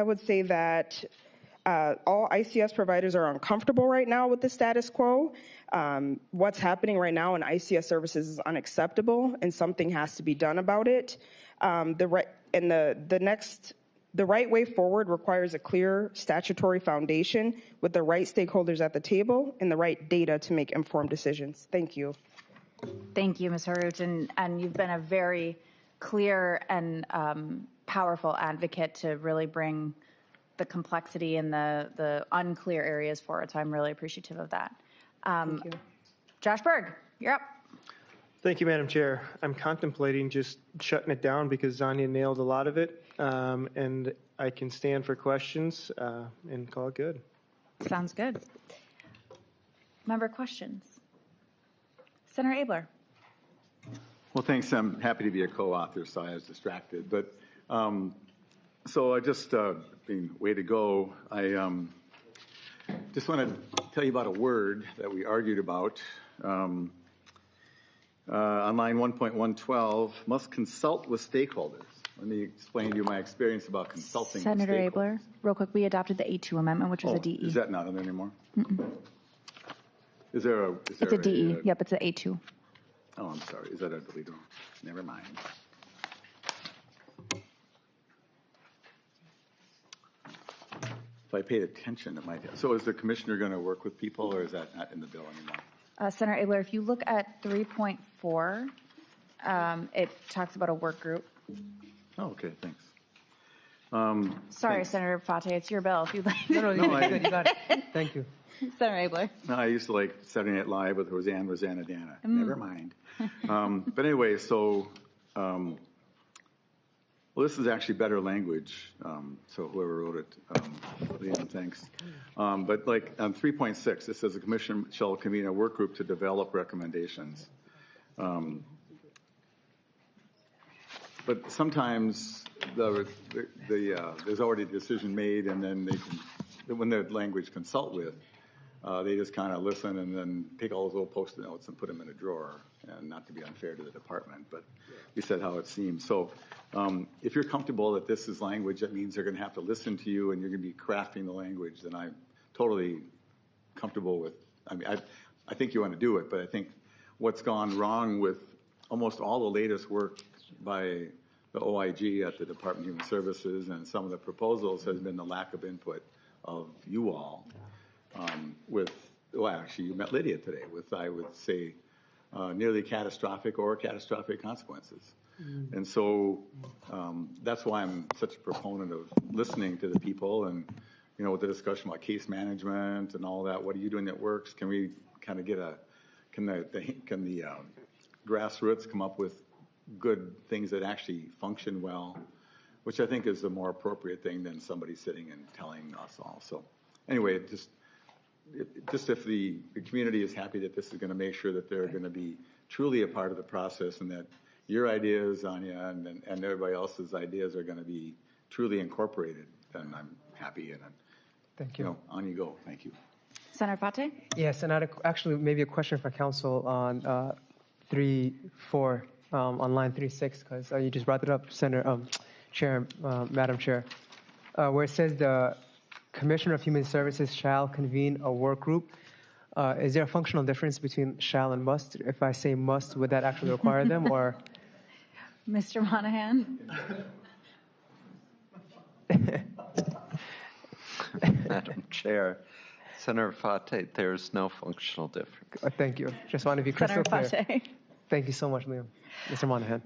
would say that all ICS providers are uncomfortable right now with the status quo. What's happening right now in ICS services is unacceptable, and something has to be done about it. The right way forward requires a clear statutory foundation with the right stakeholders at the table and the right data to make informed decisions. Thank you. Thank you, Ms. Harut, and you've been a very clear and powerful advocate to really bring the complexity and the unclear areas forward, so I'm really appreciative of that. Thank you. Josh Berg, you're up. Thank you, Madam Chair. I'm contemplating just shutting it down because Zanya nailed a lot of it, and I can stand for questions and call it good. Sounds good. Member questions? Senator Abeler. Well, thanks. I'm happy to be a co-author, so I was distracted. But so I just, way to go. I just want to tell you about a word that we argued about. On line 1.112, must consult with stakeholders. Let me explain to you my experience about consulting Senator with stakeholders. Abeler, real quick, we adopted the A2 amendment, which was a DE. Is that not on there anymore? Is there a... It's a DE. Yep, it's an A2. Oh, I'm sorry. Is that a delete? Never mind. If I paid attention, it might have. So is the commissioner going to work with people, or is that not in the bill anymore? Senator Abeler, if you look at 3.4, it talks about a work group. Oh, okay, thanks. Sorry, thanks. Senator Fateh, it's your bill. If you'd like. No, you got it. Thank you. Senator Abeler. No, I used to like Saturday Night Live with Rosanna Dana. Never mind. But anyway, so Well, this is actually better language, so whoever wrote it, Liam, thanks. But like on 3.6, it says the commission shall convene a work group to develop recommendations. But sometimes there's already a decision made, and then they can, when the language consult with, they just kind of listen and then take all those little Post-it notes and put them in a drawer, and not to be unfair to the department, but we said how it seems. So if you're comfortable that this is language that means they're going to have to listen to you and you're going to be crafting the language, then I'm totally comfortable with, I mean, I think you want to do it, but I think what's gone wrong with almost all the latest work by the OIG at the Department of Human Services and some of the proposals has been the lack of input of you all with, well, actually, you met Lydia today with, I would say, nearly catastrophic or catastrophic consequences. And so that's why I'm such a proponent of listening to the people and, you know, with the discussion about case management and all that, what are you doing that works? Can we kind of get can the grassroots come up with good things that actually function well, which I think is the more appropriate thing than somebody sitting and telling us all. So anyway, just if the community is happy that this is going to make sure that they're going to be truly a part of the process and that your ideas, Anya, and everybody else's ideas are going to be truly incorporated, then I'm happy. And Thank you. You know, on you go. Thank you. Senator Fateh? Yes, and I had actually maybe a question for council on 3.4 on line 3.6, because you just brought it up, Senator Chair, Madam Chair, where it says the Commissioner of Human Services shall convene a work group. Is there a functional difference between shall and must? If I say must, would that actually require them, or? Mr. Monahan? Madam Chair, Senator Fateh, there is no functional difference. Thank you. Just want to be crystal Senator clear. Fateh? Thank you so much, Liam. Mr. Monahan.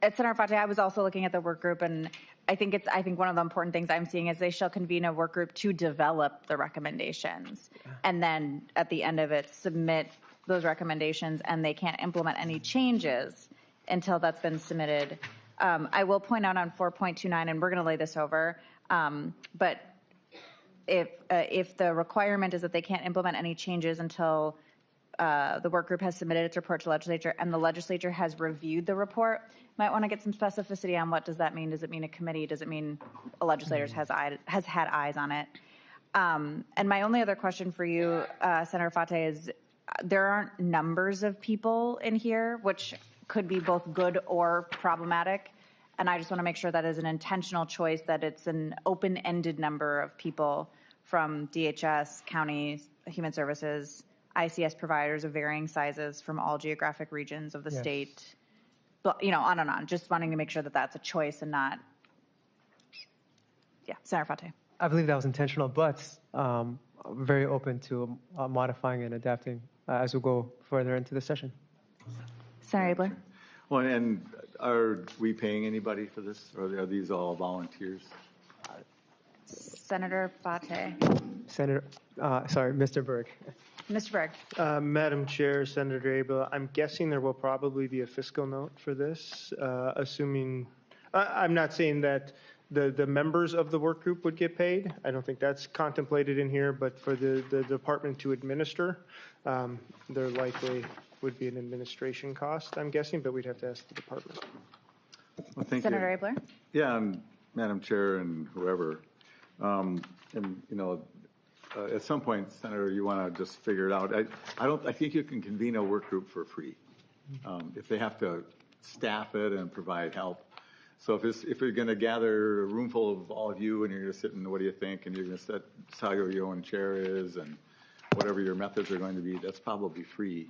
At Senator Fateh, I was also looking at the work group, and I think one of the important things I'm seeing is they shall convene a work group to develop the recommendations, and then at the end of it, submit those recommendations, and they can't implement any changes until that's been submitted. I will point out on 4.29, and we're going to lay this over, but if the requirement is that they can't implement any changes until the work group has submitted its report to legislature and the legislature has reviewed the report, might want to get some specificity on what does that mean. Does it mean a committee? Does it mean a legislator has had eyes on it? And my only other question for you, Senator Fateh, is there aren't numbers of people in here, which could be both good or problematic. And I just want to make sure that is an intentional choice, that it's an open-ended number of people from DHS, counties, human services, ICS providers of varying sizes from all geographic regions of the state, you know, on and on. Just wanting to make sure that that's a choice and not, Senator Fateh. I believe that was intentional, but very open to modifying and adapting as we go further into the session. Senator Abeler? Well, and are we paying anybody for this, or are these all volunteers? Senator Fateh. Mr. Berg. Mr. Berg. Madam Chair, Senator Abeler, I'm guessing there will probably be a fiscal note for this, assuming, I'm not saying that the members of the work group would get paid. I don't think that's contemplated in here, but for the department to administer, there likely would be an administration cost, I'm guessing, but we'd have to ask the department. Well, thank Senator you. Abeler? Yeah, and Madam Chair and whoever, and you know, at some point, Senator, you want to just figure it out. I think you can convene a work group for free if they have to staff it and provide help. So if you're going to gather a room full of all of you and you're going to sit and what do you think, and you're going to decide where your own chair is and whatever your methods are going to be, that's probably free.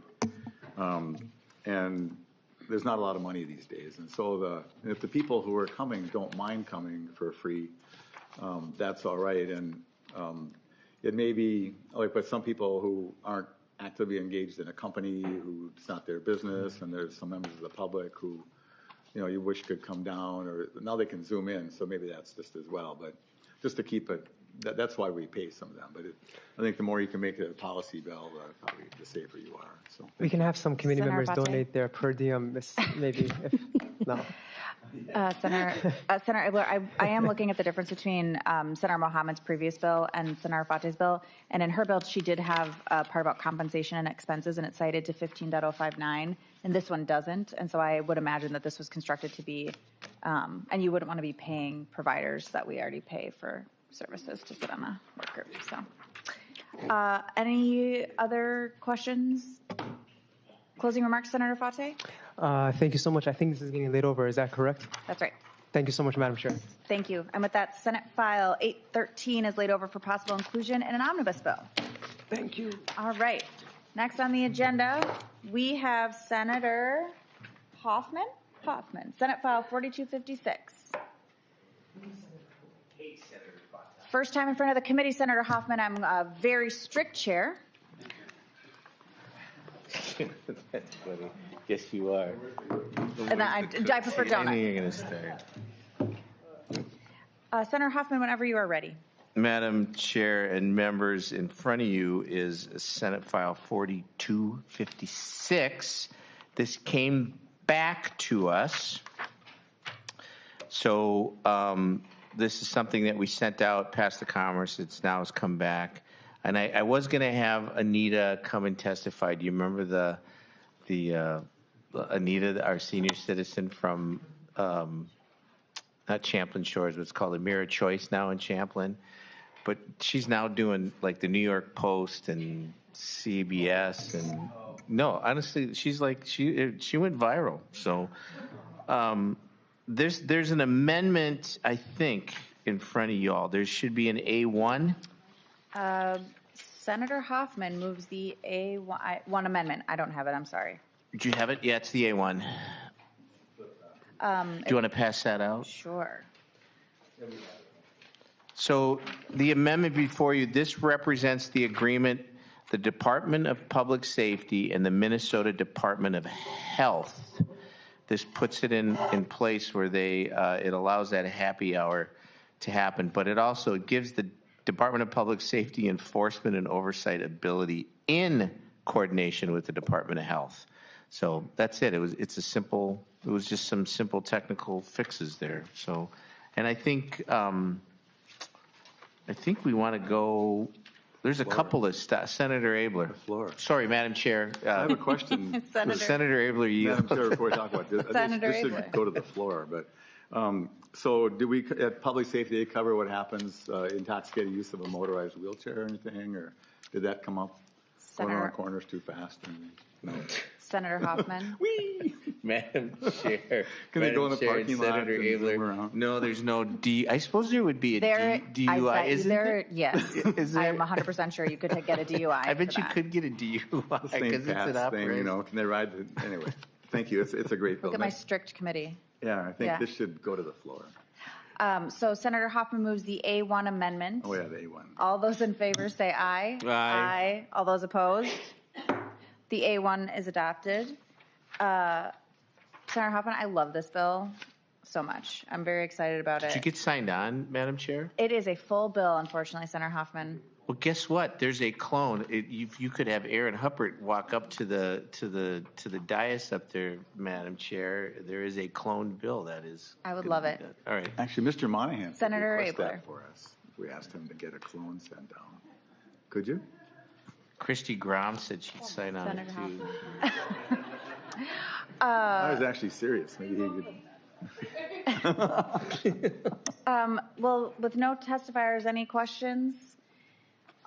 And there's not a lot of money these days. And so if the people who are coming don't mind coming for free, that's all right. And it may be like with some people who aren't actively engaged in a company, who it's not their business, and there's some members of the public who, you know, you wish could come down, or now they can Zoom in, so maybe that's just as well. But just to keep it, that's why we pay some of them. But I think the more you can make it a policy bill, probably the safer you are. So we can have some committee Senator members Fateh? donate their per diem, maybe. No. Senator Abeler, I am looking at the difference between Senator Mohamed's previous bill and Senator Fateh's bill. And in her bill, she did have a part about compensation and expenses, and it's cited to 15.059, and this one doesn't. And so I would imagine that this was constructed to be, and you wouldn't want to be paying providers that we already pay for services to sit on the work group. So, any other questions? Closing remarks, Senator Fateh? Thank you so much. I think this is getting laid over. Is that correct? That's right. Thank you so much, Madam Chair. Thank you. And with that, Senate File 813 is laid over for possible inclusion in an omnibus bill. Thank you. All right. Next on the agenda, we have Senator Hoffman. Senate File 4256. First time in front of the committee, Senator Hoffman. I'm a very strict chair. That's funny. Yes, you are. And I prefer I knew you were donuts. going to start. Senator Hoffman, whenever you are ready. Madam Chair and members, in front of you is Senate File 4256. This came back to us. So this is something that we sent out past the Commerce. It's now has come back. And I was going to have Anita come and testify. Do you remember the Anita, our senior citizen from not Champlain Shores, but it's called Amira Choice now in Champlain. But she's now doing like the New York Post and CBS and no, honestly, she's like she went viral. So there's an amendment, I think, in front of y'all. There should be an A1. Senator Hoffman moves the A1 amendment. I don't have it. I'm sorry. Do you have it? Yeah, it's the A1. Do you want to pass that out? Sure. So the amendment before you, this represents the agreement, the Department of Public Safety and the Minnesota Department of Health. This puts it in place where it allows that happy hour to happen, but it also gives the Department of Public Safety enforcement and oversight ability in coordination with the Department of Health. So that's it. It was just some simple technical fixes there. So, and I think we want to go. There's a couple of Senator Abeler. Sorry, Madam Chair. I have a question. Senator Abeler, you. Madam Chair, before we talk about this, Senator this should Abeler. go to the floor. But so, do we at public safety cover what happens intoxicated use of a motorized wheelchair or anything, or did that come up? Going around corners too fast? No. Senator Hoffman. Madam Chair. Can they go in the Chair parking and lot Senator and zoom Abeler. around? No, there's no D. I suppose there would be a DUI. Isn't there? Yes. Is there? I'm 100% sure you could get a DUI. I bet for you that. could get a DUI The because same it's an pass thing, operation. can they ride? Anyway, thank you. It's a great bill. Look at my strict committee. Yeah, I think Yeah. this should go to the floor. So Senator Hoffman moves the A1 amendment. Oh yeah, the A1. All those in favor say aye. Aye. All those opposed? The A1 is adopted. Senator Hoffman, I love this bill so much. I'm very excited about Did you it. get signed on, Madam Chair? It is a full bill, unfortunately, Senator Hoffman. Well, guess what? There's a clone. You could have Aaron Huppert walk up to the dais up there, Madam Chair. There is a cloned bill that is. I would love it. All right. Actually, Mr. Monahan could Senator request Abeler. that for us. We asked him to get a clone sent down. Could you? Christy Grom said she'd sign on it Senator too. I was actually serious. Maybe he could. Well, with no testifiers, any questions?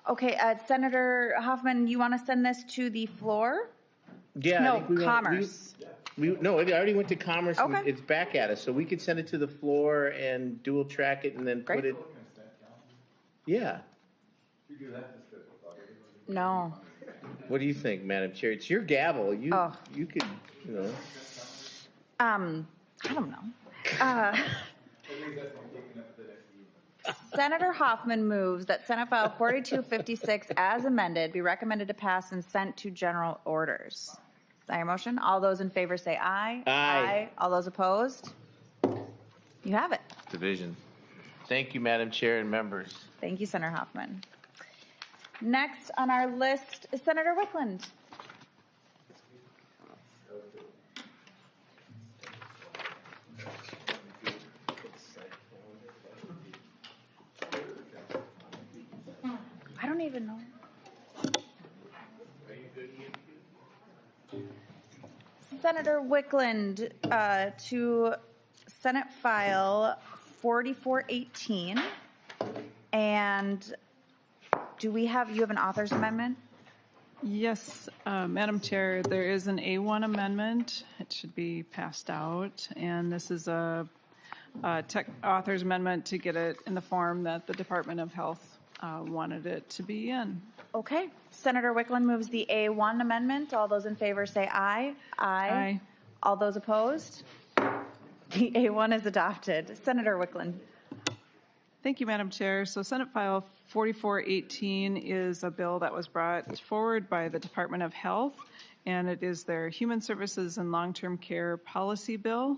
Okay, Senator Hoffman, you want to send this to the floor? Yeah. I No, think we want- Commerce. No, it already went to Commerce. And Okay. it's back at us, so we could send it to the floor and dual track it and then put Great. it. Yeah. No. What do you think, Madam Chair? It's your gavel. You could, I don't know. Senator Hoffman moves that Senate File 4256 as amended be recommended to pass and sent to general orders. Is that your motion? All those in favor say aye. Aye. All those opposed? You have it. Division. Thank you, Madam Chair and members. Thank you, Senator Hoffman. Next on our list is Senator Wiklund. don't even know. Senator Wiklund, to Senate File 4418. And do we have, you have an author's amendment? Yes, Madam Chair, there is an A1 amendment. It should be passed out, and this is a author's amendment to get it in the form that the Department of Health wanted it to be in. Okay. Senator Wiklund moves the A1 amendment. All those in favor say aye. Aye. All those opposed? The A1 is adopted. Senator Wiklund. Thank you, Madam Chair. So Senate File 4418 is a bill that was brought forward by the Department of Health, and it is their Human Services and Long-Term Care Policy Bill.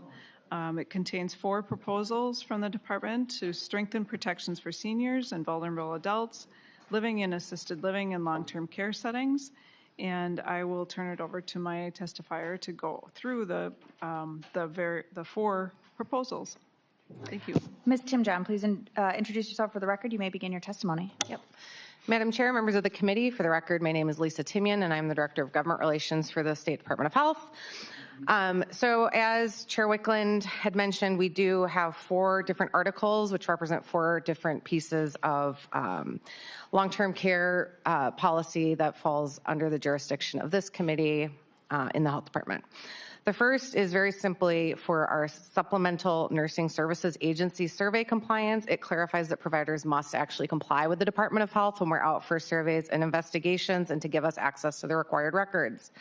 It contains 4 proposals from the department to strengthen protections for seniors and vulnerable adults living in assisted living and long-term care settings. And I will turn it over to my testifier to go through the 4 proposals. Thank you. Ms. Tim John, please introduce yourself for the record. You may begin your testimony. Yep. Madam Chair, members of the committee, for the record, my name is Lisa Timian, and I'm the Director of Government Relations for the State Department of Health. So as Chair Wiklund had mentioned, we do have 4 different articles which represent 4 different pieces of long-term care policy that falls under the jurisdiction of this committee in the Health Department. The first is very simply for our Supplemental Nursing Services Agency survey compliance. It clarifies that providers must actually comply with the Department of Health when we're out for surveys and investigations and to give us access to the required records.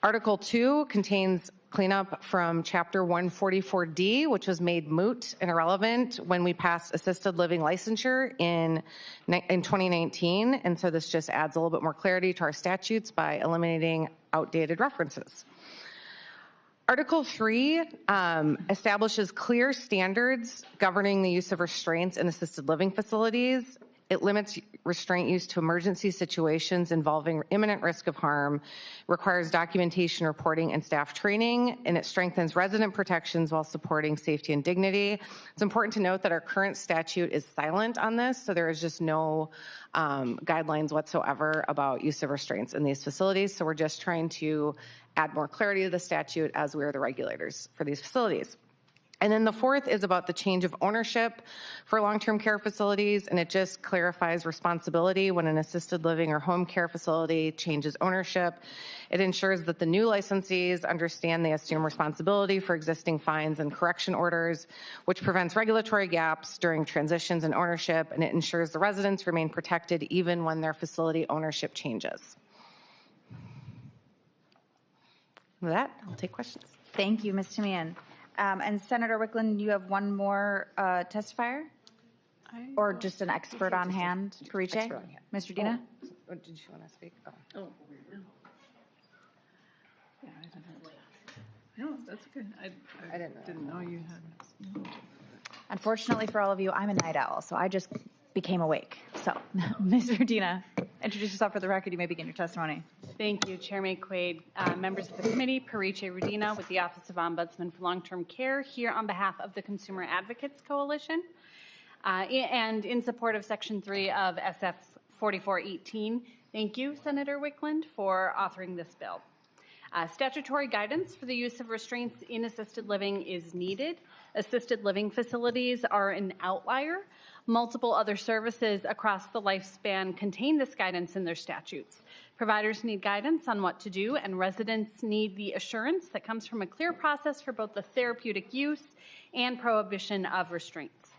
Article 2 contains cleanup from Chapter 144D, which was made moot and irrelevant when we passed assisted living licensure in 2019. And so this just adds a little bit more clarity to our statutes by eliminating outdated references. Article 3 establishes clear standards governing the use of restraints in assisted living facilities. It limits restraint use to emergency situations involving imminent risk of harm, requires documentation, reporting, and staff training, and it strengthens resident protections while supporting safety and dignity. It's important to note that our current statute is silent on this, so there is just no guidelines whatsoever about use of restraints in these facilities. So we're just trying to add more clarity to the statute as we are the regulators for these facilities. And then the 4th is about the change of ownership for long-term care facilities, and it just clarifies responsibility when an assisted living or home care facility changes ownership. It ensures that the new licensees understand they assume responsibility for existing fines and correction orders, which prevents regulatory gaps during transitions in ownership, and it ensures the residents remain protected even when their facility ownership changes. With that, I'll take questions. Thank you, Ms. Timian. And Senator Wiklund, you have one more testifier? Or just an expert on hand? Pariche? Expert on hand. Mr. Dina? Oh, did you want to speak? Oh. Oh, no. Yeah, I didn't. No, that's good. I didn't know you had. Unfortunately for all of you, I'm a night owl, so I just became awake. So, Mr. Dina, introduce yourself for the record. You may begin your testimony. Thank you, Chair Maye Quade, members of the committee, Pariche Rudina with the Office of Ombudsman for Long-Term Care, here on behalf of the Consumer Advocates Coalition, and in support of Section 3 of SF 4418. Thank you, Senator Wiklund, for authoring this bill. Statutory guidance for the use of restraints in assisted living is needed. Assisted living facilities are an outlier. Multiple other services across the lifespan contain this guidance in their statutes. Providers need guidance on what to do, and residents need the assurance that comes from a clear process for both the therapeutic use and prohibition of restraints.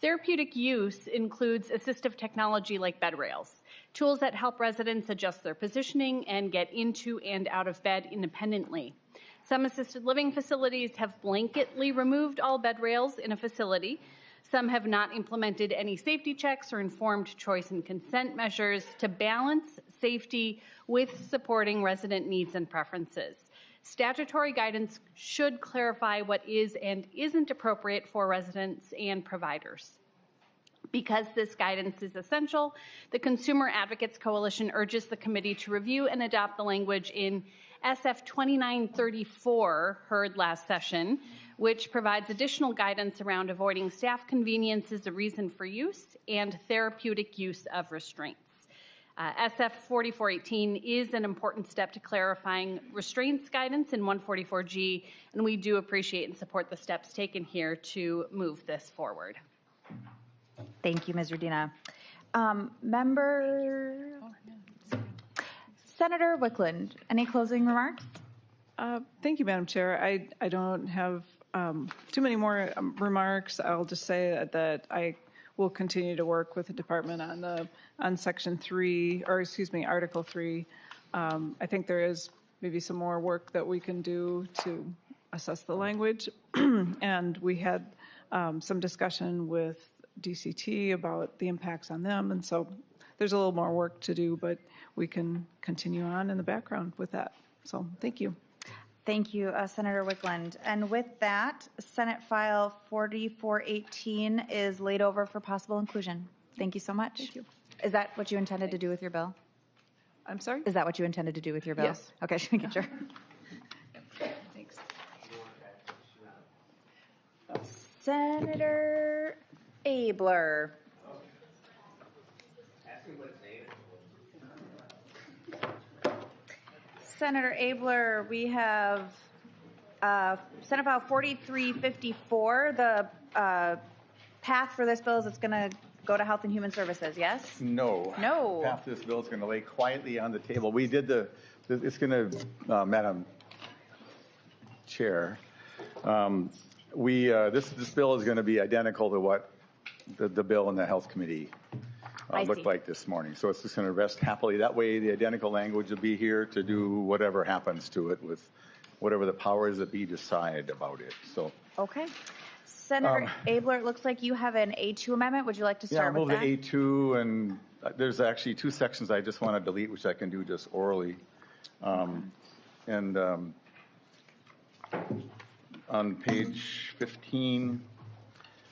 Therapeutic use includes assistive technology like bed rails, tools that help residents adjust their positioning and get into and out of bed independently. Some assisted living facilities have blanketly removed all bed rails in a facility. Some have not implemented any safety checks or informed choice and consent measures to balance safety with supporting resident needs and preferences. Statutory guidance should clarify what is and isn't appropriate for residents and providers. Because this guidance is essential, the Consumer Advocates Coalition urges the committee to review and adopt the language in SF 2934, heard last session, which provides additional guidance around avoiding staff convenience as a reason for use and therapeutic use of restraints. SF 4418 is an important step to clarifying restraints guidance in 144G, and we do appreciate and support the steps taken here to move this forward. Thank you, Ms. Rodina. Senator Wiklund, any closing remarks? Thank you, Madam Chair. I don't have too many more remarks. I'll just say that I will continue to work with the department on Section 3, or excuse me, Article 3. I think there is maybe some more work that we can do to assess the language. And we had some discussion with DCT about the impacts on them. And so there's a little more work to do, but we can continue on in the background with that. So thank you. Thank you, Senator Wiklund. And with that, Senate File 4418 is laid over for possible inclusion. Thank you so much. Thank you. Is that what you intended to do with your bill? I'm sorry? Is that what you intended to do with your bill? Yes. Okay, just making sure. Thanks. Senator Abeler. Senator Abeler, we have Senate File 4354. The path for this bill is it's going to go to Health and Human Services, yes? No. No. Half this bill is going to lay quietly on the table. We did it's going to, Madam Chair, this bill is going to be identical to what the bill in the Health Committee looked like this morning. So it's just going to rest happily. That way, the identical language will be here to do whatever happens to it with whatever the powers that be decide about it. So. Okay. Senator Abeler, it looks like you have an A2 amendment. Would you like to start with that? Yeah, move the A2, and there's actually two sections I just want to delete, which I can do just orally. On page 15,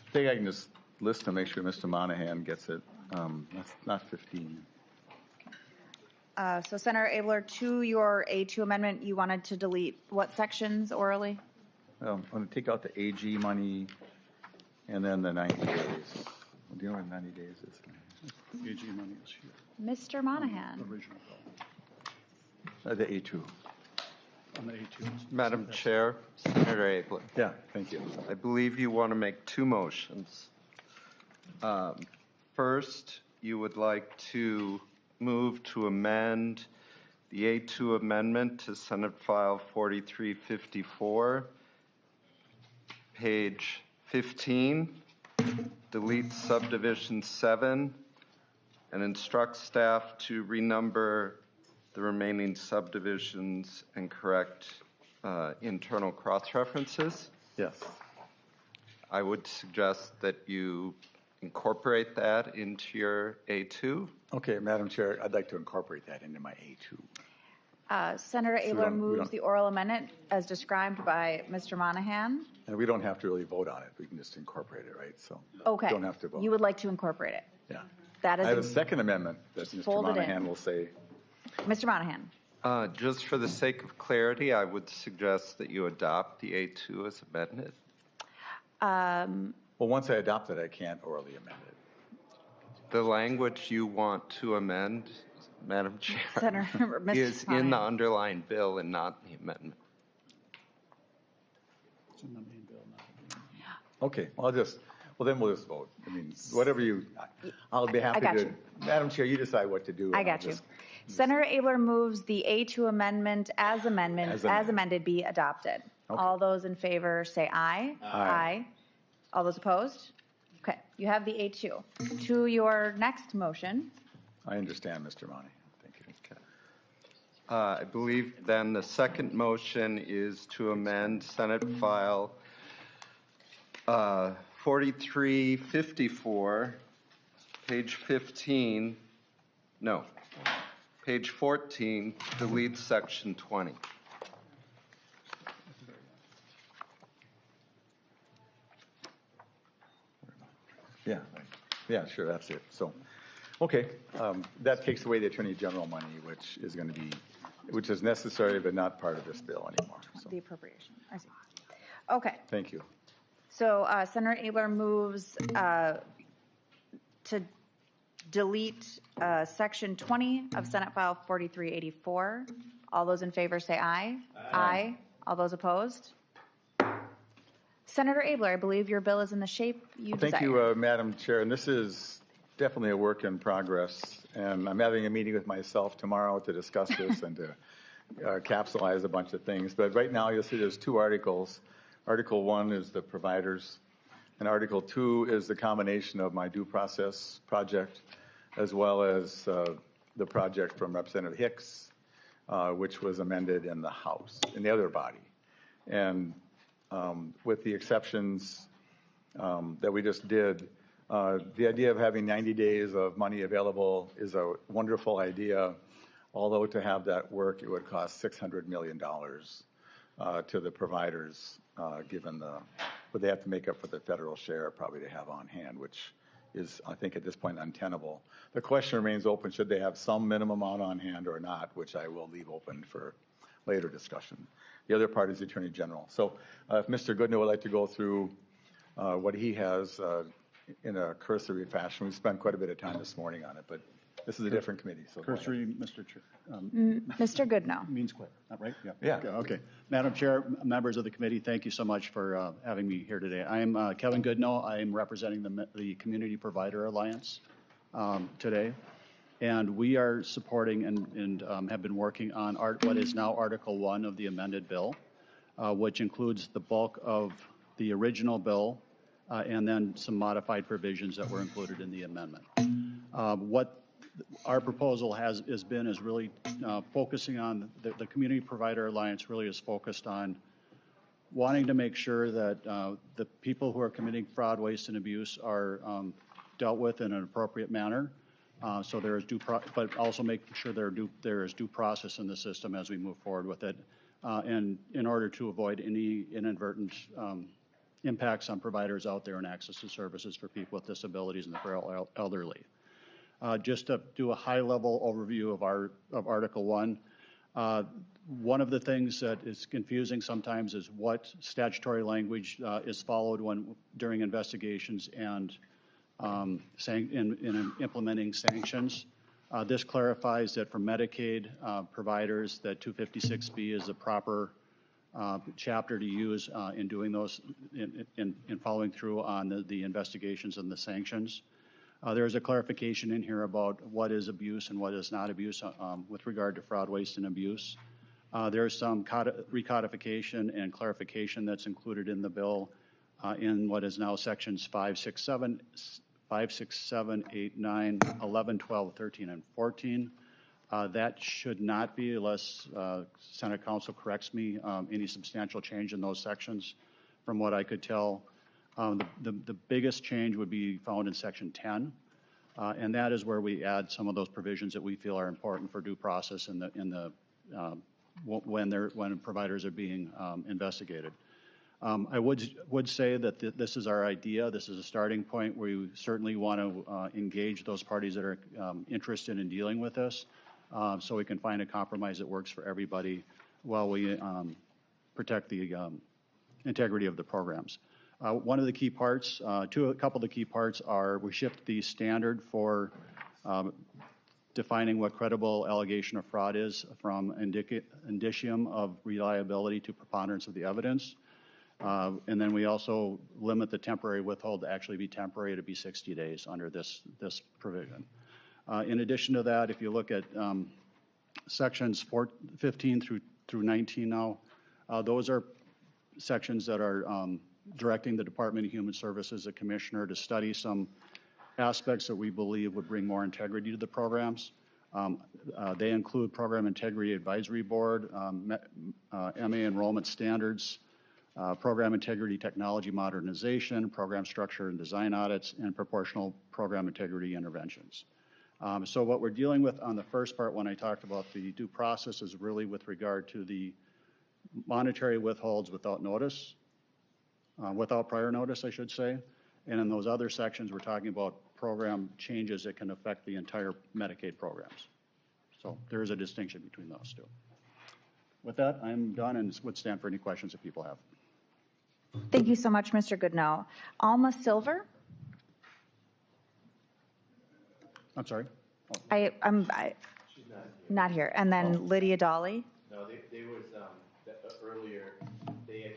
I think I can just list to make sure Mr. Monahan gets it. That's not 15. So Senator Abeler, to your A2 amendment, you wanted to delete what sections orally? I'm going to take out the AG money and then the 90 days. Do you know what 90 days is? AG money is here. Mr. Monahan. Original bill. The A2. On the A2. Madam Chair, Senator Abeler. Yeah, thank you. I believe you want to make two motions. First, you would like to move to amend the A2 amendment to Senate File 4354, page 15, delete subdivision 7, and instruct staff to renumber the remaining subdivisions and correct internal cross-references. Yes. I would suggest that you incorporate that into your A2. Okay, Madam Chair, I'd like to incorporate that into my A2. Senator Abeler moves the oral amendment as described by Mr. Monahan. And we don't have to really vote on it. We can just incorporate it, right? So Okay. don't have to vote. You would like to incorporate it. Yeah. That is I have a second amendment that Mr. fold it in. Monahan will say. Mr. Monahan. Just for the sake of clarity, I would suggest that you adopt the A2 as amended. Well, once I adopt it, I can't orally amend it. The language you want to amend, Madam Chair, Senator, Mr. is in the Monahan. underlying bill and not the amendment. It's in the main bill, not the main. Okay, well, then we'll just vote. I mean, whatever I'll be happy got to. you. Madam Chair, you decide what to do. I got you. Senator Abeler moves the A2 amendment as amended be adopted. Okay. All those in favor say aye. Aye. All those opposed? Okay, you have the A2. To your next motion. I understand, Mr. Monahan. Thank you. Okay. I believe then the second motion is to amend Senate File 4354, page 15, no, page 14, delete section 20. Yeah, sure, that's it. So, okay, that takes away the Attorney General money, which is necessary but not part of this bill anymore. So, The appropriation. I see. Okay. thank you. So Senator Abeler moves to delete Section 20 of Senate File 4384. All those in favor say aye. Aye. All those opposed? Senator Abeler, I believe your bill is in the shape you desire. Thank you, Madam Chair. And this is definitely a work in progress. And I'm having a meeting with myself tomorrow to discuss this and to capsulize a bunch of things. But right now, you'll see there's two articles. Article 1 is the providers, and Article 2 is the combination of my due process project as well as the project from Representative Hicks, which was amended in the House, in the other body. And with the exceptions that we just did, the idea of having 90 days of money available is a wonderful idea, although to have that work, it would cost $600 million to the providers, given what they have to make up for the federal share probably to have on hand, which is, I think, at this point untenable. The question remains open, should they have some minimum amount on hand or not, which I will leave open for later discussion. The other part is the Attorney General. So if Mr. Goodnow would like to go through what he has in a cursory fashion. We spent quite a bit of time this morning on it, but this is a different committee. So cursory, Mr. Chair. Mr. Goodnow. Means clear, not right? Yeah. Okay. Madam Chair, members of the committee, thank you so much for having me here today. I am Kevin Goodnow. I am representing the Community Provider Alliance today. And we are supporting and have been working on what is now Article 1 of the amended bill, which includes the bulk of the original bill and then some modified provisions that were included in the amendment. What our proposal has been is really focusing on, the Community Provider Alliance really is focused on wanting to make sure that the people who are committing fraud, waste, and abuse are dealt with in an appropriate manner. So there is but also making sure there is due process in the system as we move forward with it, and in order to avoid any inadvertent impacts on providers out there and access to services for people with disabilities and the frail elderly. Just to do a high-level overview of Article 1, one of the things that is confusing sometimes is what statutory language is followed during investigations and in implementing sanctions. This clarifies that for Medicaid providers, that 256B is the proper chapter to use in doing those, in following through on the investigations and the sanctions. There's a clarification in here about what is abuse and what is not abuse with regard to fraud, waste, and abuse. There's some recodification and clarification that's included in the bill in what is now sections 5, 6, 7, 8, 9, 11, 12, 13, and 14. That should not be, unless Senate Council corrects me, any substantial change in those sections from what I could tell. The biggest change would be found in Section 10, and that is where we add some of those provisions that we feel are important for due process when providers are being investigated. I would say that this is our idea. This is a starting point where we certainly want to engage those parties that are interested in dealing with this, so we can find a compromise that works for everybody while we protect the integrity of the programs. One of the key parts, a couple of the key parts are we shift the standard for defining what credible allegation of fraud is from indicium of reliability to preponderance of the evidence. And then we also limit the temporary withhold to actually be temporary to be 60 days under this provision. In addition to that, if you look at sections 15 through 19 now, those are sections that are directing the Department of Human Services, the commissioner, to study some aspects that we believe would bring more integrity to the programs. They include Program Integrity Advisory Board, MA enrollment standards, program integrity technology modernization, program structure and design audits, and proportional program integrity interventions. So what we're dealing with on the first part when I talked about the due process is really with regard to the monetary withholds without notice, without prior notice, I should say. And in those other sections, we're talking about program changes that can affect the entire Medicaid programs. So there is a distinction between those two. With that, I'm done and would stand for any questions that people have. Thank you so much, Mr. Goodnow. Alma Silver. I'm sorry? I'm not here. And then Lydia Dolly. No, there was, earlier, they had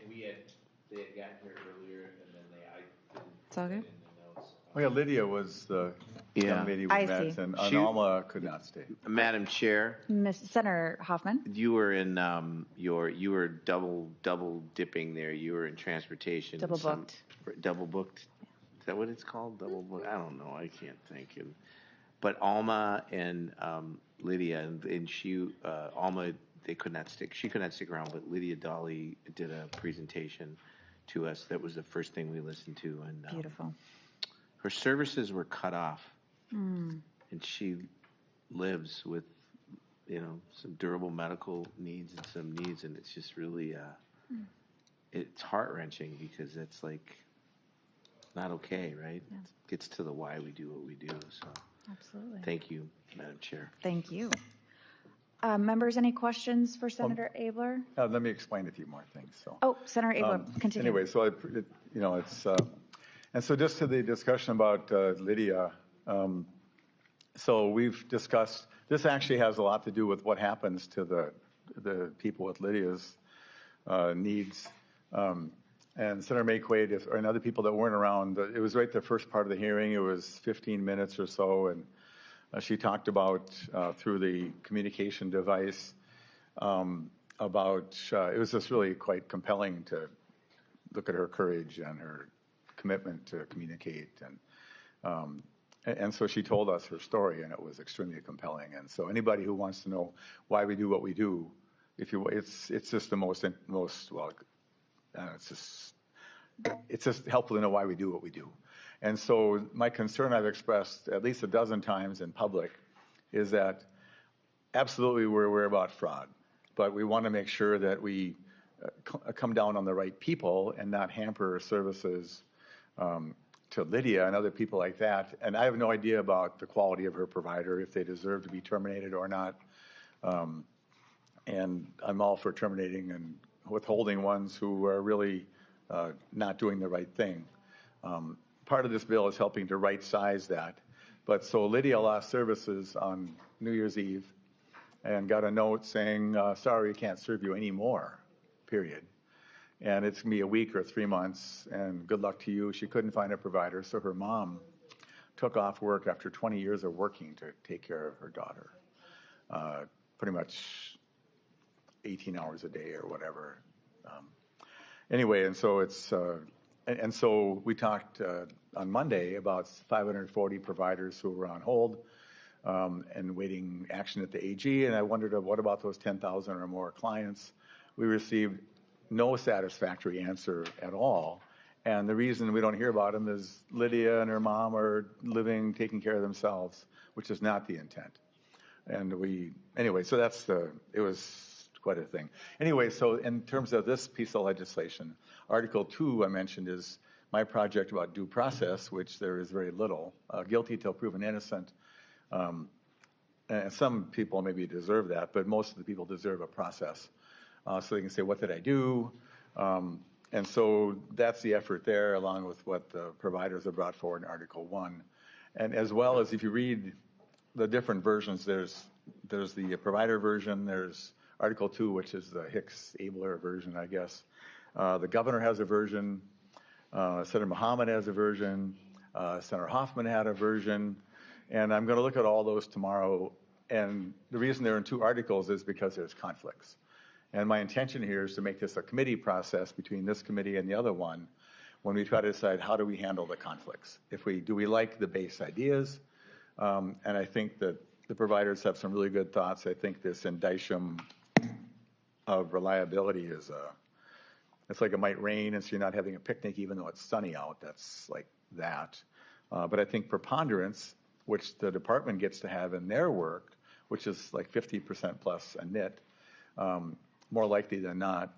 gotten here earlier, and then I didn't It's all put good. that in the notes. Oh, yeah, Lydia was the Yeah. young lady we I met, see. and She- Alma could not stay. Madam Chair, Senator Hoffman. you were in, you were double dipping there. You were in transportation. Double booked. Double booked? Is that what it's called? Double booked? I don't know. I can't think. But Alma and Lydia, and she, Alma, they could not stick. She could not stick around, but Lydia Dolly did a presentation to us. That was the first thing we listened to, and Beautiful. her services were cut off, Mm. and she lives with, some durable medical needs and some needs, and it's just really, it's heart wrenching because it's like not okay, right? Yeah. It gets to the why we do what we do. So, Absolutely. thank you, Madam Chair. Thank you. Members, any questions for Senator Abeler? Let me explain a few more things, so. Oh, Senator Abeler, continue. Anyway, so, it's, and so just to the discussion about Lydia, so we've discussed, this actually has a lot to do with what happens to the people with Lydia's needs. And Senator Maye Quade, and other people that weren't around, it was right the first part of the hearing. It was 15 minutes or so, and she talked about, through the communication device, about, it was just really quite compelling to look at her courage and her commitment to communicate. And so she told us her story, and it was extremely compelling. And so anybody who wants to know why we do what we do, it's just the most, well, it's just helpful to know why we do what we do. And so my concern I've expressed at least a dozen times in public is that absolutely we're aware about fraud, but we want to make sure that we come down on the right people and not hamper services to Lydia and other people like that. And I have no idea about the quality of her provider, if they deserve to be terminated or not. And I'm all for terminating and withholding ones who are really not doing the right thing. Part of this bill is helping to right-size that. But so Lydia lost services on New Year's Eve and got a note saying, sorry, can't serve you anymore, period. And it's going to be a week or 3 months, and good luck to you. She couldn't find a provider, so her mom took off work after 20 years of working to take care of her daughter, pretty much 18 hours a day or whatever. Anyway, and so it's, and so we talked on Monday about 540 providers who were on hold and waiting action at the AG, and I wondered, what about those 10,000 or more clients? We received no satisfactory answer at all, and the reason we don't hear about them is Lydia and her mom are living, taking care of themselves, which is not the intent. And anyway, so it was quite a thing. Anyway, so in terms of this piece of legislation, Article 2 I mentioned is my project about due process, which there is very little. Guilty till proven innocent. And some people maybe deserve that, but most of the people deserve a process. So they can say, what did I do? And so that's the effort there, along with what the providers have brought forward in Article 1. And as well as if you read the different versions, there's the provider version, there's Article 2, which is the Hicks-Abeler version, I guess. The governor has a version. Senator Mohamed has a version. Senator Hoffman had a version. And I'm going to look at all those tomorrow. And the reason they're in 2 articles is because there's conflicts. And my intention here is to make this a committee process between this committee and the other one when we try to decide how do we handle the conflicts. Do we like the base ideas? And I think that the providers have some really good thoughts. I think this indicium of reliability it's like it might rain, and so you're not having a picnic even though it's sunny out. That's like that. But I think preponderance, which the department gets to have in their work, which is like 50% plus a NIT, more likely than not,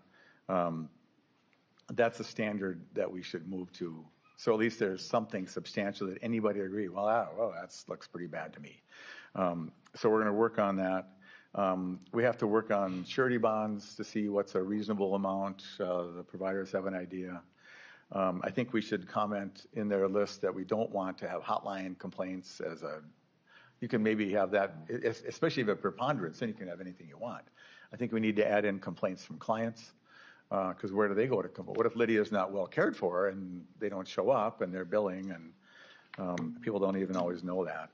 that's a standard that we should move to. So at least there's something substantial that anybody agree, well, that looks pretty bad to me. So we're going to work on that. We have to work on surety bonds to see what's a reasonable amount. The providers have an idea. I think we should comment in their list that we don't want to have hotline complaints as a you can maybe have that, especially if a preponderance, then you can have anything you want. I think we need to add in complaints from clients, because where do they go to complain? What if Lydia's not well cared for and they don't show up and they're billing, and people don't even always know that.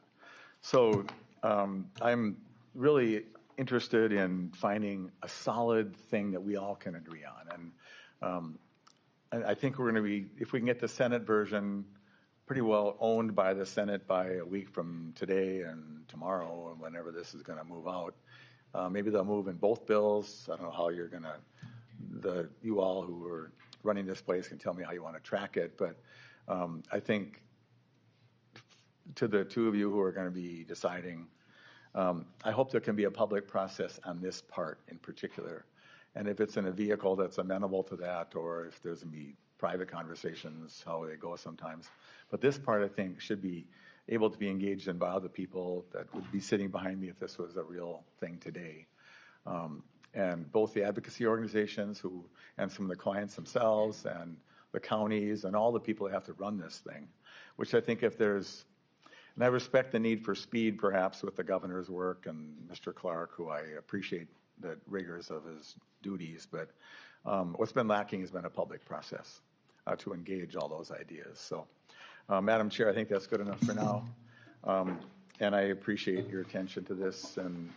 So I'm really interested in finding a solid thing that we all can agree on. And I think we're going to be, if we can get the Senate version pretty well owned by the Senate by a week from today and tomorrow, and whenever this is going to move out, maybe they'll move in both bills. I don't know how you're going to, you all who are running this place can tell me how you want to track it, but I think to the two of you who are going to be deciding, I hope there can be a public process on this part in particular. And if it's in a vehicle that's amenable to that, or if there's going to be private conversations, how they go sometimes. But this part, I think, should be able to be engaged in by other people that would be sitting behind me if this was a real thing today. And both the advocacy organizations and some of the clients themselves and the counties and all the people that have to run this thing, which I think if there's, and I respect the need for speed perhaps with the governor's work and Mr. Clark, who I appreciate the rigors of his duties, but what's been lacking has been a public process to engage all those ideas. So, Madam Chair, I think that's good enough for now. And I appreciate your attention to this, and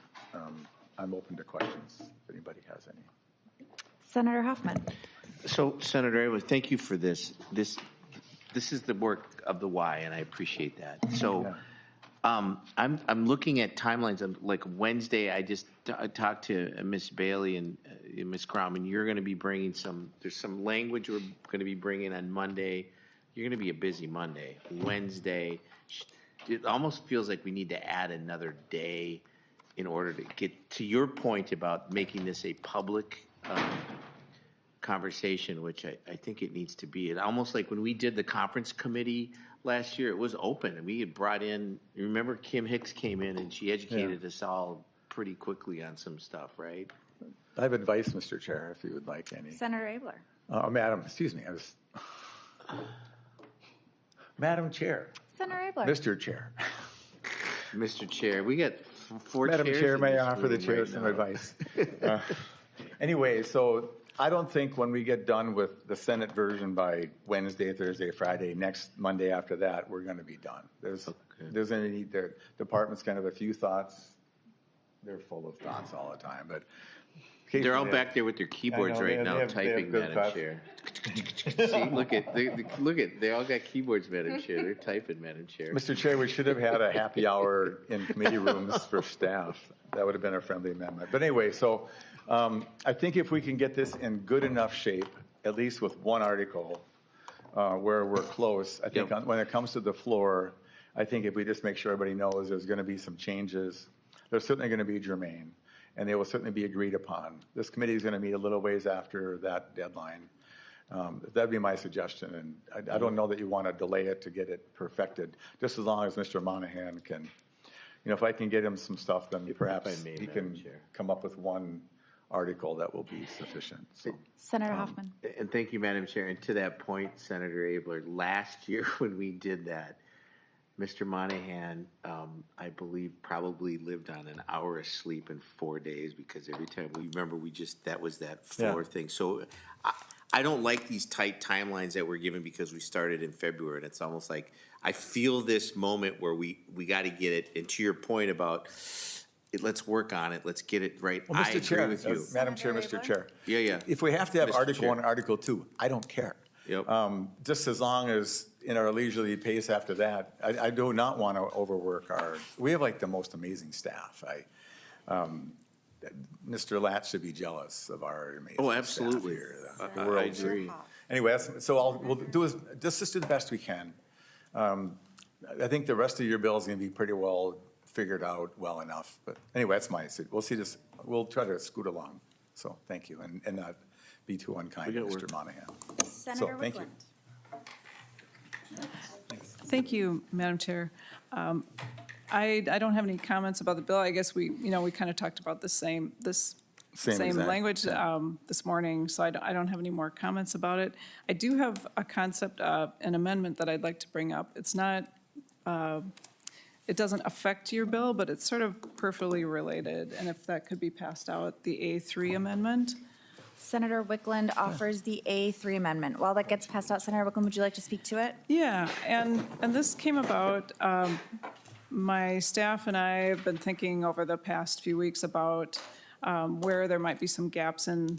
I'm open to questions if anybody has any. Senator Hoffman. So, Senator Abeler, thank you for this. This is the work of the why, and I appreciate that. So, I'm looking at timelines. Like Wednesday, I just talked to Ms. Bailey and Ms. Crom, and you're going to be bringing there's some language we're going to be bringing on Monday. You're going to be a busy Monday. Wednesday, it almost feels like we need to add another day in order to get to your point about making this a public conversation, which I think it needs to be. It almost like when we did the conference committee last year, it was open, and we had brought in, remember Kim Hicks came in and she educated us all pretty quickly on some stuff, right? I have advice, Mr. Chair, if you would like any. Senator Abeler. Madam, excuse me, Madam Chair. Senator Abeler. Mr. Chair. Mr. Chair, we got four Madam chairs. Chair, may I in this offer the room chair right some now. advice? Anyway, so I don't think when we get done with the Senate version by Wednesday, Thursday, Friday, next Monday after that, we're going to be done. There's going to need, their department's kind of a few thoughts. They're full of thoughts all the time, but. They're all back there with their keyboards right now typing, Madam Chair. See, look at, they all got keyboards, Madam Chair. They're typing, Madam Chair. Mr. Chair, we should have had a happy hour in committee rooms for staff. That would have been a friendly amendment. But anyway, so I think if we can get this in good enough shape, at least with one article where we're close, I think when it comes to the floor, I think if we just make sure everybody knows there's going to be some changes, there's certainly going to be germane, and they will certainly be agreed upon. This committee is going to meet a little ways after that deadline. That'd be my suggestion, and I don't know that you want to delay it to get it perfected, just as long as Mr. Monahan can, if I can get him some stuff, then perhaps he can come up with one article that will be sufficient. So, Senator Hoffman. And thank you, Madam Chair. And to that point, Senator Abeler, last year when we did that, Mr. Monahan, I believe, probably lived on an hour of sleep in 4 days because every time that was that floor thing. So I don't like these tight timelines that we're given because we started in February. And it's almost like I feel this moment where we got to get it. And to your point about let's work on it. Let's get it right. well, Mr. I agree Chair, with you. Madam Chair, Mr. Chair. Yeah. If we have to have Mr. Article Chair. 1 and Article 2, I don't care. Yep. Just as long as in our leisurely pace after that, I do not want to overwork we have like the most amazing staff. Mr. Latz should be jealous of our amazing Absolutely. staff here. I agree. Anyway, we'll do is just do the best we can. I think the rest of your bill is going to be pretty well figured out well enough. But anyway, that's we'll see this. We'll try to scoot along. So thank you, and not be too unkind to Mr. Monahan. Senator thank you. Wiklund. Thank you, Madam Chair. I don't have any comments about the bill. I guess we kind of talked about the same exact, language this morning, so I don't have any more comments about it. I do have a concept, an amendment that I'd like to bring up. It's not it doesn't affect your bill, but it's sort of peripherally related. And if that could be passed out, the A3 amendment. Senator Wiklund offers the A3 amendment. While that gets passed out, Senator Wiklund, would you like to speak to it? Yeah, and this came about, my staff and I have been thinking over the past few weeks about where there might be some gaps in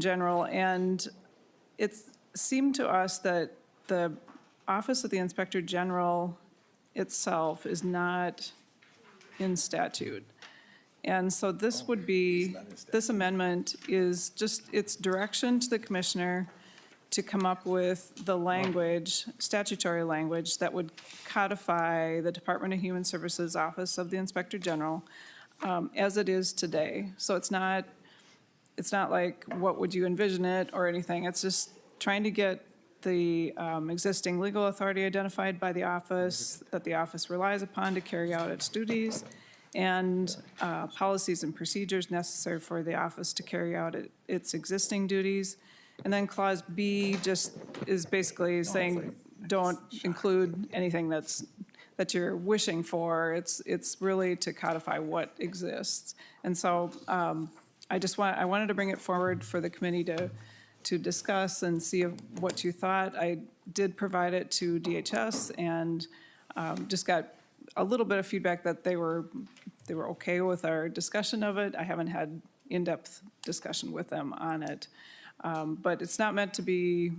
general. And it seemed to us that the Office of the Inspector General itself is not in statute. And so this would be, this amendment is just, it's direction to the commissioner to come up with the language, statutory language, that would codify the Department of Human Services Office of the Inspector General as it is today. So it's not like, what would you envision it or anything. It's just trying to get the existing legal authority identified by the office, that the office relies upon to carry out its duties, and policies and procedures necessary for the office to carry out its existing duties. And then Clause B just is basically saying, don't include anything that you're wishing for. It's really to codify what exists. And so I wanted to bring it forward for the committee to discuss and see what you thought. I did provide it to DHS and just got a little bit of feedback that they were okay with our discussion of it. I haven't had in-depth discussion with them on it. But it's not meant to be,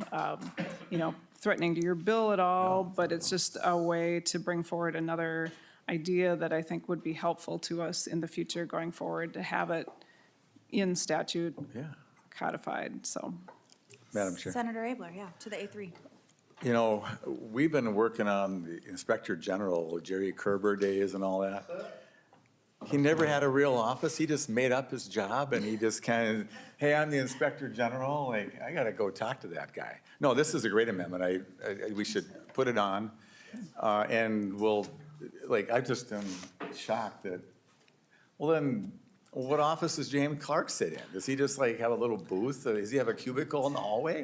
threatening to your bill at all, but it's just a way to bring forward another idea that I think would be helpful to us in the future going forward, to have it in statute codified, so. Madam Chair. Senator Abeler, to the A3. You know, we've been working on the Inspector General, Jerry Kerber days and all that. He never had a real office. He just made up his job, and he just kind of, hey, I'm the Inspector General. Like, I got to go talk to that guy. No, this is a great amendment. We should put it on, and we'll, I just am shocked that, well, then, what office does James Clark sit in? Does he just have a little booth? Does he have a cubicle in the hallway,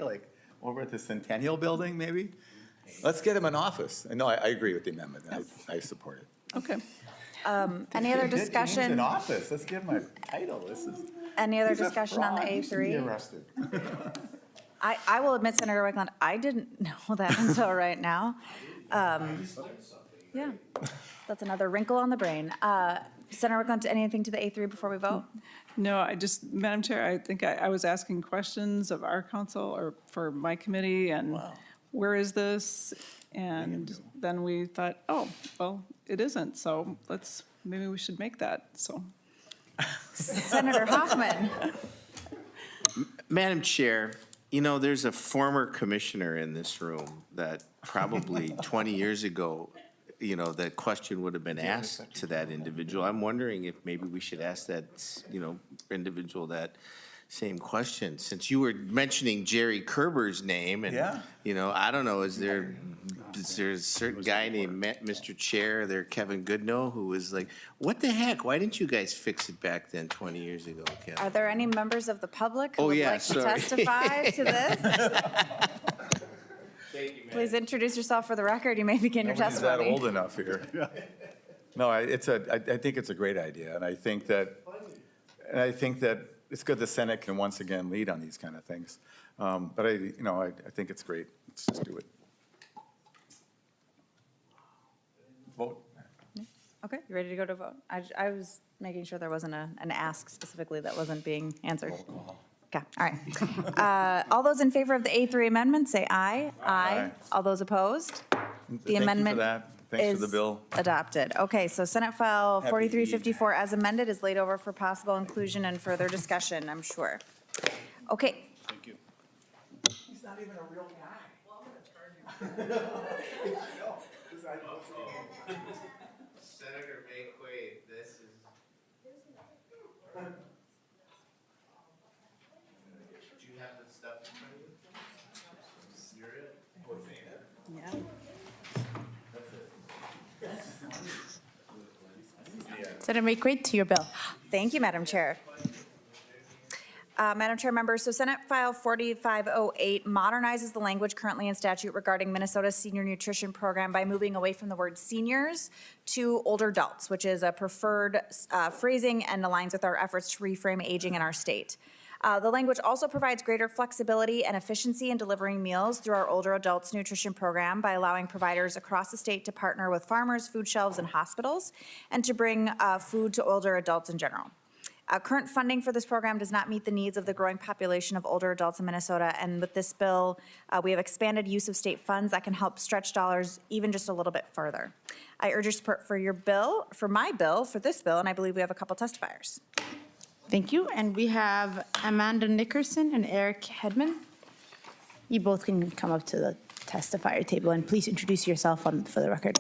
over at the Centennial Building, maybe? Let's get him an office. And no, I agree with the amendment. I support it. Okay. Any other discussion? James an office. Let's give him a title. Any other discussion on the He should be A3? arrested. I will admit, Senator Wiklund, I didn't know that until right now. Yeah, that's another wrinkle on the brain. Senator Wiklund, anything to the A3 before we vote? No, Madam Chair, I think I was asking questions of our council or for my committee, and where is this? And then we thought, oh, well, it isn't, so maybe we should make that, so. Senator Hoffman. Madam Chair, there's a former commissioner in this room that probably 20 years ago, that question would have been asked to that individual. I'm wondering if maybe we should ask that, individual that same question. Since you were mentioning Jerry Kerber's name, and, I don't know, is there a certain guy named Mr. Chair there, Kevin Goodnow, who was like, what the heck? Why didn't you guys fix it back then 20 years ago, Kevin? Are there any members of the public who would like to testify to this? Please introduce yourself for the record. You may begin your testimony. Nobody's that old enough here. No, I think it's a great idea, and I think that it's good the Senate can once again lead on these kind of things. But I think it's great. Let's just do it. Vote. Okay, you ready to go to vote? I was making sure there wasn't an ask specifically that wasn't being answered. Okay, all right. All those in favor of the A3 amendment, say aye. Aye. All those opposed? The amendment Thanks for the is bill. adopted. Okay, so Senate File 4354 as amended is laid over for possible inclusion and further discussion, I'm sure. Okay. Thank you. He's not even a real guy. Well, I'm going to charge him. Senator Maye Quade, this is. Do you have the stuff in front of you? You're it? Yeah. Senator Maye Quade, to your bill. Thank you, Madam Chair. Madam Chair, members, so Senate File 4508 modernizes the language currently in statute regarding Minnesota's senior nutrition program by moving away from the word seniors to older adults, which is a preferred phrasing and aligns with our efforts to reframe aging in our state. The language also provides greater flexibility and efficiency in delivering meals through our older adults nutrition program by allowing providers across the state to partner with farmers, food shelves, and hospitals, and to bring food to older adults in general. Current funding for this program does not meet the needs of the growing population of older adults in Minnesota, and with this bill, we have expanded use of state funds that can help stretch dollars even just a little bit further. I urge your support for your bill, for this bill, and I believe we have a couple testifiers. Thank you. And we have Amanda Nickerson and Eric Hedman. You both can come up to the testifier table and please introduce yourself for the record.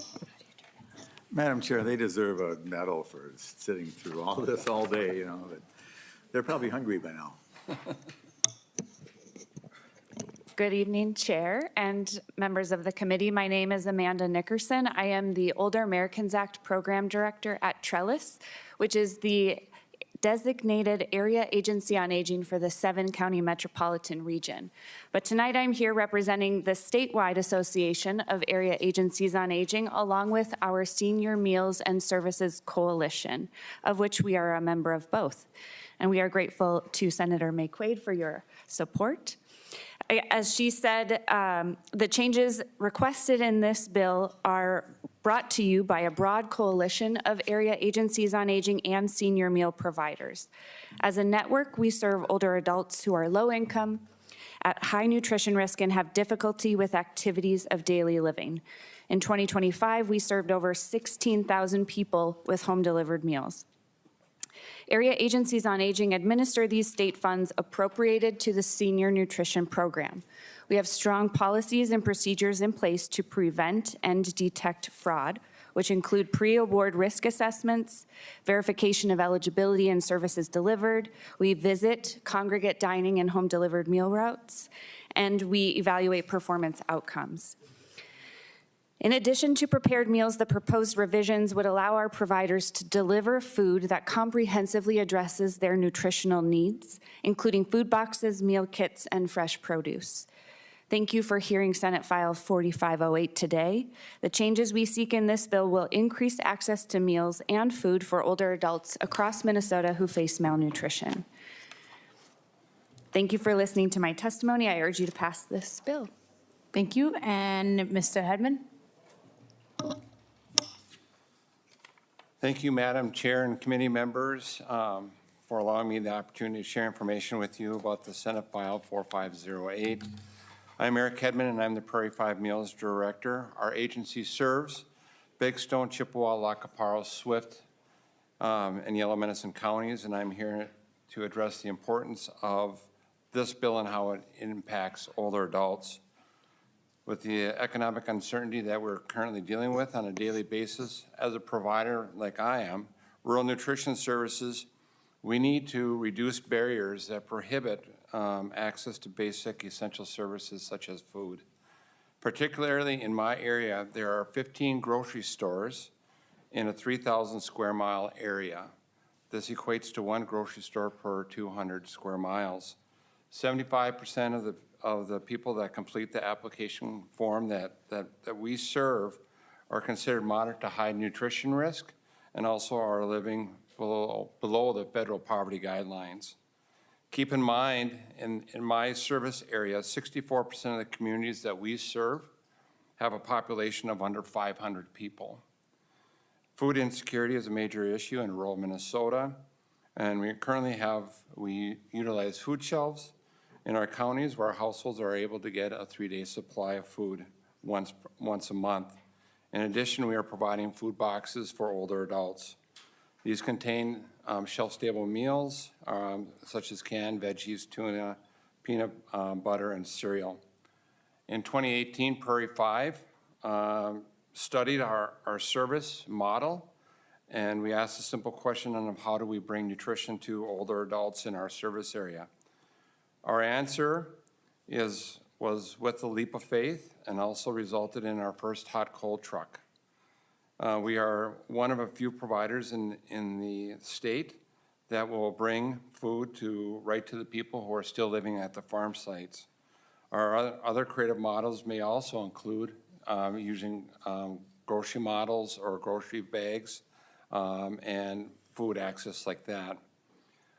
Madam Chair, they deserve a medal for sitting through all this all day, you know, but they're probably hungry by now. Good evening, Chair and members of the committee. My name is Amanda Nickerson. I am the Older Americans Act Program Director at Trellis, which is the designated area agency on aging for the 7-county metropolitan region. But tonight I'm here representing the statewide Association of Area Agencies on Aging, along with our Senior Meals and Services Coalition, of which we are a member of both. And we are grateful to Senator Maye Quade for your support. As she said, the changes requested in this bill are brought to you by a broad coalition of area agencies on aging and senior meal providers. As a network, we serve older adults who are low income, at high nutrition risk, and have difficulty with activities of daily living. In 2025, we served over 16,000 people with home-delivered meals. Area agencies on aging administer these state funds appropriated to the senior nutrition program. We have strong policies and procedures in place to prevent and detect fraud, which include pre-award risk assessments, verification of eligibility and services delivered. We visit congregate dining and home-delivered meal routes, and we evaluate performance outcomes. In addition to prepared meals, the proposed revisions would allow our providers to deliver food that comprehensively addresses their nutritional needs, including food boxes, meal kits, and fresh produce. Thank you for hearing Senate File 4508 today. The changes we seek in this bill will increase access to meals and food for older adults across Minnesota who face malnutrition. Thank you for listening to my testimony. I urge you to pass this bill. Thank you. And Mr. Hedman? Thank you, Madam Chair and committee members, for allowing me the opportunity to share information with you about the Senate File 4508. I'm Eric Hedman, and I'm the Prairie 5 Meals Director. Our agency serves Big Stone, Chippewa, Lacaparo, Swift, and Yellow Medicine counties, and I'm here to address the importance of this bill and how it impacts older adults. With the economic uncertainty that we're currently dealing with on a daily basis, as a provider like I am, rural nutrition services, we need to reduce barriers that prohibit access to basic essential services such as food. Particularly in my area, there are 15 grocery stores in a 3,000 square mile area. This equates to one grocery store per 200 square miles. 75% of the people that complete the application form that we serve are considered moderate to high nutrition risk and also are living below the federal poverty guidelines. Keep in mind, in my service area, 64% of the communities that we serve have a population of under 500 people. Food insecurity is a major issue in rural Minnesota, and we utilize food shelves in our counties where households are able to get a 3-day supply of food once a month. In addition, we are providing food boxes for older adults. These contain shelf-stable meals such as canned veggies, tuna, peanut butter, and cereal. In 2018, Prairie 5 studied our service model, and we asked a simple question on how do we bring nutrition to older adults in our service area. Our answer was with a leap of faith and also resulted in our first hot cold truck. We are one of a few providers in the state that will bring food right to the people who are still living at the farm sites. Our other creative models may also include using grocery models or grocery bags and food access like that.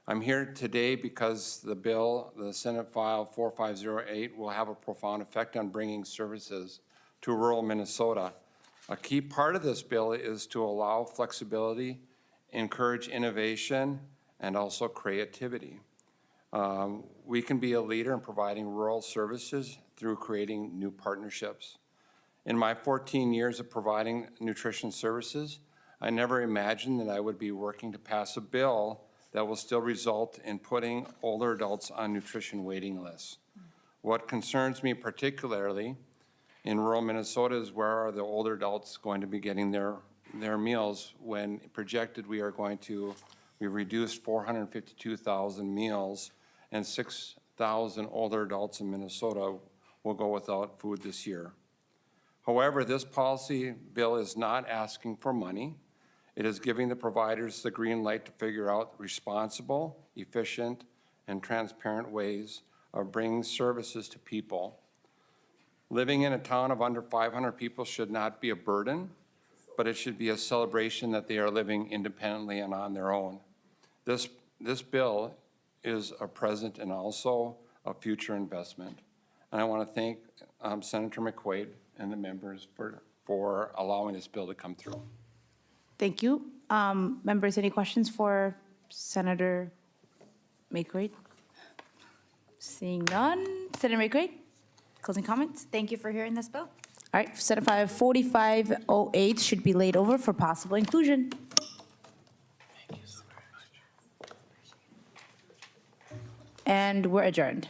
I'm here today because the bill, the Senate File 4508, will have a profound effect on bringing services to rural Minnesota. A key part of this bill is to allow flexibility, encourage innovation, and also creativity. We can be a leader in providing rural services through creating new partnerships. In my 14 years of providing nutrition services, I never imagined that I would be working to pass a bill that will still result in putting older adults on nutrition waiting lists. What concerns me particularly in rural Minnesota is where are the older adults going to be getting their meals when projected we are going to be reduced 452,000 meals and 6,000 older adults in Minnesota will go without food this year. However, this policy bill is not asking for money. It is giving the providers the green light to figure out responsible, efficient, and transparent ways of bringing services to people. Living in a town of under 500 people should not be a burden, but it should be a celebration that they are living independently and on their own. This bill is a present and also a future investment. And I want to thank Senator McQuade and the members for allowing this bill to come through. Thank you. Members, any questions for Senator Maye Quade? Seeing none. Senator Maye Quade, closing comments? Thank you for hearing this bill. All right, Senate File 4508 should be laid over for possible inclusion. And we're adjourned.